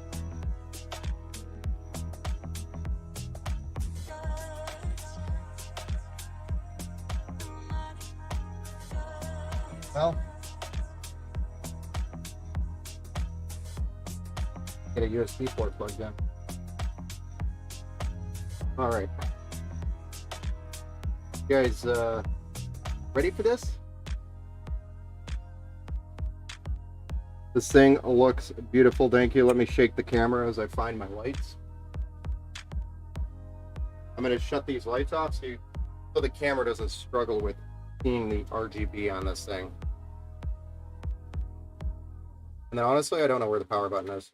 Well, get a USB port plugged in. All right. You guys ready for this? This thing looks beautiful, thank you. Let me shake the camera as I find my lights. I'm going to shut these lights off so the camera doesn't struggle with seeing the RGB on this thing. And then honestly, I don't know where the power button is.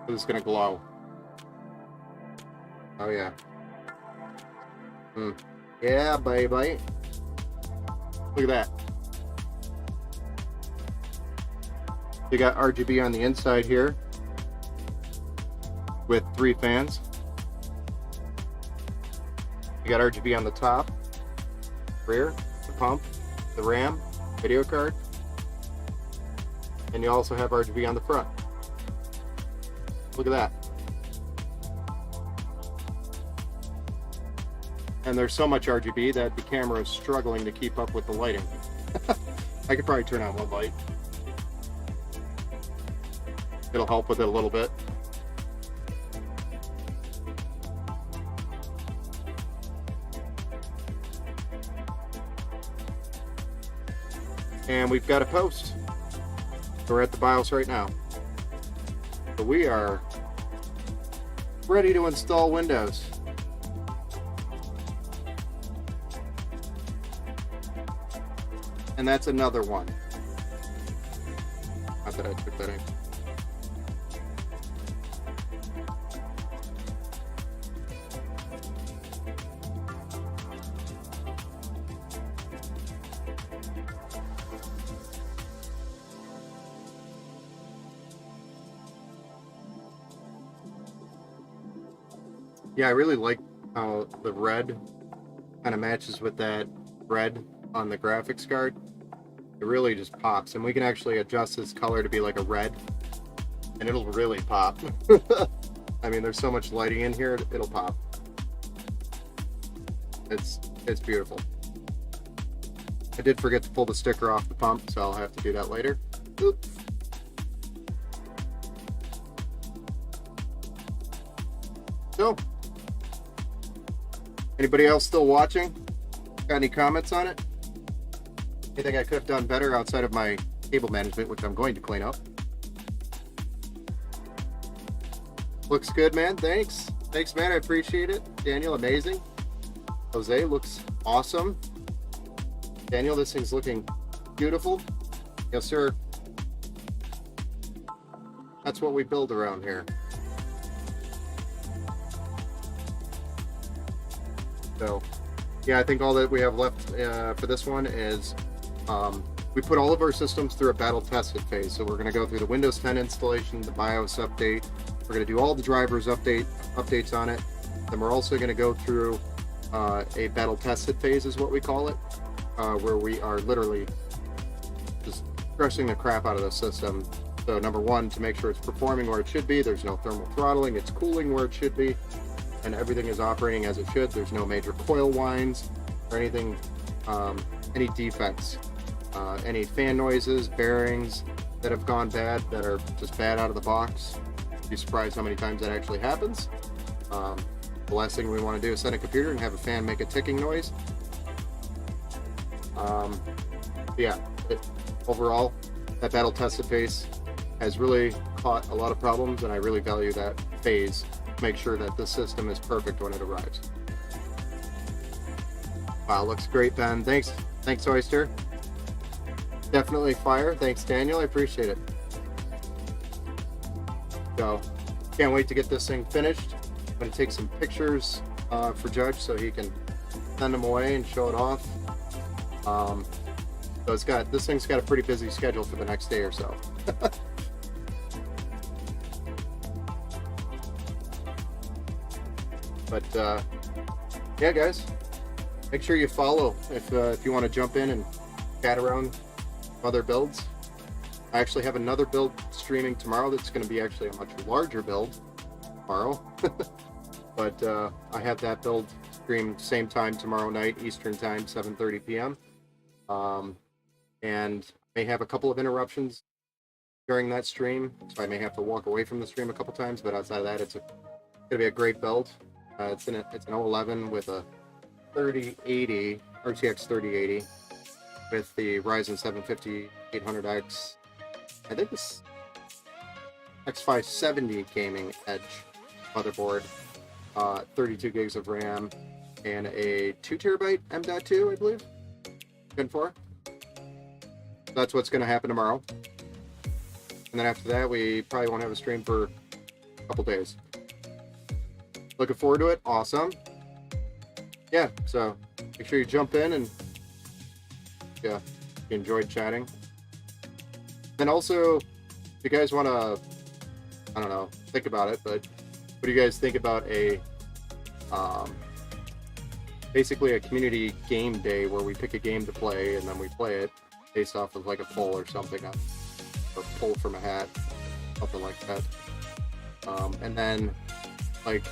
It's going to glow. Oh yeah. Yeah, baby. Look at that. You got RGB on the inside here with 3 fans. You got RGB on the top, rear, the pump, the RAM, video card, and you also have RGB on the front. Look at that. And there's so much RGB that the camera is struggling to keep up with the lighting. I could probably turn on one light. It'll help with it a little bit. And we've got a post. We're at the BIOS right now. So we are ready to install Windows. And that's another one. Not that I took that in. Yeah, I really like how the red kind of matches with that red on the graphics card. It It really just pops, and we can actually adjust this color to be like a red, and it'll really pop. I mean, there's so much lighting in here, it'll pop. It's beautiful. I did forget to pull the sticker off the pump, so I'll have to do that later. Oops. So, anybody else still watching? Got any comments on it? Anything I could have done better outside of my cable management, which I'm going to clean up? Looks good, man. Thanks. Thanks, man. I appreciate it. Daniel, amazing. Jose looks awesome. Daniel, this thing's looking beautiful. Yes, sir. That's what we build around here. So, yeah, I think all that we have left for this one is we put all of our systems through a battle tested phase. So we're going to go through the Windows 10 installation, the BIOS update. We're going to do all the drivers updates on it. Then we're also going to go through a battle tested phase, is what we call it, where we are literally just stressing the crap out of the system. So number one, to make sure it's performing where it should be. There's no thermal throttling. It's cooling where it should be, and everything is operating as it should. There's no major coil winds or anything, any defects, any fan noises, bearings that have gone bad, that are just bad out of the box. You'd be surprised how many times that actually happens. The last thing we want to do is set a computer and have a fan make a ticking noise. Yeah, overall, that battle tested phase has really caught a lot of problems, and I really value that phase to make sure that the system is perfect when it arrives. Wow, looks great, Ben. Thanks, Oyster. Definitely fire. Thanks, Daniel. I appreciate it. So, can't wait to get this thing finished. I'm going to take some pictures for Judge so he can send them away and show it off. So this thing's got a pretty busy schedule for the next day or so. But yeah, guys, make sure you follow if you want to jump in and chat around other builds. I actually have another build streaming tomorrow that's going to be actually a much larger build tomorrow. But I have that build streamed same time tomorrow night, Eastern time, 7:30 p.m. And may have a couple of interruptions during that stream, so I may have to walk away from the stream a couple times, but outside of that, it's going to be a great build. It's an 011 with a 3080, RTX 3080, with the Ryzen 750 800X, I think it's X570 gaming edge motherboard, 32 gigs of RAM, and a 2 terabyte M.2, I believe, Gen 4. That's what's going to happen tomorrow. And then after that, we probably won't have a stream for a couple days. Looking forward to it. Awesome. Yeah, so make sure you jump in, and yeah, if you enjoyed chatting. And also, if you guys want to, I don't know, think about it, but what do you guys think about a basically a community game day where we pick a game to play and then we play it based off of like a poll or something, or pull from a hat, something like that. And then like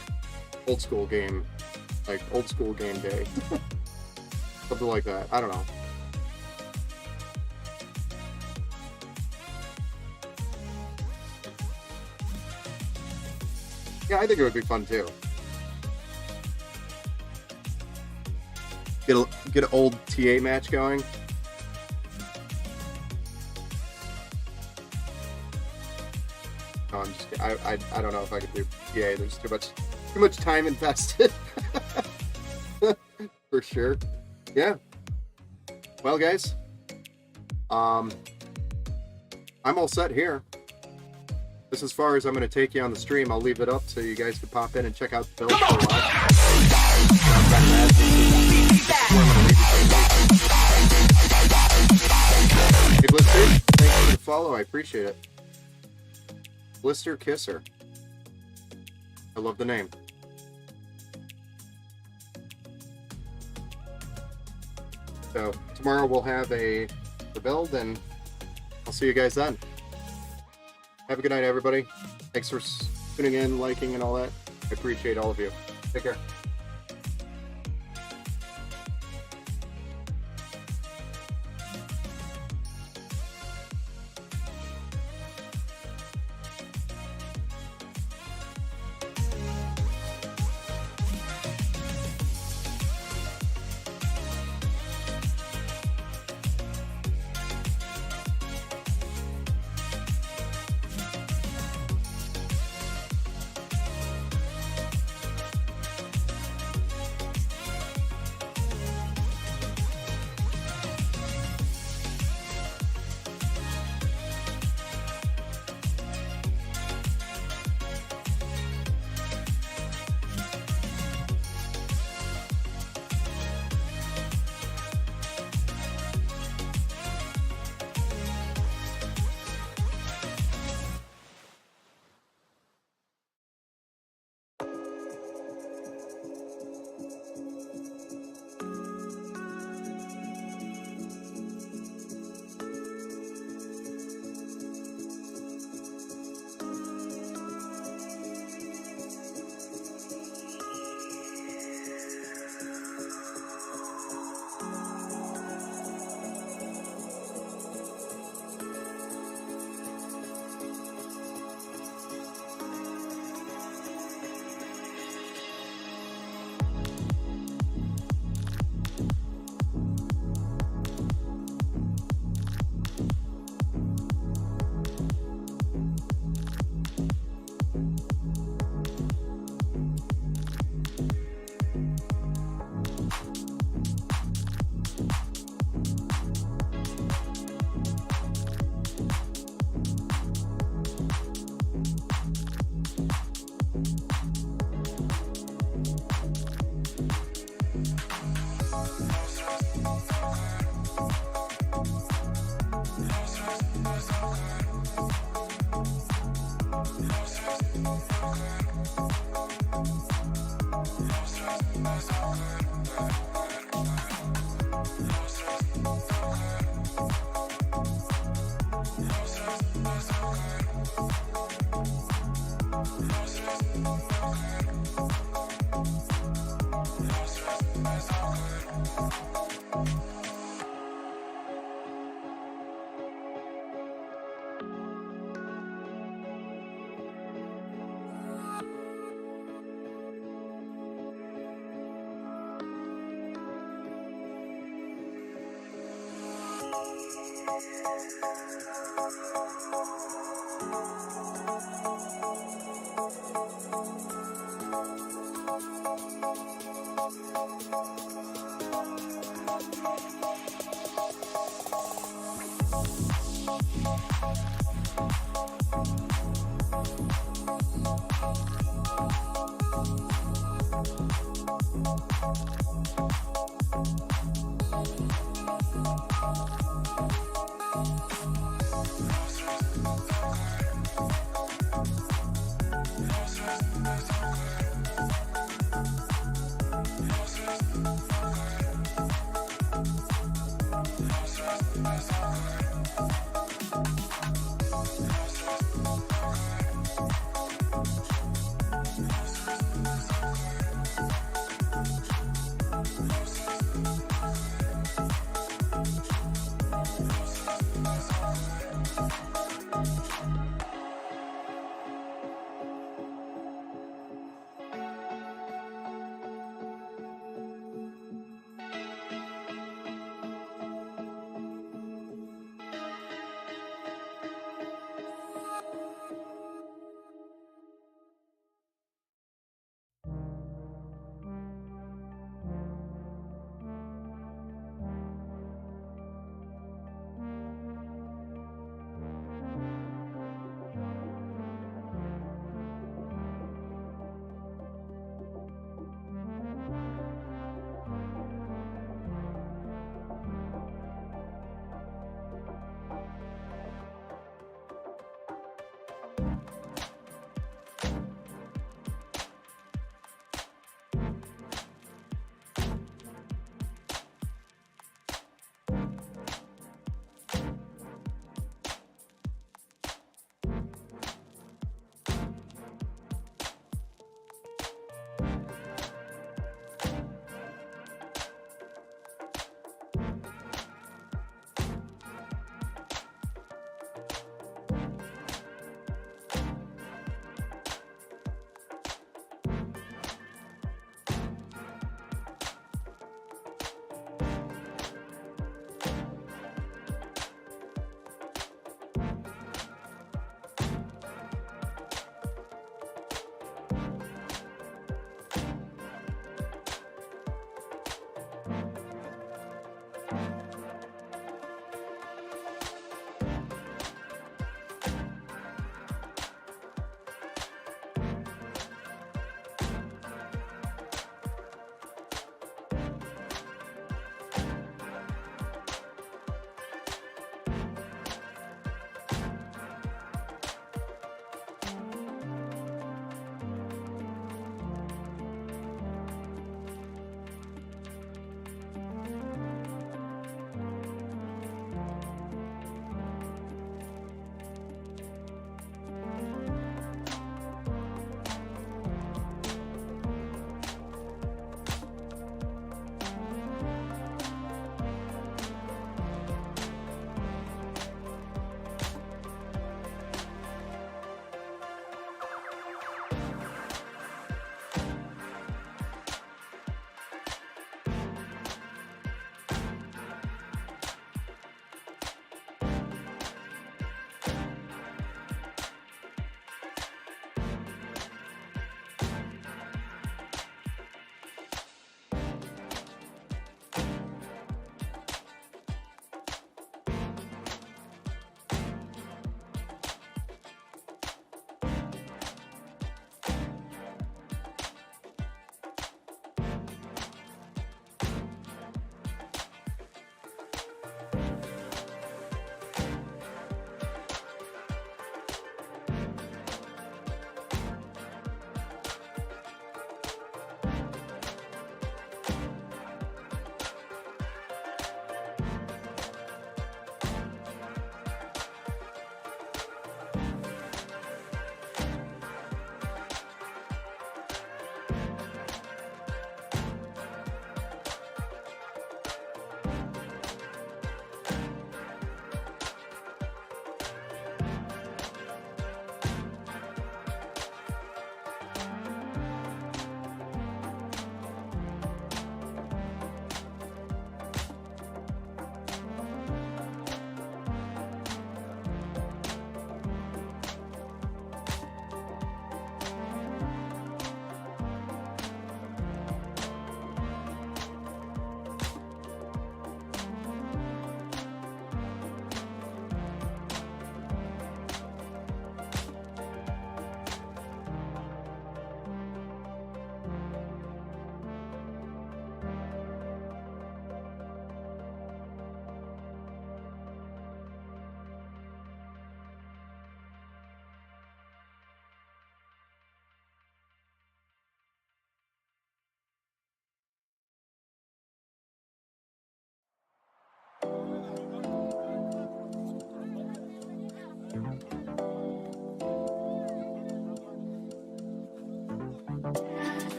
old school game day, something like that. I don't know. Yeah, I think it would be fun too. Get an old TA match going. No, I'm just kidding. I don't know if I could do TA. There's too much time invested. For sure. Yeah. Well, guys, I'm all set here. This is as far as I'm going to take you on the stream. I'll leave it up so you guys can pop in and check out the build for a while. Hey, Blister, thanks for the follow. I appreciate it. Blister Kisser. I love the name. So tomorrow we'll have a the build, and I'll see you guys then. Have a good night, everybody. Thanks for tuning in, liking, and all that. I appreciate all of you. Take care.